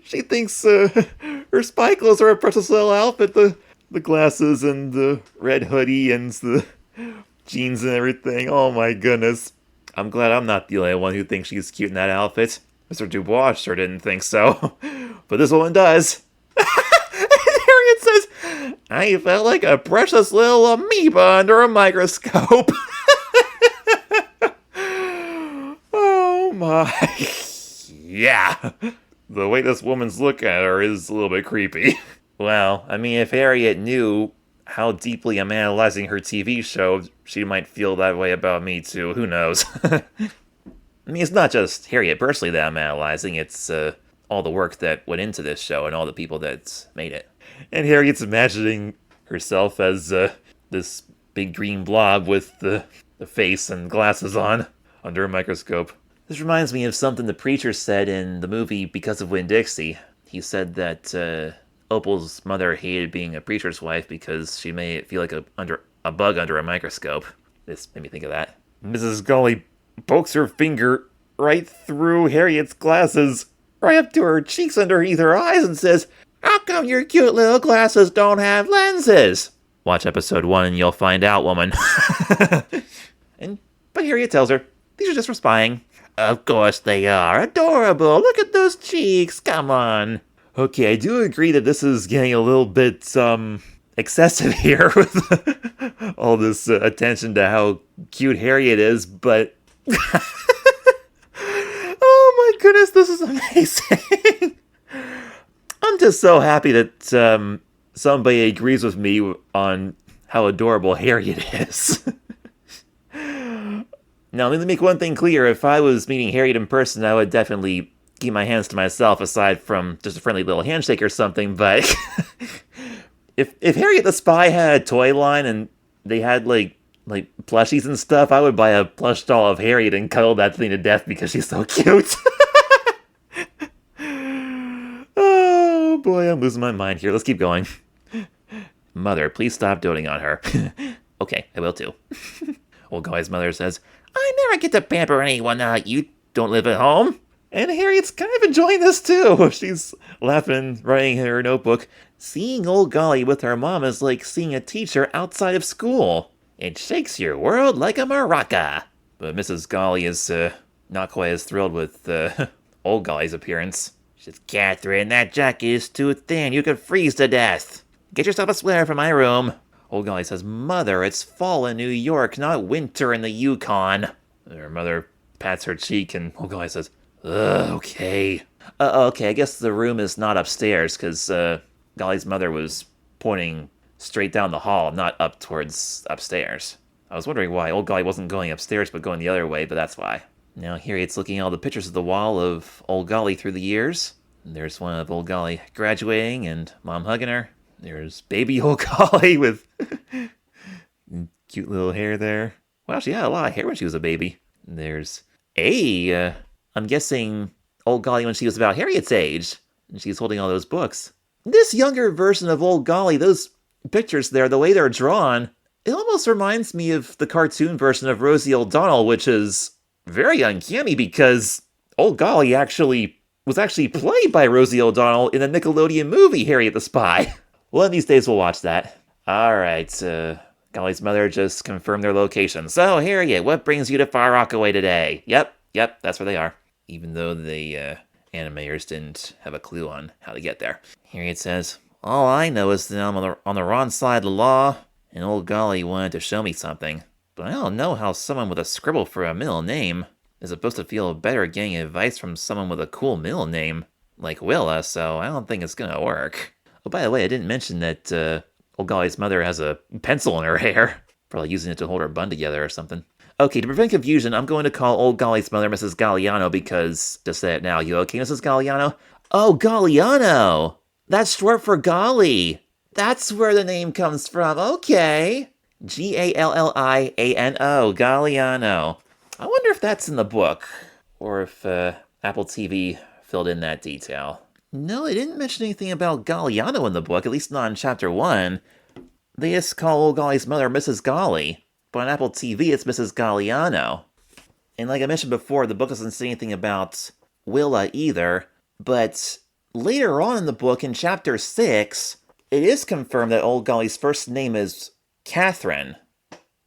Speaker 1: She thinks her spy clothes are a precious little outfit. The glasses and the red hoodie and the jeans and everything. Oh my goodness. I'm glad I'm not the only one who thinks she's cute in that outfit. Mr. Dubois sure didn't think so. But this woman does. And Harriet says, "I felt like a precious little amoeba under a microscope." Oh my. Yeah. The way this woman's looking at her is a little bit creepy. Well, I mean, if Harriet knew how deeply I'm analyzing her TV show, she might feel that way about me too. Who knows? I mean, it's not just Harriet personally that I'm analyzing, it's all the work that went into this show and all the people that made it. And Harriet's imagining herself as this big green blob with the face and glasses on under a microscope. This reminds me of something the preacher said in the movie Because of Winn-Dixie. He said that Opal's mother hated being a preacher's wife because she made it feel like a bug under a microscope. This made me think of that. Mrs. Gully pokes her finger right through Harriet's glasses, right up to her cheeks underneath her eyes, and says, "How come your cute little glasses don't have lenses?" Watch episode 1 and you'll find out, woman. But Harriet tells her, "These are just for spying." "Of course they are. Adorable. Look at those cheeks. Come on." Okay, I do agree that this is getting a little bit, excessive here with all this attention to how cute Harriet is, but... Oh my goodness, this is amazing. I'm just so happy that somebody agrees with me on how adorable Harriet is. Now, let me make one thing clear. If I was meeting Harriet in person, I would definitely keep my hands to myself, aside from just a friendly little handshake or something, but... if Harriet the Spy had a toy line and they had, like plushies and stuff, I would buy a plush doll of Harriet and cuddle that thing to death because she's so cute. Oh, boy, I'm losing my mind here. Let's keep going. "Mother, please stop doting on her." Okay, I will too. Old Guy's mother says, "I never get to pamper anyone now. You don't live at home." And Harriet's kind of enjoying this too. She's laughing, writing in her notebook, "Seeing old Golly with her mom is like seeing a teacher outside of school. It shakes your world like a maraca." But Mrs. Golly is not quite as thrilled with old Golly's appearance. She says, "Catherine, that jacket is too thin. You could freeze to death. Get yourself a sweater from my room." Old Golly says, "Mother, it's fall in New York, not winter in the Yukon." Her mother pats her cheek and old Golly says, "Okay. Okay, I guess the room is not upstairs, because Golly's mother was pointing straight down the hall, not up towards upstairs. I was wondering why old Golly wasn't going upstairs but going the other way, but that's why. Now Harriet's looking at all the pictures of the wall of old Golly through the years. There's one of old Golly graduating and Mom hugging her. There's baby old Golly with cute little hair there. Wow, she had a lot of hair when she was a baby. There's I'm guessing old Golly when she was about Harriet's age, and she's holding all those books. This younger version of old Golly, those pictures there, the way they're drawn, it almost reminds me of the cartoon version of Rosie O'Donnell, which is very uncanny because old Golly was actually played by Rosie O'Donnell in the Nickelodeon movie Harriet the Spy. One of these days we'll watch that. Alright, Golly's mother just confirmed their location. "So, Harriet, what brings you to Far Rockaway today?" Yep, that's where they are. Even though the animators didn't have a clue on how to get there. Harriet says, "All I know is that I'm on the wrong side of the law, and old Golly wanted to show me something. But I don't know how someone with a scribble for a middle name is supposed to feel better getting advice from someone with a cool middle name like Willa, so I don't think it's gonna work." Oh, by the way, I didn't mention that old Golly's mother has a pencil in her hair. Probably using it to hold her bun together or something. Okay, to prevent confusion, I'm going to call old Golly's mother Mrs. Galliano because... Just say it now. You okay, Mrs. Galliano? Oh, Galliano! That's short for Golly. That's where the name comes from. Okay. Galliano. Galliano. I wonder if that's in the book. Or if Apple TV filled in that detail. No, they didn't mention anything about Galliano in the book, at least not in Chapter 1. They just call old Golly's mother Mrs. Golly. But on Apple TV, it's Mrs. Galliano. And like I mentioned before, the book doesn't say anything about Willa either. But later on in the book, in Chapter 6, it is confirmed that old Golly's first name is Catherine.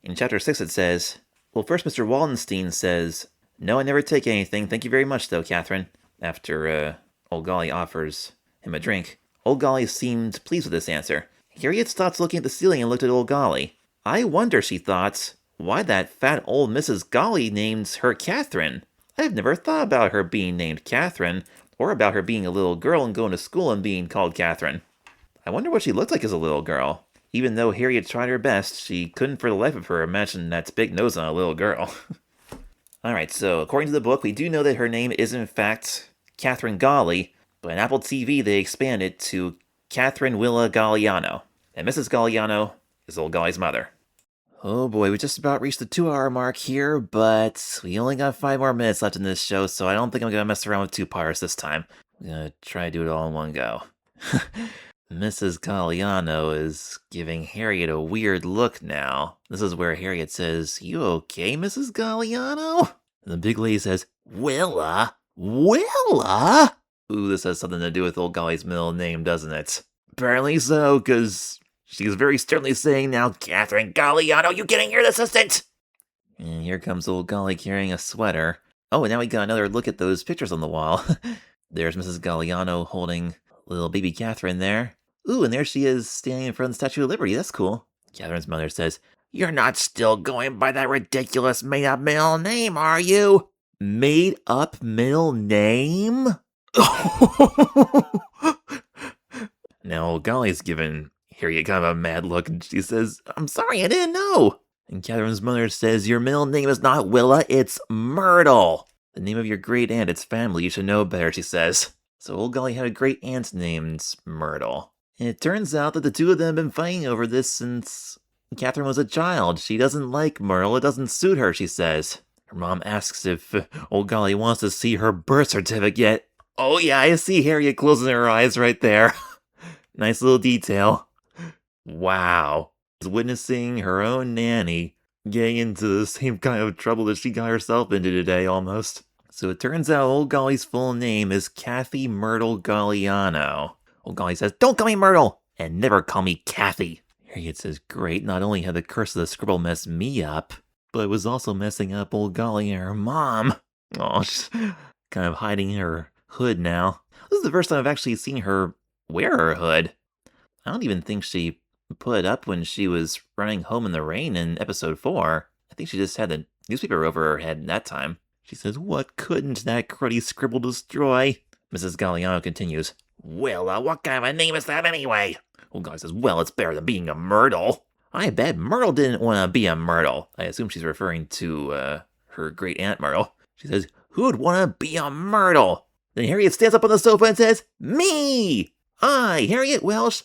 Speaker 1: In Chapter 6 it says, well, first Mr. Waldenstein says, "No, I never take anything. Thank you very much, though, Catherine." After old Golly offers him a drink. Old Golly seemed pleased with this answer. Harriet stopped looking at the ceiling and looked at old Golly. I wonder, she thought, why that fat old Mrs. Golly named her Catherine. I've never thought about her being named Catherine, or about her being a little girl and going to school and being called Catherine. I wonder what she looked like as a little girl. Even though Harriet tried her best, she couldn't for the life of her imagine that big nose on a little girl. Alright, so according to the book, we do know that her name is in fact Catherine Golly, but in Apple TV they expand it to Catherine Willa Galliano. And Mrs. Galliano is old Golly's mother. Oh boy, we just about reached the 2-hour mark here, but we only got 5 more minutes left in this show, so I don't think I'm gonna mess around with 2 parts this time. I'm gonna try to do it all in one go. Mrs. Galliano is giving Harriet a weird look now. This is where Harriet says, "You okay, Mrs. Galliano?" And the big lady says, "Willa? Willa?" Ooh, this has something to do with old Golly's middle name, doesn't it? Apparently so, because she's very sternly saying now, "Catherine Galliano, you getting here, assistant?" And here comes old Golly carrying a sweater. Oh, and now we got another look at those pictures on the wall. There's Mrs. Galliano holding little baby Catherine there. Ooh, and there she is standing in front of the Statue of Liberty. That's cool. Catherine's mother says, "You're not still going by that ridiculous made-up middle name, are you?" Made-up middle name? Now, Golly's giving Harriet kind of a mad look, and she says, "I'm sorry, I didn't know." And Catherine's mother says, "Your middle name is not Willa, it's Myrtle. The name of your great aunt, it's family, you should know better," she says. So old Golly had a great aunt named Myrtle. And it turns out that the two of them have been fighting over this since Catherine was a child. She doesn't like Myrtle, it doesn't suit her, she says. Her mom asks if old Golly wants to see her birth certificate. Oh yeah, I see Harriet closing her eyes right there. Nice little detail. Wow. Witnessing her own nanny getting into the same kind of trouble that she got herself into today, almost. So it turns out old Golly's full name is Kathy Myrtle Galliano. Old Golly says, "Don't call me Myrtle, and never call me Kathy." Harriet says, "Great, not only had the curse of the scribble mess me up, but it was also messing up old Golly and her mom." Oh, she's kind of hiding her hood now. This is the first time I've actually seen her wear her hood. I don't even think she put it up when she was running home in the rain in episode 4. I think she just had the newspaper over her head that time. She says, "What couldn't that cruddy scribble destroy?" Mrs. Galliano continues, "Well, what kind of a name is that anyway?" Old Golly says, "Well, it's better than being a Myrtle." I bet Myrtle didn't want to be a Myrtle. I assume she's referring to her great aunt Myrtle. She says, "Who'd want to be a Myrtle?" Then Harriet stands up on the sofa and says, "Me! I, Harriet Welsh,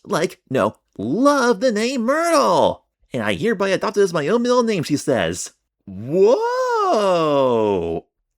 Speaker 1: love the name Myrtle. And I hereby adopt it as my own middle name," she says. Whoa!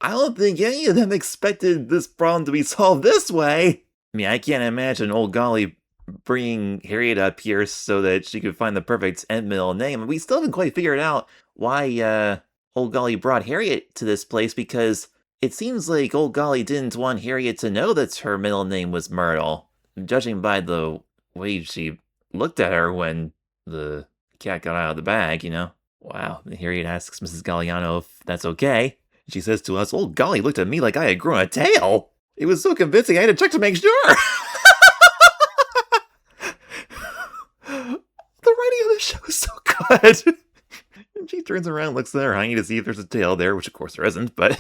Speaker 1: I don't think any of them expected this problem to be solved this way. I mean, I can't imagine old Golly bringing Harriet up here so that she could find the perfect end middle name. We still haven't quite figured out why old Golly brought Harriet to this place, because it seems like old Golly didn't want Harriet to know that her middle name was Myrtle, judging by the way she looked at her when the cat got out of the bag, you know? Wow. Harriet asks Mrs. Galliano if that's okay. She says to us, "Old Golly looked at me like I had grown a tail. It was so convincing I had to check to make sure." The writing of the show is so good. And she turns around, looks at her hiney to see if there's a tail there, which of course there isn't, but...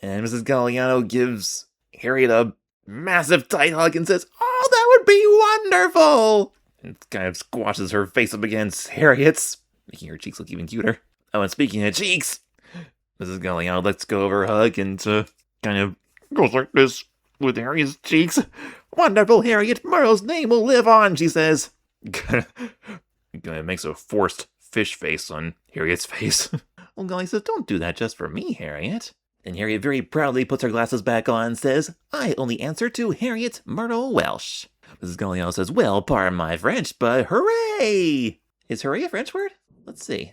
Speaker 1: And Mrs. Galliano gives Harriet a massive tight hug and says, "Oh, that would be wonderful!" And kind of squashes her face up against Harriet's, making her cheeks look even cuter. Oh, and speaking of cheeks, Mrs. Galliano lets go of her hug and kind of goes like this with Harriet's cheeks. "Wonderful, Harriet, Myrtle's name will live on," she says. Kind of makes a forced fish face on Harriet's face. Old Golly says, "Don't do that just for me, Harriet." And Harriet very proudly puts her glasses back on and says, "I only answer to Harriet Myrtle Welsh." Mrs. Galliano says, "Well, pardon my French, but hooray!" Is hooray a French word? Let's see.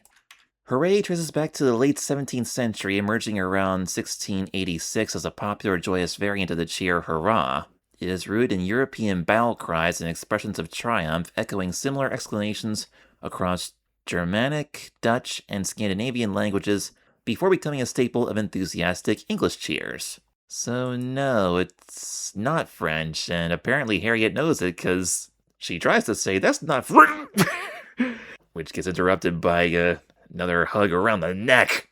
Speaker 1: Hooray traces back to the late 17th century, emerging around 1686 as a popular joyous variant of the cheer hurrah. It is rooted in European battle cries and expressions of triumph, echoing similar exclamations across Germanic, Dutch, and Scandinavian languages before becoming a staple of enthusiastic English cheers. So no, it's not French, and apparently Harriet knows it because she tries to say, "That's not French," which gets interrupted by another hug around the neck.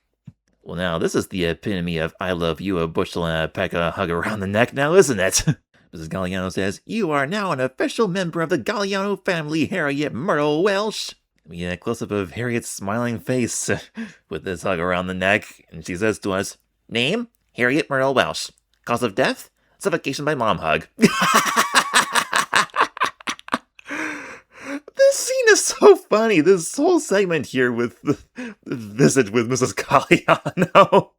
Speaker 1: Well, now, this is the epitome of "I love you, a bushel and a peck of a hug around the neck," now, isn't it? Mrs. Galliano says, "You are now an official member of the Galliano family, Harriet Myrtle Welsh." We get a close-up of Harriet's smiling face with this hug around the neck, and she says to us, "Name, Harriet Myrtle Welsh. Cause of death, suffocation by mom hug." This scene is so funny. This whole segment here with the visit with Mrs. Galliano.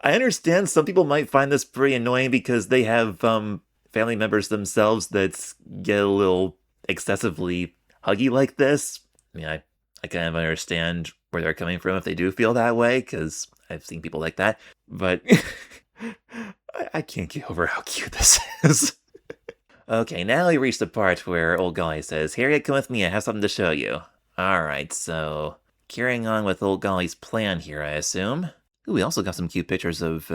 Speaker 1: I understand some people might find this pretty annoying because they have family members themselves that get a little excessively huggy like this. I mean, I kind of understand where they're coming from if they do feel that way, because I've seen people like that. But I can't get over how cute this is. Okay, now we reach the part where old Golly says, "Harriet, come with me, I have something to show you." Alright, so carrying on with old Golly's plan here, I assume. Ooh, we also got some cute pictures of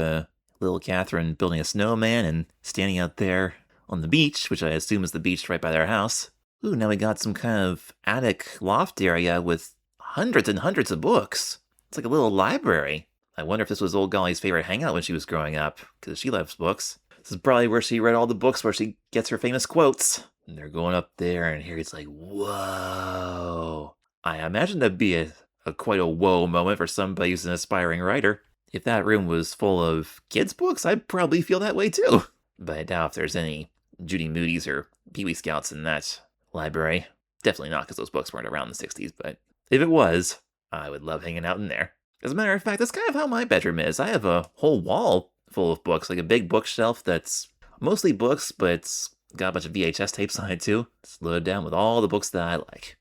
Speaker 1: little Catherine building a snowman and standing out there on the beach, which I assume is the beach right by their house. Ooh, now we got some kind of attic loft area with hundreds and hundreds of books. It's like a little library. I wonder if this was old Golly's favorite hangout when she was growing up, because she loves books. This is probably where she read all the books where she gets her famous quotes. And they're going up there, and Harriet's like, whoa. I imagine that'd be quite a whoa moment for somebody who's an aspiring writer. If that room was full of kids' books, I'd probably feel that way too. But I doubt if there's any Judy Moody's or Pee Wee Scouts in that library. Definitely not, because those books weren't around the 60s, but if it was, I would love hanging out in there. As a matter of fact, that's kind of how my bedroom is. I have a whole wall full of books, like a big bookshelf that's mostly books, but it's got a bunch of VHS tapes on it too. It's loaded down with all the books that I like.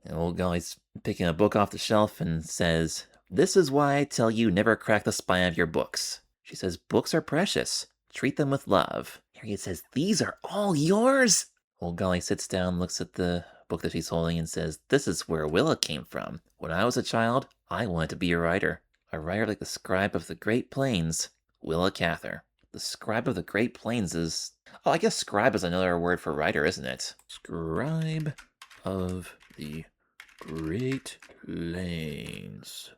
Speaker 1: And old Golly's picking a book off the shelf and says, "This is why I tell you never crack the spine of your books." She says, "Books are precious. Treat them with love." Harriet says, "These are all yours?" Old Golly sits down, looks at the book that she's holding, and says, "This is where Willa came from. When I was a child, I wanted to be a writer. A writer like the scribe of the Great Plains, Willa Cather." The scribe of the Great Plains is... Oh, I guess scribe is another word for writer, isn't it? Scribe of the Great Plains.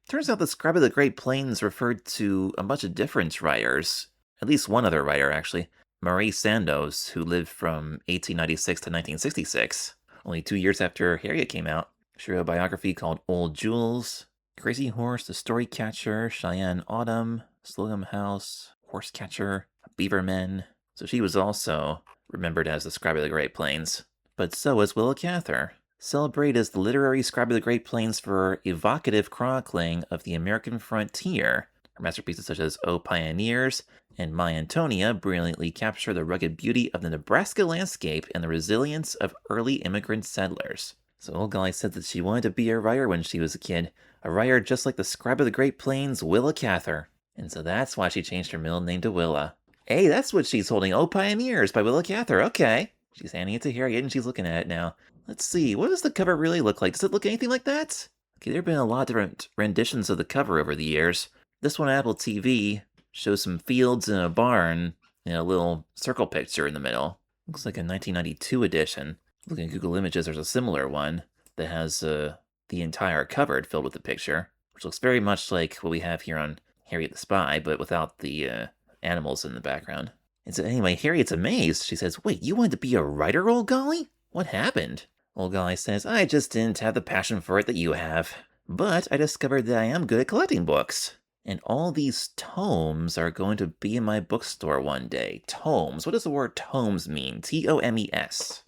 Speaker 1: Turns out the scribe of the Great Plains referred to a bunch of different writers. At least one other writer, actually. Marie Sandoz, who lived from 1896 to 1966. Only 2 years after Harriet came out. She wrote a biography called Old Jules, Crazy Horse, The Story Catcher, Cheyenne Autumn, Slocum House, Horse Catcher, Beaver Men. So she was also remembered as the scribe of the Great Plains. But so is Willa Cather, celebrated as the literary scribe of the Great Plains for her evocative chronicling of the American frontier. Her masterpieces such as O Pioneers and My Antonia brilliantly capture the rugged beauty of the Nebraska landscape and the resilience of early immigrant settlers. So old Golly said that she wanted to be a writer when she was a kid, a writer just like the scribe of the Great Plains, Willa Cather. And so that's why she changed her middle name to Willa. Hey, that's what she's holding, O Pioneers by Willa Cather, okay. She's handing it to Harriet and she's looking at it now. Let's see, what does the cover really look like? Does it look anything like that? Okay, there have been a lot of different renditions of the cover over the years. This one on Apple TV shows some fields and a barn and a little circle picture in the middle. Looks like a 1992 edition. Looking at Google Images, there's a similar one that has the entire cover filled with the picture, which looks very much like what we have here on Harriet the Spy, but without the animals in the background. And so anyway, Harriet's amazed. She says, "Wait, you wanted to be a writer, old Golly? What happened?" Old Golly says, "I just didn't have the passion for it that you have. But I discovered that I am good at collecting books. And all these tomes are going to be in my bookstore one day." Tomes. What does the word tomes mean? T-O-M-E-S.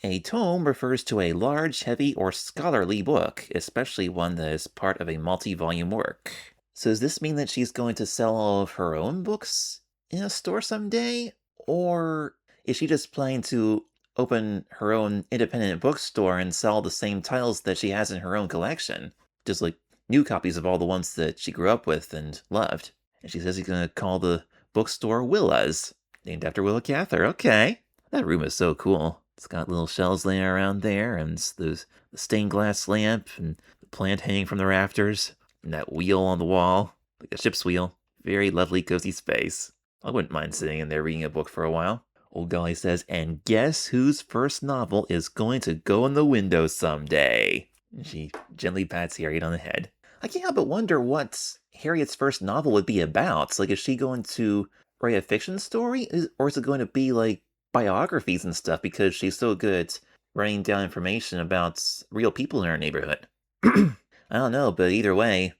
Speaker 1: A tome refers to a large, heavy, or scholarly book, especially one that is part of a multi-volume work. So does this mean that she's going to sell all of her own books in a store someday? Or is she just planning to open her own independent bookstore and sell the same titles that she has in her own collection? Just like new copies of all the ones that she grew up with and loved. And she says he's going to call the bookstore Willa's, named after Willa Cather. Okay. That room is so cool. It's got little shelves laying around there, and the stained glass lamp, and the plant hanging from the rafters, and that wheel on the wall, like a ship's wheel. Very lovely, cozy space. I wouldn't mind sitting in there reading a book for a while. Old Golly says, "And guess whose first novel is going to go in the window someday?" And she gently pats Harriet on the head. I can't help but wonder what Harriet's first novel would be about. Like, is she going to write a fiction story? Or is it going to be like biographies and stuff because she's so good at writing down information about real people in our neighborhood? I don't know, but either way,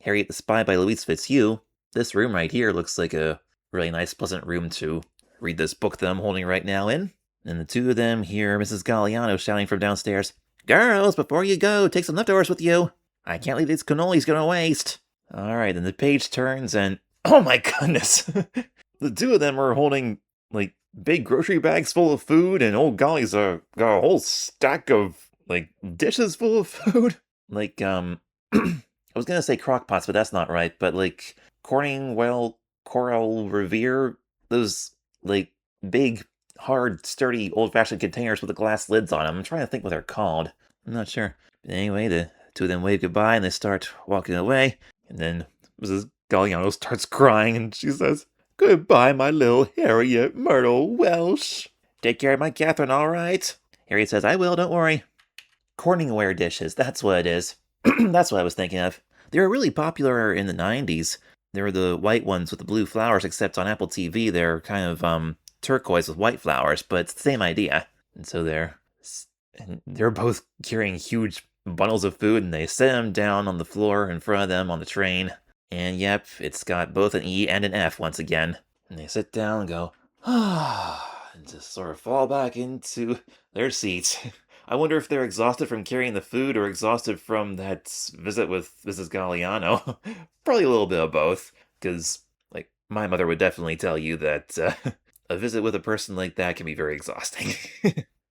Speaker 1: Harriet the Spy by Louise Fitzhugh, this room right here looks like a really nice, pleasant room to read this book that I'm holding right now in. And the two of them hear Mrs. Galliano shouting from downstairs, "Girls, before you go, take some leftovers with you. I can't leave these cannolis going to waste." Alright, then the page turns and, oh my goodness! The two of them are holding, like, big grocery bags full of food, and old Golly's got a whole stack of, like, dishes full of food. Like, I was gonna say crock pots, but that's not right, but, like, Corningwell Coral Revere, those, like, big, hard, sturdy, old-fashioned containers with the glass lids on them. I'm trying to think what they're called. I'm not sure. But anyway, the two of them wave goodbye, and they start walking away. And then Mrs. Galliano starts crying, and she says, "Goodbye, my little Harriet Myrtle Welsh. Take care of my Catherine, all right?" Harriet says, "I will, don't worry." Corningware dishes, that's what it is. That's what I was thinking of. They were really popular in the 90s. They were the white ones with the blue flowers, except on Apple TV, they're kind of turquoise with white flowers, but it's the same idea. And so they're both carrying huge bundles of food, and they set them down on the floor in front of them on the train. And yep, it's got both an E and an F once again. And they sit down and go, and just sort of fall back into their seats. I wonder if they're exhausted from carrying the food or exhausted from that visit with Mrs. Galliano. Probably a little bit of both, because, like, my mother would definitely tell you that a visit with a person like that can be very exhausting.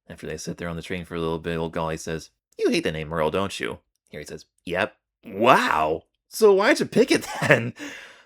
Speaker 1: After they sit there on the train for a little bit, old Golly says, "You hate the name Merle, don't you?" Harry says, "Yep." "Wow! So why'd you pick it then?"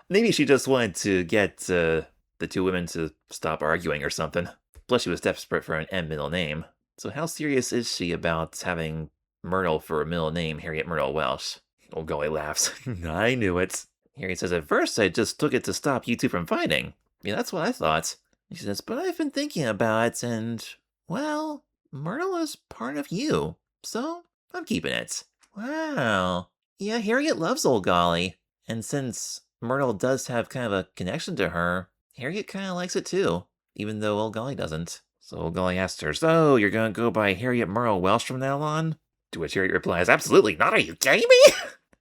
Speaker 1: Maybe she just wanted to get the two women to stop arguing or something. Plus she was desperate for an M middle name. So how serious is she about having Myrtle for a middle name, Harriet Myrtle Welsh? Old Golly laughs. "I knew it." Harry says, "At first I just took it to stop you two from fighting. Yeah, that's what I thought." She says, "But I've been thinking about it, and, well, Myrtle is part of you. So, I'm keeping it." Wow. Yeah, Harriet loves old Golly. And since Myrtle does have kind of a connection to her, Harriet kind of likes it too, even though old Golly doesn't. So old Golly asks her, "So, you're going to go by Harriet Myrtle Welsh from now on?" To which Harriet replies, "Absolutely not, are you kidding me?"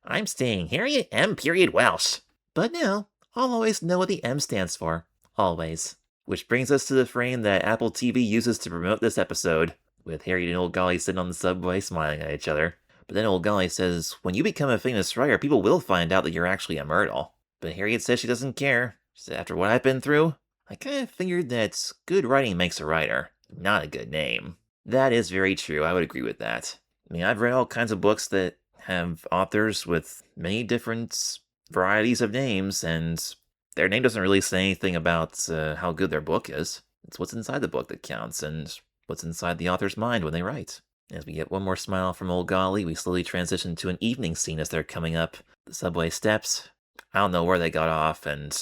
Speaker 1: "I'm staying Harriet M. Welsh. But no, I'll always know what the M stands for. Always." Which brings us to the frame that Apple TV uses to promote this episode, with Harriet and old Golly sitting on the subway smiling at each other. But then old Golly says, "When you become a famous writer, people will find out that you're actually a Myrtle." But Harriet says she doesn't care. She said, "After what I've been through, I kind of figured that good writing makes a writer, not a good name." That is very true, I would agree with that. I mean, I've read all kinds of books that have authors with many different varieties of names, and their name doesn't really say anything about how good their book is. It's what's inside the book that counts, and what's inside the author's mind when they write. As we get one more smile from old Golly, we slowly transition to an evening scene as they're coming up the subway steps. I don't know where they got off, and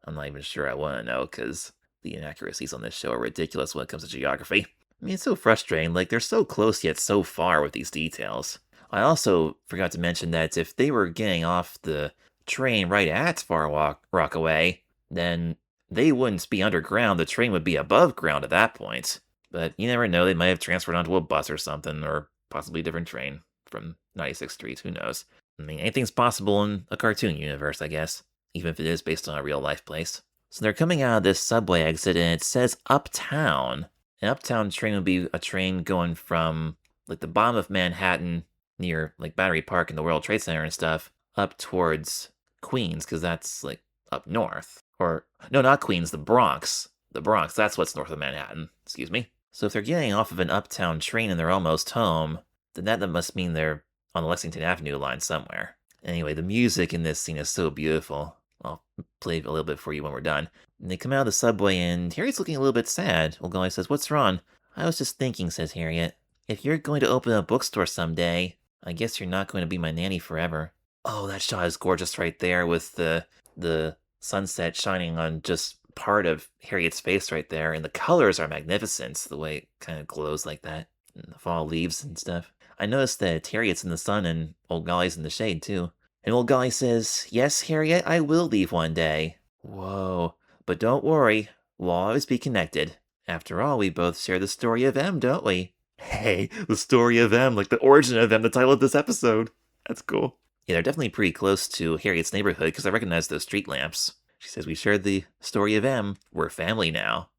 Speaker 1: I'm not even sure I want to know, because the inaccuracies on this show are ridiculous when it comes to geography. I mean, it's so frustrating, like, they're so close yet so far with these details. I also forgot to mention that if they were getting off the train right at Far Rockaway, then they wouldn't be underground, the train would be above ground at that point. But you never know, they might have transferred onto a bus or something, or possibly a different train from 96th Street, who knows. I mean, anything's possible in a cartoon universe, I guess, even if it is based on a real-life place. So they're coming out of this subway exit, and it says Uptown. An Uptown train would be a train going from, like, the bottom of Manhattan, near, like, Battery Park and the World Trade Center and stuff, up towards Queens, because that's, like, up north. Or, no, not Queens, the Bronx. The Bronx, that's what's north of Manhattan. Excuse me. So if they're getting off of an Uptown train and they're almost home, then that must mean they're on the Lexington Avenue line somewhere. Anyway, the music in this scene is so beautiful. I'll play a little bit for you when we're done. And they come out of the subway, and Harriet's looking a little bit sad. Old Golly says, "What's wrong?" "I was just thinking," says Harriet. "If you're going to open a bookstore someday, I guess you're not going to be my nanny forever." Oh, that shot is gorgeous right there, with the sunset shining on just part of Harriet's face right there, and the colors are magnificent, the way it kind of glows like that, and the fall leaves and stuff. I noticed that Harriet's in the sun and old Golly's in the shade too. And old Golly says, "Yes, Harriet, I will leave one day." Whoa. But don't worry, we'll always be connected. After all, we both share the story of M, don't we? Hey, the story of M, like the origin of M, the title of this episode. That's cool. Yeah, they're definitely pretty close to Harriet's neighborhood because I recognize those street lamps. She says, we shared the story of M. We're family now.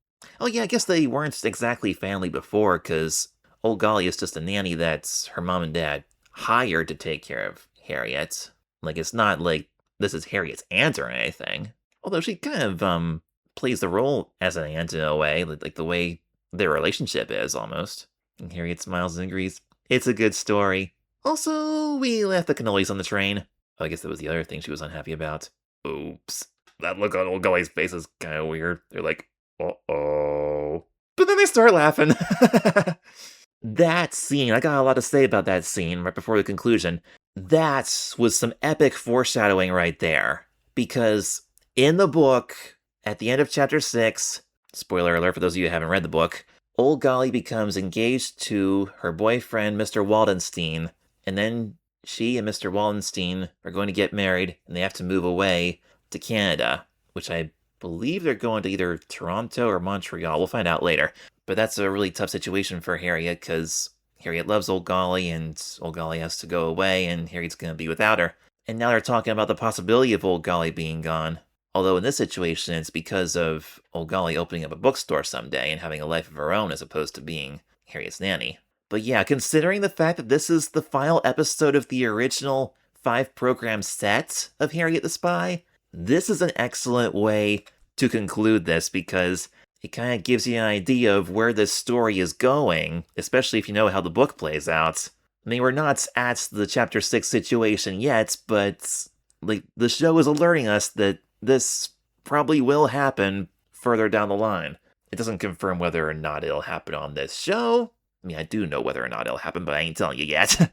Speaker 1: Oh yeah, I guess they weren't exactly family before because old Golly is just a nanny that's her mom and dad hired to take care of Harriet. Like, it's not like this is Harriet's aunt or anything. Although she kind of, plays the role as an aunt in a way, like the way their relationship is, almost. And Harriet smiles and agrees. It's a good story. Also, we left the cannolis on the train. Oh, I guess that was the other thing she was unhappy about. Oops. That look on old Golly's face is kind of weird. They're like, uh-oh. But then they start laughing. That scene, I got a lot to say about that scene right before the conclusion. That was some epic foreshadowing right there. Because in the book, at the end of chapter 6, spoiler alert for those of you who haven't read the book, old Golly becomes engaged to her boyfriend, Mr. Waldenstein, and then she and Mr. Waldenstein are going to get married, and they have to move away to Canada, which I believe they're going to either Toronto or Montreal. We'll find out later. But that's a really tough situation for Harriet, because Harriet loves old Golly, and old Golly has to go away, and Harriet's going to be without her. And now they're talking about the possibility of old Golly being gone. Although in this situation, it's because of old Golly opening up a bookstore someday and having a life of her own as opposed to being Harriet's nanny. But yeah, considering the fact that this is the final episode of the original 5-program set of Harriet the Spy, this is an excellent way to conclude this because it kind of gives you an idea of where this story is going, especially if you know how the book plays out. I mean, we're not at the chapter 6 situation yet, but like the show is alerting us that this probably will happen further down the line. It doesn't confirm whether or not it'll happen on this show. I mean, I do know whether or not it'll happen, but I ain't telling you yet.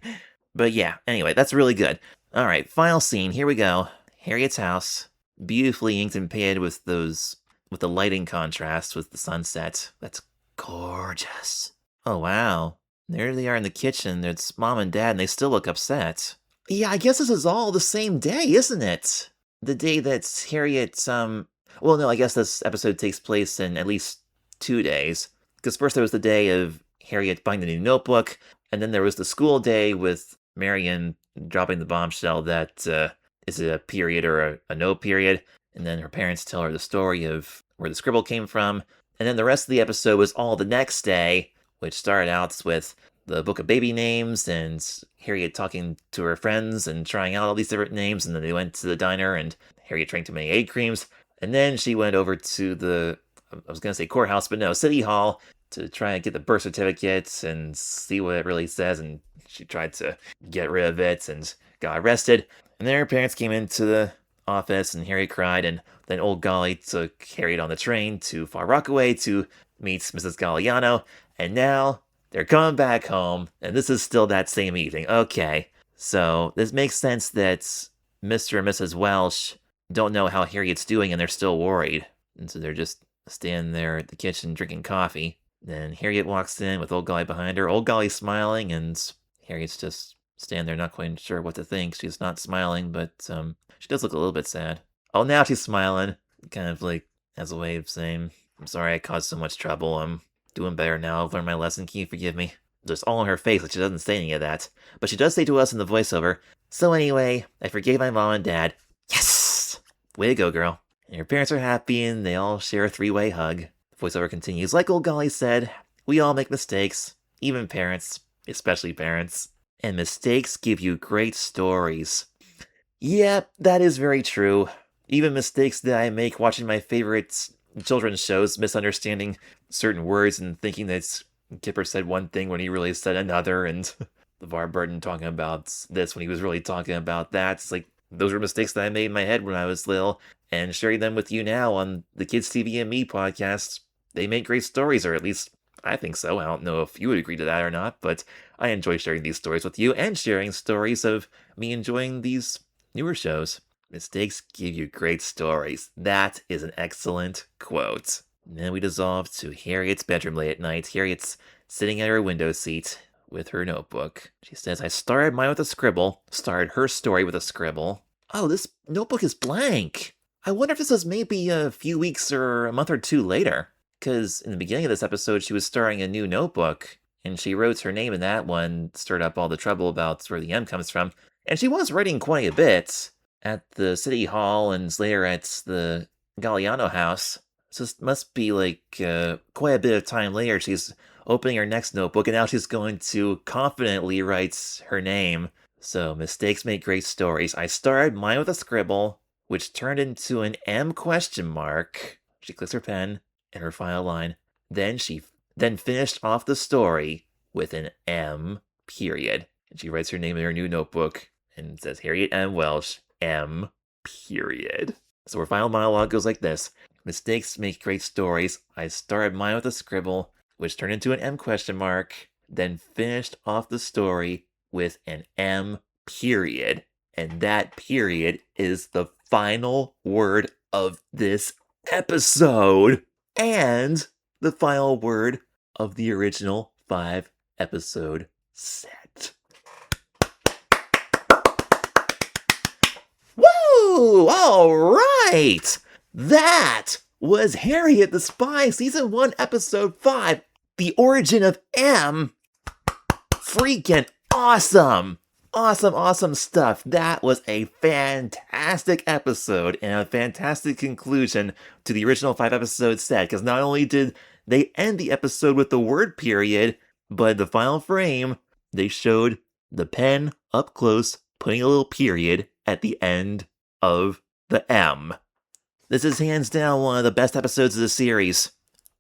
Speaker 1: But yeah, anyway, that's really good. Alright, final scene, here we go. Harriet's house, beautifully inked and painted with the lighting contrast with the sunset. That's gorgeous. Oh wow, there they are in the kitchen. It's mom and dad, and they still look upset. Yeah, I guess this is all the same day, isn't it? The day that Harriet, well, no, I guess this episode takes place in at least 2 days. Because first there was the day of Harriet buying the new notebook, and then there was the school day with Marion dropping the bombshell that is it a period or a no period, and then her parents tell her the story of where the scribble came from, and then the rest of the episode was all the next day, which started out with the book of baby names and Harriet talking to her friends and trying out all these different names, and then they went to the diner and Harriet drank too many egg creams, and then she went over to the, I was going to say courthouse, but no, City Hall to try and get the birth certificate and see what it really says, and she tried to get rid of it and got arrested, and then her parents came into the office and Harriet cried, and then old Golly took Harriet on the train to Far Rockaway to meet Mrs. Galliano, and now they're coming back home, and this is still that same evening. Okay, so this makes sense that Mr. and Mrs. Welsh don't know how Harriet's doing, and they're still worried. And so they're just standing there at the kitchen drinking coffee. Then Harriet walks in with old Golly behind her. Old Golly's smiling, and Harriet's just standing there not quite sure what to think. She's not smiling, but she does look a little bit sad. Oh, now she's smiling, kind of like as a way of saying, I'm sorry I caused so much trouble. I'm doing better now. I've learned my lesson. Can you forgive me? Just all in her face, like she doesn't say any of that. But she does say to us in the voiceover, so anyway, I forgave my mom and dad. Yes! Way to go, girl. And her parents are happy, and they all share a 3-way hug. The voiceover continues, like old Golly said, we all make mistakes. Even parents. Especially parents. And mistakes give you great stories. Yeah, that is very true. Even mistakes that I make watching my favorite children's shows, misunderstanding certain words and thinking that Kipper said one thing when he really said another, and LeVar Burton talking about this when he was really talking about that. It's like, those were mistakes that I made in my head when I was little, and sharing them with you now on the Kids TV and Me podcast. They make great stories, or at least I think so. I don't know if you would agree to that or not, but I enjoy sharing these stories with you and sharing stories of me enjoying these newer shows. Mistakes give you great stories. That is an excellent quote. And then we dissolve to Harriet's bedroom late at night. Harriet's sitting at her window seat with her notebook. She says, I started mine with a scribble. Started her story with a scribble. Oh, this notebook is blank. I wonder if this was maybe a few weeks or a month or two later. Because in the beginning of this episode, she was starting a new notebook, and she wrote her name in that one, stirred up all the trouble about where the M comes from. And she was writing quite a bit at the city hall and later at the Galliano house. So this must be quite a bit of time later. She's opening her next notebook, and now she's going to confidently write her name. So, mistakes make great stories. I started mine with a scribble, which turned into an M question mark. She clicks her pen and her final line. Then she finished off the story with an M period. And she writes her name in her new notebook and says Harriet M. Welsh, M period. So her final monologue goes like this. Mistakes make great stories. I started mine with a scribble, which turned into an M question mark, then finished off the story with an M period. And that period is the final word of this episode. And the final word of the original 5-episode set. Woo! All right! That was Harriet the Spy, Season 1, Episode 5, The Origin of M. Freaking awesome! Awesome stuff. That was a fantastic episode and a fantastic conclusion to the original 5-episode set, because not only did they end the episode with the word period, but in the final frame, they showed the pen up close, putting a little period at the end of the M. This is hands down one of the best episodes of the series.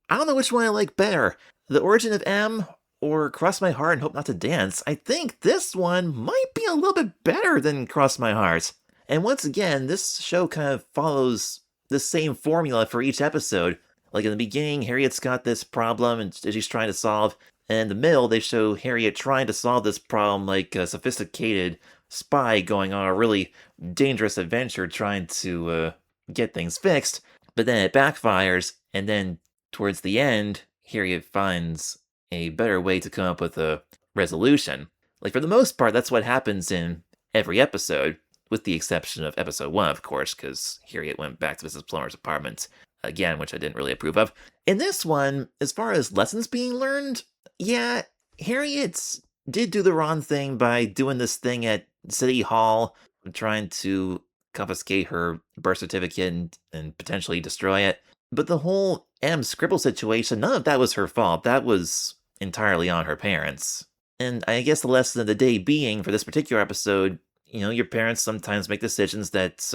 Speaker 1: I don't know which one I like better, The Origin of M or Cross My Heart and Hope Not to Dance. I think this one might be a little bit better than Cross My Heart. And once again, this show kind of follows the same formula for each episode. Like in the beginning, Harriet's got this problem and she's trying to solve. And in the middle, they show Harriet trying to solve this problem like a sophisticated spy going on a really dangerous adventure trying to get things fixed. But then it backfires, and then towards the end, Harriet finds a better way to come up with a resolution. Like, for the most part, that's what happens in every episode, with the exception of episode 1, of course, because Harriet went back to Mrs. Plummer's apartment again, which I didn't really approve of. In this one, as far as lessons being learned, yeah, Harriet did do the wrong thing by doing this thing at City Hall, trying to confiscate her birth certificate and potentially destroy it. But the whole M scribble situation, none of that was her fault. That was entirely on her parents. And I guess the lesson of the day being, for this particular episode, you know, your parents sometimes make decisions that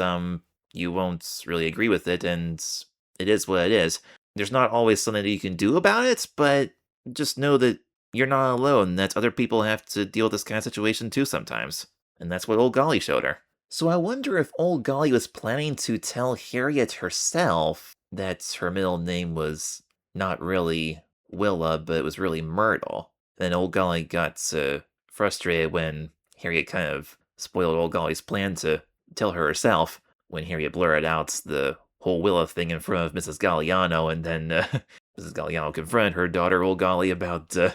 Speaker 1: you won't really agree with it, and it is what it is. There's not always something that you can do about it, but just know that you're not alone, that other people have to deal with this kind of situation too sometimes. And that's what Old Golly showed her. So I wonder if Old Golly was planning to tell Harriet herself that her middle name was not really Willa, but it was really Myrtle. Then Old Golly got frustrated when Harriet kind of spoiled Old Golly's plan to tell her herself, when Harriet blurted out the whole Willa thing in front of Mrs. Galliano, and then Mrs. Galliano confronted her daughter, Old Golly, about the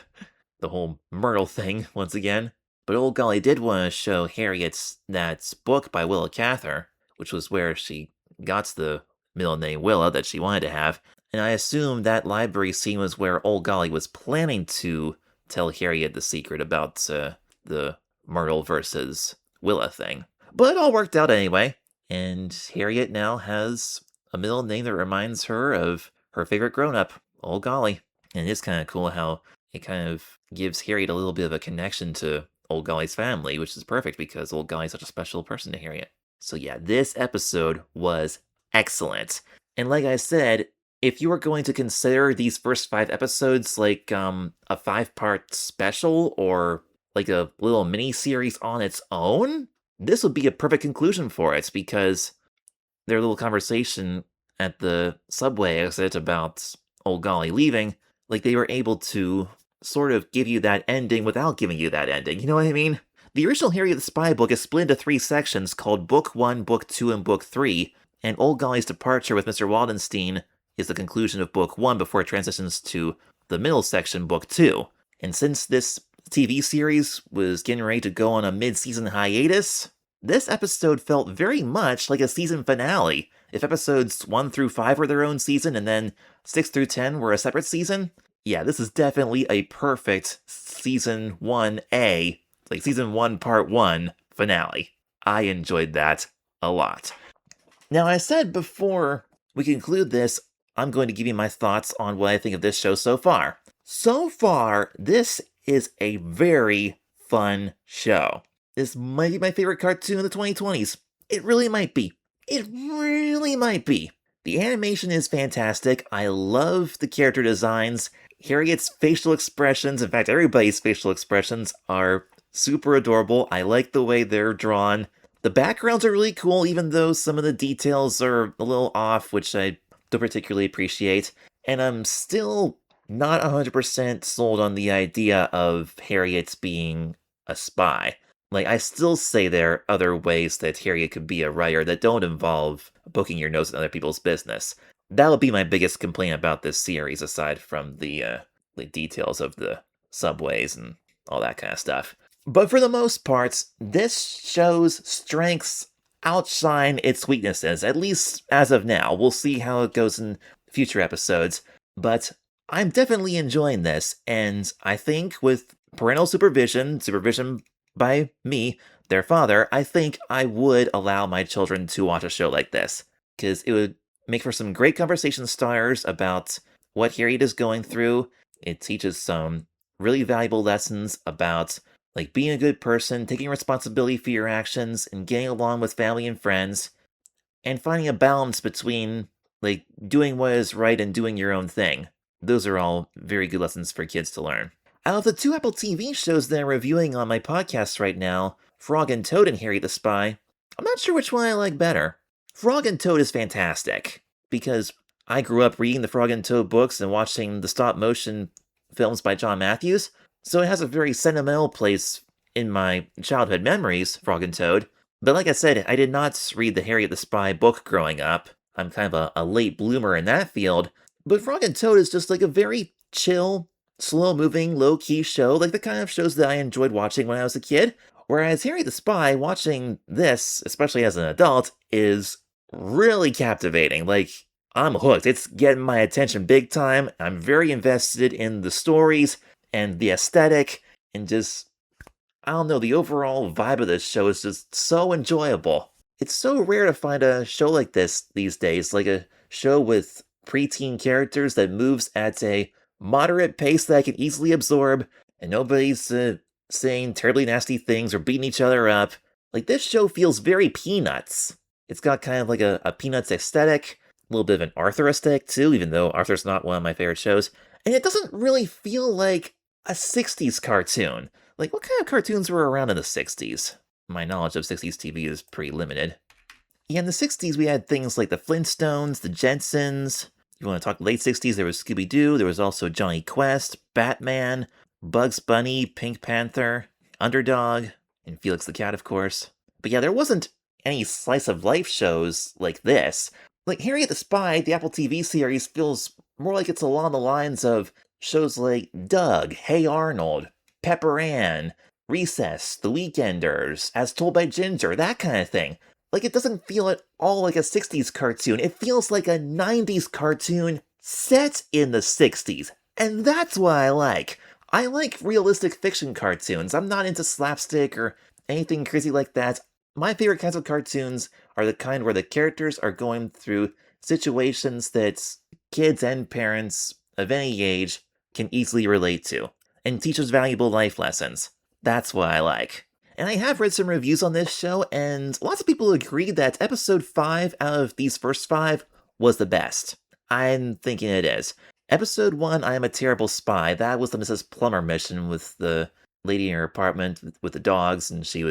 Speaker 1: whole Myrtle thing once again. But Old Golly did want to show Harriet that book by Willa Cather, which was where she got the middle name Willa that she wanted to have. And I assume that library scene was where Old Golly was planning to tell Harriet the secret about the Myrtle versus Willa thing. But it all worked out anyway, and Harriet now has a middle name that reminds her of her favorite grown-up, Old Golly. And it is kind of cool how it kind of gives Harriet a little bit of a connection to Old Golly's family, which is perfect because Old Golly's such a special person to Harriet. So yeah, this episode was excellent. And like I said, if you were going to consider these first 5 episodes like a 5-part special or like a little mini-series on its own, this would be a perfect conclusion for it, because their little conversation at the subway exit about Old Golly leaving, like they were able to sort of give you that ending without giving you that ending, you know what I mean? The original Harriet the Spy book is split into 3 sections called Book 1, Book 2, and Book 3, and Old Golly's departure with Mr. Waldenstein is the conclusion of Book 1 before it transitions to the middle section, Book 2. And since this TV series was getting ready to go on a mid-season hiatus, this episode felt very much like a season finale. If episodes 1 through 5 were their own season and then 6 through 10 were a separate season, yeah, this is definitely a perfect season 1A, like season 1 part 1 finale. I enjoyed that a lot. Now, I said before we conclude this, I'm going to give you my thoughts on what I think of this show so far. So far, this is a very fun show. This might be my favorite cartoon of the 2020s. It really might be. It really might be. The animation is fantastic. I love the character designs. Harriet's facial expressions, in fact, everybody's facial expressions are super adorable. I like the way they're drawn. The backgrounds are really cool, even though some of the details are a little off, which I don't particularly appreciate. And I'm still not 100% sold on the idea of Harriet being a spy. Like, I still say there are other ways that Harriet could be a writer that don't involve poking your nose in other people's business. That'll be my biggest complaint about this series, aside from the details of the subways and all that kind of stuff. But for the most part, this show's strengths outshine its weaknesses, at least as of now. We'll see how it goes in future episodes, but I'm definitely enjoying this, and I think with parental supervision by me, their father, I think I would allow my children to watch a show like this, because it would make for some great conversation starters about what Harriet is going through. It teaches some really valuable lessons about like being a good person, taking responsibility for your actions, and getting along with family and friends, and finding a balance between like doing what is right and doing your own thing. Those are all very good lessons for kids to learn. Out of the two Apple TV shows that I'm reviewing on my podcast right now, Frog and Toad and Harriet the Spy, I'm not sure which one I like better. Frog and Toad is fantastic, because I grew up reading the Frog and Toad books and watching the stop-motion films by John Matthews, so it has a very sentimental place in my childhood memories, Frog and Toad. But like I said, I did not read the Harriet the Spy book growing up. I'm kind of a late bloomer in that field. But Frog and Toad is just like a very chill, slow-moving, low-key show, like the kind of shows that I enjoyed watching when I was a kid. Whereas Harriet the Spy, watching this, especially as an adult, is really captivating. Like, I'm hooked. It's getting my attention big time. I'm very invested in the stories and the aesthetic, and just, I don't know, the overall vibe of this show is just so enjoyable. It's so rare to find a show like this these days, like a show with preteen characters that moves at a moderate pace that I can easily absorb, and nobody's saying terribly nasty things or beating each other up. Like, this show feels very Peanuts. It's got kind of like a Peanuts aesthetic, a little bit of an Arthur aesthetic too, even though Arthur's not one of my favorite shows. And it doesn't really feel like a 60s cartoon. Like, what kind of cartoons were around in the 60s? My knowledge of 60s TV is pretty limited. Yeah, in the 60s we had things like the Flintstones, the Jetsons. If you want to talk late 60s, there was Scooby-Doo, there was also Johnny Quest, Batman, Bugs Bunny, Pink Panther, Underdog, and Felix the Cat, of course. But yeah, there wasn't any slice-of-life shows like this. Like, Harriet the Spy, the Apple TV series, feels more like it's along the lines of shows like Doug, Hey Arnold, Pepper Ann, Recess, The Weekenders, As Told by Ginger, that kind of thing. Like, it doesn't feel at all like a 60s cartoon. It feels like a 90s cartoon set in the 60s. And that's what I like. I like realistic fiction cartoons. I'm not into slapstick or anything crazy like that. My favorite kinds of cartoons are the kind where the characters are going through situations that kids and parents of any age can easily relate to, and teach us valuable life lessons. That's what I like. And I have read some reviews on this show, and lots of people agree that episode 5 out of these first 5 was the best. I'm thinking it is. Episode 1, I Am a Terrible Spy, that was the Mrs. Plummer mission with the lady in her apartment with the dogs, and she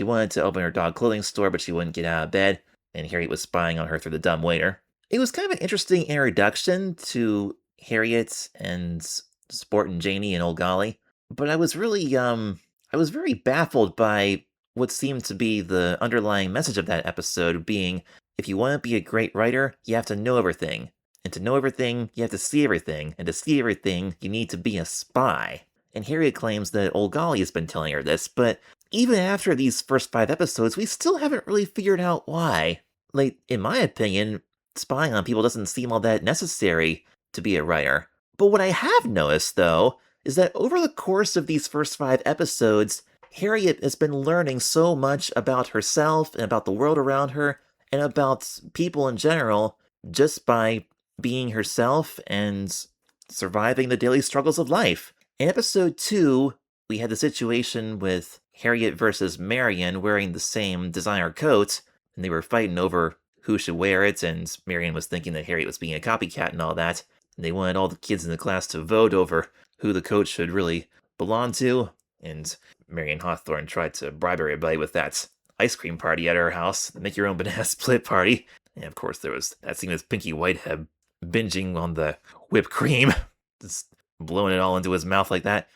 Speaker 1: wanted to open her dog clothing store, but she wouldn't get out of bed, and Harriet was spying on her through the dumb waiter. It was kind of an interesting introduction to Harriet and Sport and Janie and Old Golly, but I was very baffled by what seemed to be the underlying message of that episode being, if you want to be a great writer, you have to know everything. And to know everything, you have to see everything. And to see everything, you need to be a spy. And Harriet claims that Old Golly has been telling her this, but even after these first 5 episodes, we still haven't really figured out why. Like, in my opinion, spying on people doesn't seem all that necessary to be a writer. But what I have noticed, though, is that over the course of these first 5 episodes, Harriet has been learning so much about herself and about the world around her and about people in general just by being herself and surviving the daily struggles of life. In episode 2, we had the situation with Harriet versus Marion wearing the same designer coat, and they were fighting over who should wear it, and Marion was thinking that Harriet was being a copycat and all that, and they wanted all the kids in the class to vote over who the coat should really belong to, and Marion Hawthorne tried to bribe everybody with that ice cream party at her house, the make your own banana split party, and of course there was that scene with Pinky Whitehead binging on the whipped cream, just blowing it all into his mouth like that.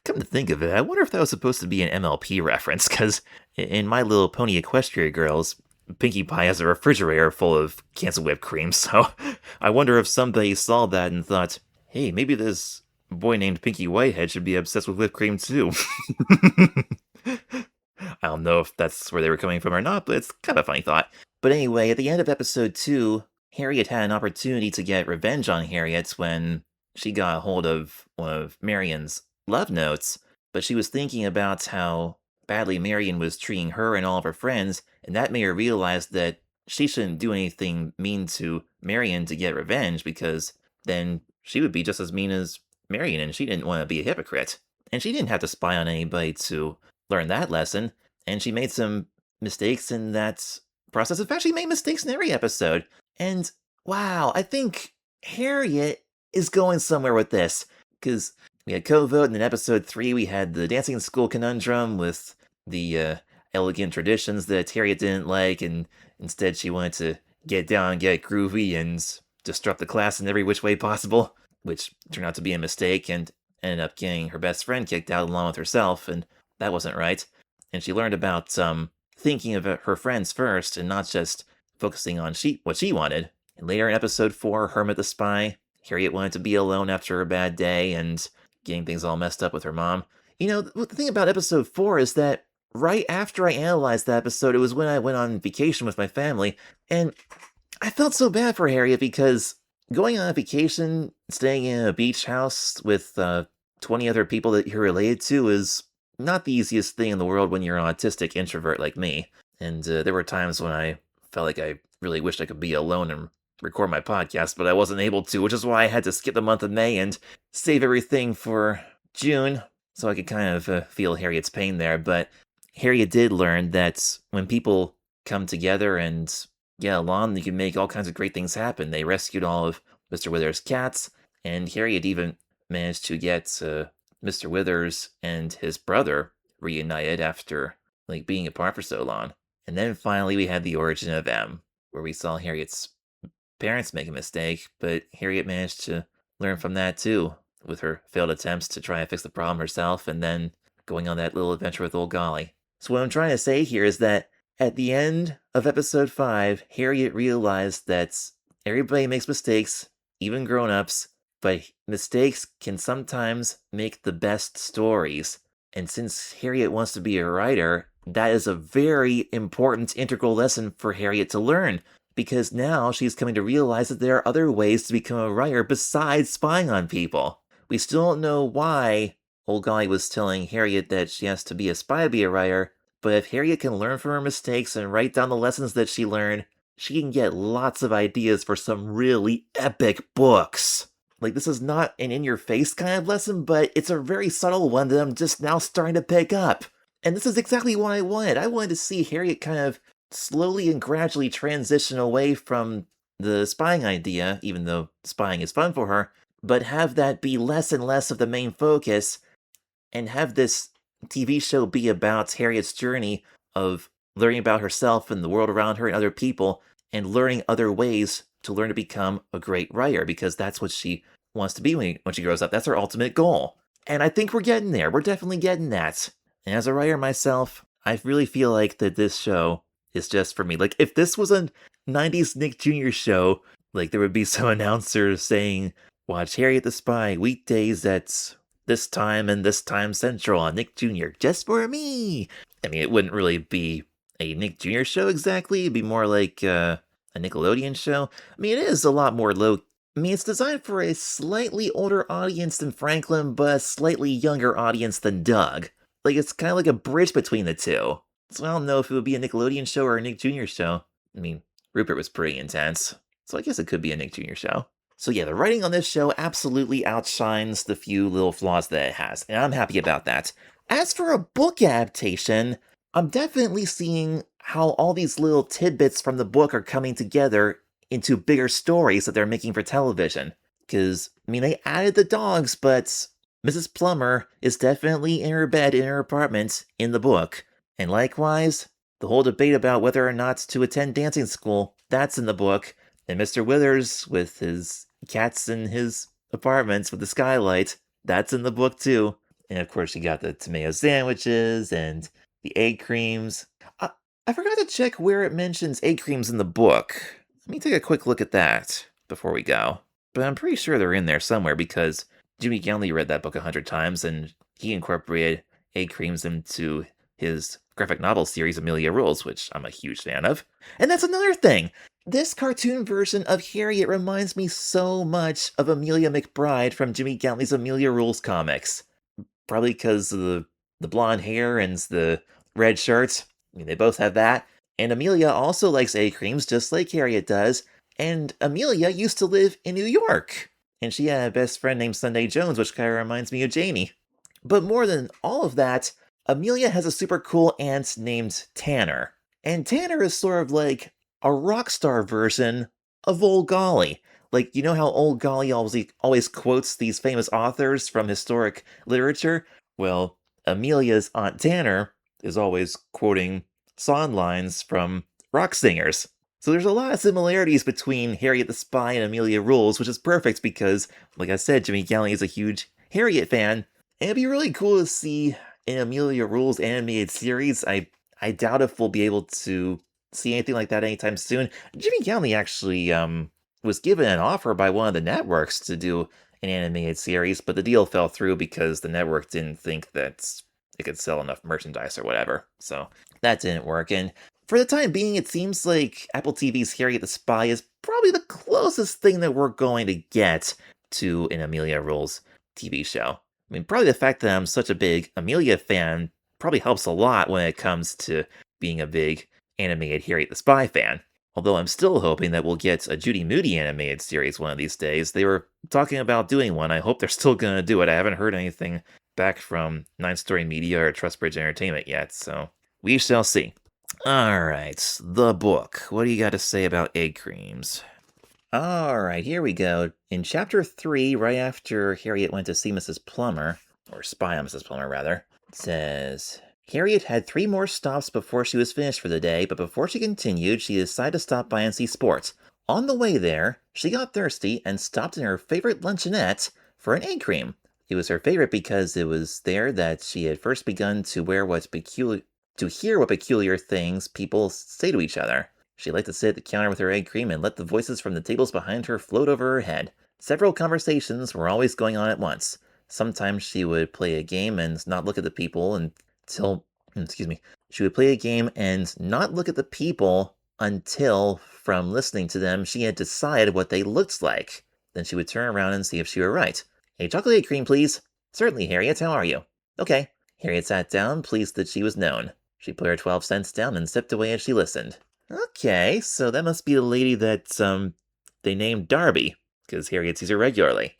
Speaker 1: Come to think of it, I wonder if that was supposed to be an MLP reference, because in My Little Pony Equestria Girls, Pinkie Pie has a refrigerator full of cans of whipped cream, so I wonder if somebody saw that and thought, hey, maybe this boy named Pinky Whitehead should be obsessed with whipped cream too. I don't know if that's where they were coming from or not, but it's kind of a funny thought. But anyway, at the end of episode 2, Harriet had an opportunity to get revenge on Harriet when she got a hold of one of Marion's love notes, but she was thinking about how badly Marion was treating her and all of her friends, and that made her realize that she shouldn't do anything mean to Marion to get revenge, because then she would be just as mean as Marion, and she didn't want to be a hypocrite. And she didn't have to spy on anybody to learn that lesson, and she made some mistakes in that process. In fact, she made mistakes in every episode. And wow, I think Harriet is going somewhere with this, because we had co-vote, and in episode 3 we had the dancing school conundrum with the elegant traditions that Harriet didn't like, and instead she wanted to get down and get groovy and disrupt the class in every which way possible, which turned out to be a mistake and ended up getting her best friend kicked out along with herself, and that wasn't right. And she learned about thinking of her friends first and not just focusing on what she wanted. And later in episode 4, Harriet the Spy, Harriet wanted to be alone after a bad day and getting things all messed up with her mom. You know, the thing about episode 4 is that right after I analyzed that episode, it was when I went on vacation with my family, and I felt so bad for Harriet because going on a vacation, staying in a beach house with 20 other people that you're related to is not the easiest thing in the world when you're an autistic introvert like me. And there were times when I felt like I really wished I could be alone and record my podcast, but I wasn't able to, which is why I had to skip the month of May and save everything for June, so I could kind of feel Harriet's pain there. But Harriet did learn that when people come together and get along, they can make all kinds of great things happen. They rescued all of Mr. Withers' cats, and Harriet even managed to get Mr. Withers and his brother reunited after being apart for so long. And then finally we had the origin of M, where we saw Harriet's parents make a mistake, but Harriet managed to learn from that too, with her failed attempts to try and fix the problem herself, and then going on that little adventure with old Golly. So what I'm trying to say here is that at the end of episode 5, Harriet realized that everybody makes mistakes, even grown-ups, but mistakes can sometimes make the best stories. And since Harriet wants to be a writer, that is a very important integral lesson for Harriet to learn, because now she's coming to realize that there are other ways to become a writer besides spying on people. We still don't know why old Golly was telling Harriet that she has to be a spy to be a writer, but if Harriet can learn from her mistakes and write down the lessons that she learned, she can get lots of ideas for some really epic books. This is not an in-your-face kind of lesson, but it's a very subtle one that I'm just now starting to pick up. And this is exactly what I wanted. I wanted to see Harriet kind of slowly and gradually transition away from the spying idea, even though spying is fun for her, but have that be less and less of the main focus, and have this TV show be about Harriet's journey of learning about herself and the world around her and other people, and learning other ways to learn to become a great writer, because that's what she wants to be when she grows up. That's her ultimate goal. And I think we're getting there. We're definitely getting that. And as a writer myself, I really feel like that this show is just for me. If this was a 90s Nick Jr. show, there would be some announcers saying, watch Harriet the Spy weekdays at this time and this time Central on Nick Jr. just for me. I mean, it wouldn't really be a Nick Jr. show exactly. It'd be more like a Nickelodeon show. I mean, it is a lot more low. I mean, it's designed for a slightly older audience than Franklin, but a slightly younger audience than Doug. Like, it's kind of like a bridge between the two. So I don't know if it would be a Nickelodeon show or a Nick Jr. show. I mean, Rupert was pretty intense, so I guess it could be a Nick Jr. show. So yeah, the writing on this show absolutely outshines the few little flaws that it has, and I'm happy about that. As for a book adaptation, I'm definitely seeing how all these little tidbits from the book are coming together into bigger stories that they're making for television. Because, I mean, they added the dogs, but Mrs. Plummer is definitely in her bed in her apartment in the book. And likewise, the whole debate about whether or not to attend dancing school, that's in the book. And Mr. Withers with his cats in his apartments with the skylight, that's in the book too. And of course you got the tomato sandwiches and the egg creams. I forgot to check where it mentions egg creams in the book. Let me take a quick look at that before we go. But I'm pretty sure they're in there somewhere because Jimmy Ganley read that book 100 times and he incorporated egg creams into his graphic novel series Amelia Rules, which I'm a huge fan of. And that's another thing! This cartoon version of Harriet reminds me so much of Amelia McBride from Jimmy Gantley's Amelia Rules comics. Probably because of the blonde hair and the red shirts. I mean, they both have that. And Amelia also likes egg creams, just like Harriet does. And Amelia used to live in New York. And she had a best friend named Sunday Jones, which kind of reminds me of Jamie. But more than all of that, Amelia has a super cool aunt named Tanner. And Tanner is sort of like a rock star version of Old Golly. Like, you know how Old Golly always quotes these famous authors from historic literature? Well, Amelia's Aunt Tanner is always quoting song lines from rock singers. So there's a lot of similarities between Harriet the Spy and Amelia Rules, which is perfect because, like I said, Jimmy Ganley is a huge Harriet fan. And it'd be really cool to see an Amelia Rules animated series. I doubt if we'll be able to see anything like that anytime soon. Jimmy Ganley actually was given an offer by one of the networks to do an animated series, but the deal fell through because the network didn't think that it could sell enough merchandise or whatever. So that didn't work. And for the time being, it seems like Apple TV's Harriet the Spy is probably the closest thing that we're going to get to an Amelia Rules TV show. I mean, probably the fact that I'm such a big Amelia fan probably helps a lot when it comes to being a big animated Harriet the Spy fan. Although I'm still hoping that we'll get a Judy Moody animated series one of these days. They were talking about doing one. I hope they're still going to do it. I haven't heard anything back from 9 Story Media or Trustbridge Entertainment yet, so we shall see. Alright, the book. What do you got to say about egg creams? Alright, here we go. In chapter 3, right after Harriet went to see Mrs. Plummer, or spy on Mrs. Plummer rather, it says, Harriet had 3 more stops before she was finished for the day, but before she continued, she decided to stop by and see sports. On the way there, she got thirsty and stopped in her favorite luncheonette for an egg cream. It was her favorite because it was there that she had first begun to hear what peculiar things people say to each other. She liked to sit at the counter with her egg cream and let the voices from the tables behind her float over her head. Several conversations were always going on at once. Sometimes she would play a game and not look at the people until from listening to them, she had decided what they looked like. Then she would turn around and see if she were right. A chocolate egg cream, please. Certainly, Harriet. How are you? Okay. Harriet sat down, pleased that she was known. She put her 12 cents down and sipped away as she listened. Okay, so that must be the lady that, they named Darby, because Harriet sees her regularly.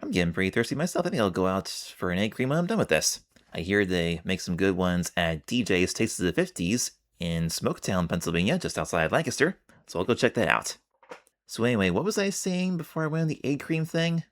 Speaker 1: I'm getting pretty thirsty myself. I think I'll go out for an egg cream when I'm done with this. I hear they make some good ones at DJ's Tastes of the 50s in Smoketown, Pennsylvania, just outside Lancaster, so I'll go check that out. So anyway, what was I saying before I went on the egg cream thing?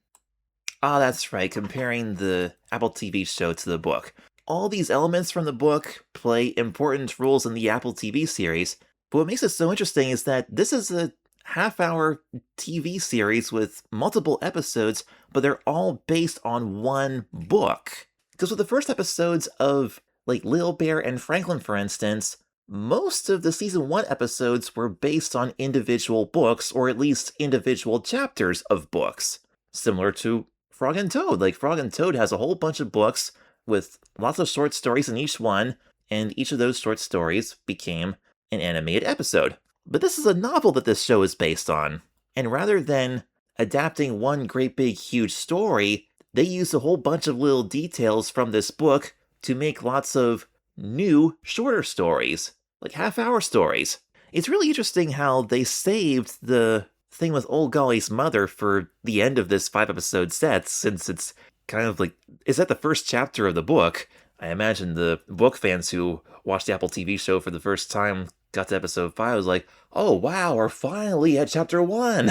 Speaker 1: Ah, that's right, comparing the Apple TV show to the book. All these elements from the book play important roles in the Apple TV series, but what makes it so interesting is that this is a half-hour TV series with multiple episodes, but they're all based on one book. Because with the first episodes of, like, Little Bear and Franklin, for instance, most of the Season 1 episodes were based on individual books, or at least individual chapters of books. Similar to Frog and Toad. Like, Frog and Toad has a whole bunch of books with lots of short stories in each one, and each of those short stories became an animated episode. But this is a novel that this show is based on, and rather than adapting one great big huge story, they used a whole bunch of little details from this book to make lots of new, shorter stories, like half-hour stories. It's really interesting how they saved the thing with Old Golly's mother for the end of this 5-episode set, since it's kind of like, is that the first chapter of the book? I imagine the book fans who watched the Apple TV show for the first time got to episode 5 was like, oh wow, we're finally at chapter 1!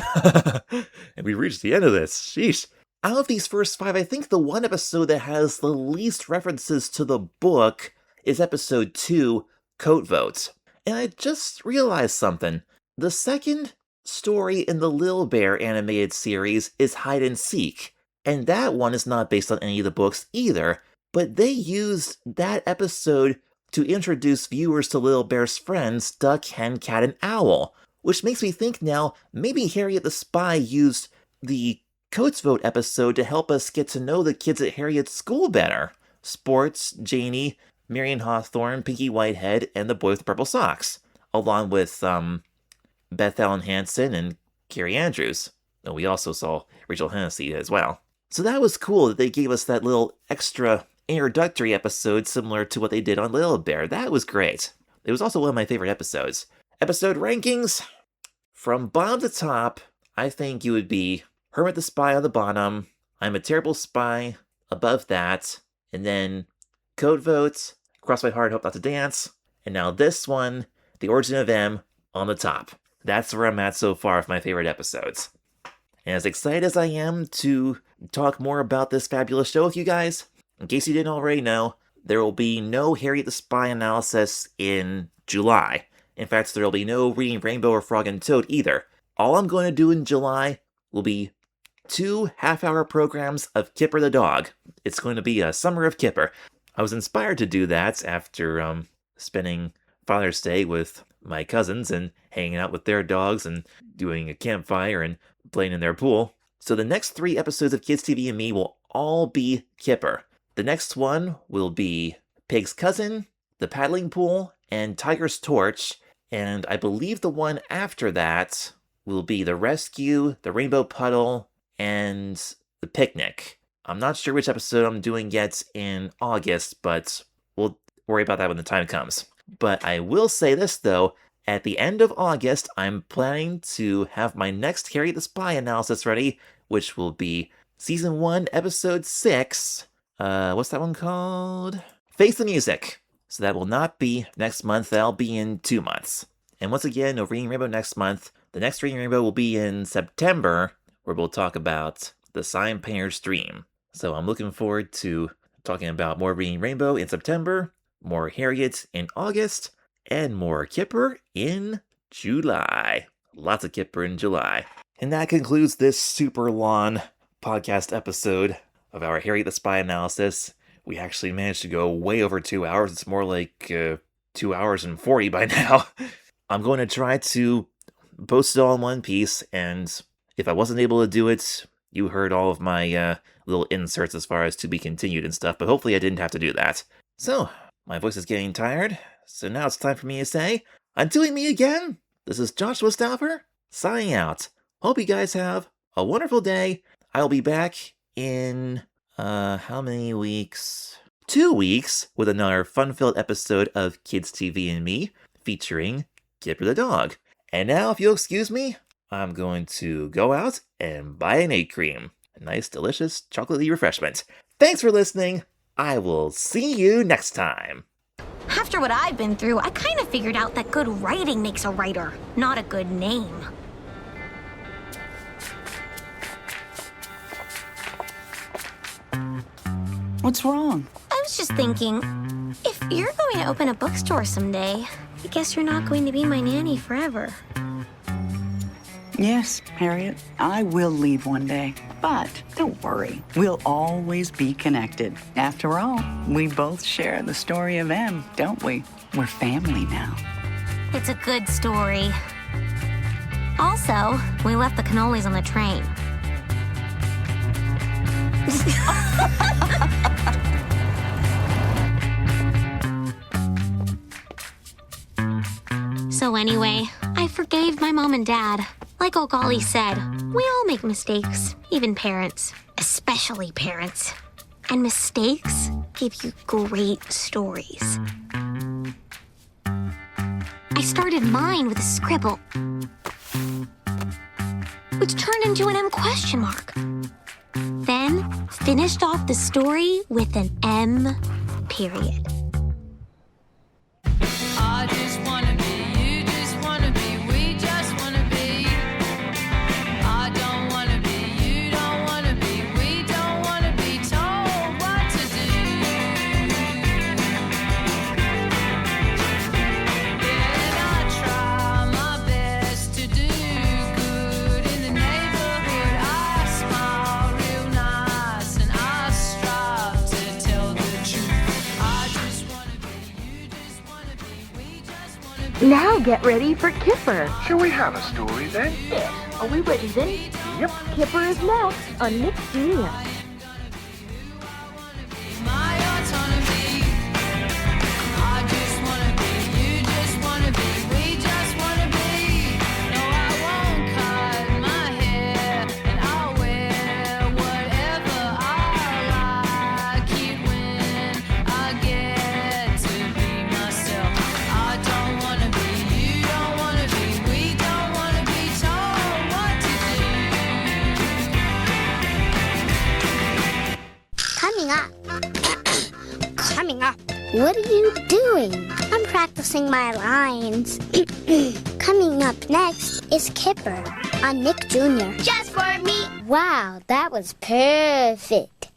Speaker 1: And we reached the end of this, sheesh. Out of these first 5, I think the one episode that has the least references to the book is episode 2, Coat Vote. And I just realized something. The second story in the Lil Bear animated series is Hide and Seek, and that one is not based on any of the books either, but they used that episode to introduce viewers to Lil Bear's friends, Duck, Hen, Cat, and Owl, which makes me think now maybe Harriet the Spy used the Coats Vote episode to help us get to know the kids at Harriet's school better. Sports, Janie, Marion Hawthorne, Pinky Whitehead, and the boy with the purple socks, along with Beth Allen Hansen and Carrie Andrews. And we also saw Rachel Hennessy as well. So that was cool that they gave us that little extra introductory episode similar to what they did on Little Bear. That was great. It was also one of my favorite episodes. Episode rankings? From bottom to top, I think you would be Hermit the Spy on the bottom, I'm a Terrible Spy above that, and then Code Vote, Cross My Heart, Hope Not to Dance, and now this one, The Origin of M, on the top. That's where I'm at so far with my favorite episodes. And as excited as I am to talk more about this fabulous show with you guys, in case you didn't already know, there will be no Harriet the Spy analysis in July. In fact, there will be no Reading Rainbow or Frog and Toad either. All I'm going to do in July will be 2 half-hour programs of Kipper the dog. It's going to be a summer of Kipper. I was inspired to do that after spending Father's Day with my cousins and hanging out with their dogs and doing a campfire and playing in their pool. So the next 3 episodes of Kids TV and Me will all be Kipper. The next one will be Pig's Cousin, The Paddling Pool, and Tiger's Torch, and I believe the one after that will be The Rescue, The Rainbow Puddle, and The Picnic. I'm not sure which episode I'm doing yet in August, but we'll worry about that when the time comes. But I will say this though, at the end of August, I'm planning to have my next Harriet the Spy analysis ready, which will be Season 1, Episode 6, what's that one called? Face the Music. So that will not be next month, that'll be in 2 months. And once again, no Reading Rainbow next month. The next Reading Rainbow will be in September, where we'll talk about The Sign Painter's Dream. So I'm looking forward to talking about more Reading Rainbow in September, more Harriet in August, and more Kipper in July. Lots of Kipper in July. And that concludes this super long podcast episode of our Harriet the Spy analysis. We actually managed to go way over 2 hours. It's more like 2 hours and 40 by now. I'm going to try to post it all in one piece, and if I wasn't able to do it, you heard all of my little inserts as far as to be continued and stuff, but hopefully I didn't have to do that. So, my voice is getting tired, so now it's time for me to say, until me again, this is Joshua Stauffer, signing out. Hope you guys have a wonderful day. I'll be back in, how many weeks? 2 weeks, with another fun-filled episode of Kids TV and Me, featuring Kipper the dog. And now, if you'll excuse me, I'm going to go out and buy an egg cream. A nice, delicious, chocolatey refreshment. Thanks for listening. I will see you next time.
Speaker 2: After what I've been through, I kind of figured out that good writing makes a writer, not a good name.
Speaker 9: What's wrong?
Speaker 2: I was just thinking, if you're going to open a bookstore someday, I guess you're not going to be my nanny forever.
Speaker 9: Yes, Harriet, I will leave one day. But don't worry, we'll always be connected. After all, we both share the story of M, don't we? We're family now.
Speaker 2: It's a good story. Also, we left the cannolis on the train. So anyway, I forgave my mom and dad. Like old Golly said, we all make mistakes, even parents, especially parents. And mistakes give you great stories. I started mine with a scribble, which turned into an M question mark. Then finished off the story with an M period.
Speaker 3: I just wanna be, you just wanna be, we just wanna be. I don't wanna be, you don't wanna be, we don't wanna be told what to do. And I try my best to do good in the neighborhood. I smile real nice and I strive to tell the truth. I just wanna be, you just wanna be, we just wanna be.
Speaker 10: Now get ready for Kipper.
Speaker 11: Shall we have a story then?
Speaker 10: Yes. Are we ready then?
Speaker 11: Yep.
Speaker 10: Kipper is next on Nick Jr.
Speaker 3: My autonomy. I just wanna be, you just wanna be, we just wanna be. No, I won't cut my hair, and I'll wear whatever I like it when I get to be myself. I don't wanna be, you don't wanna be, we don't wanna be told what to do.
Speaker 2: Coming up. Coming up. What are you doing? I'm practicing my lines. Coming up next is Kipper on Nick Jr. Just for me. Wow, that was perfect.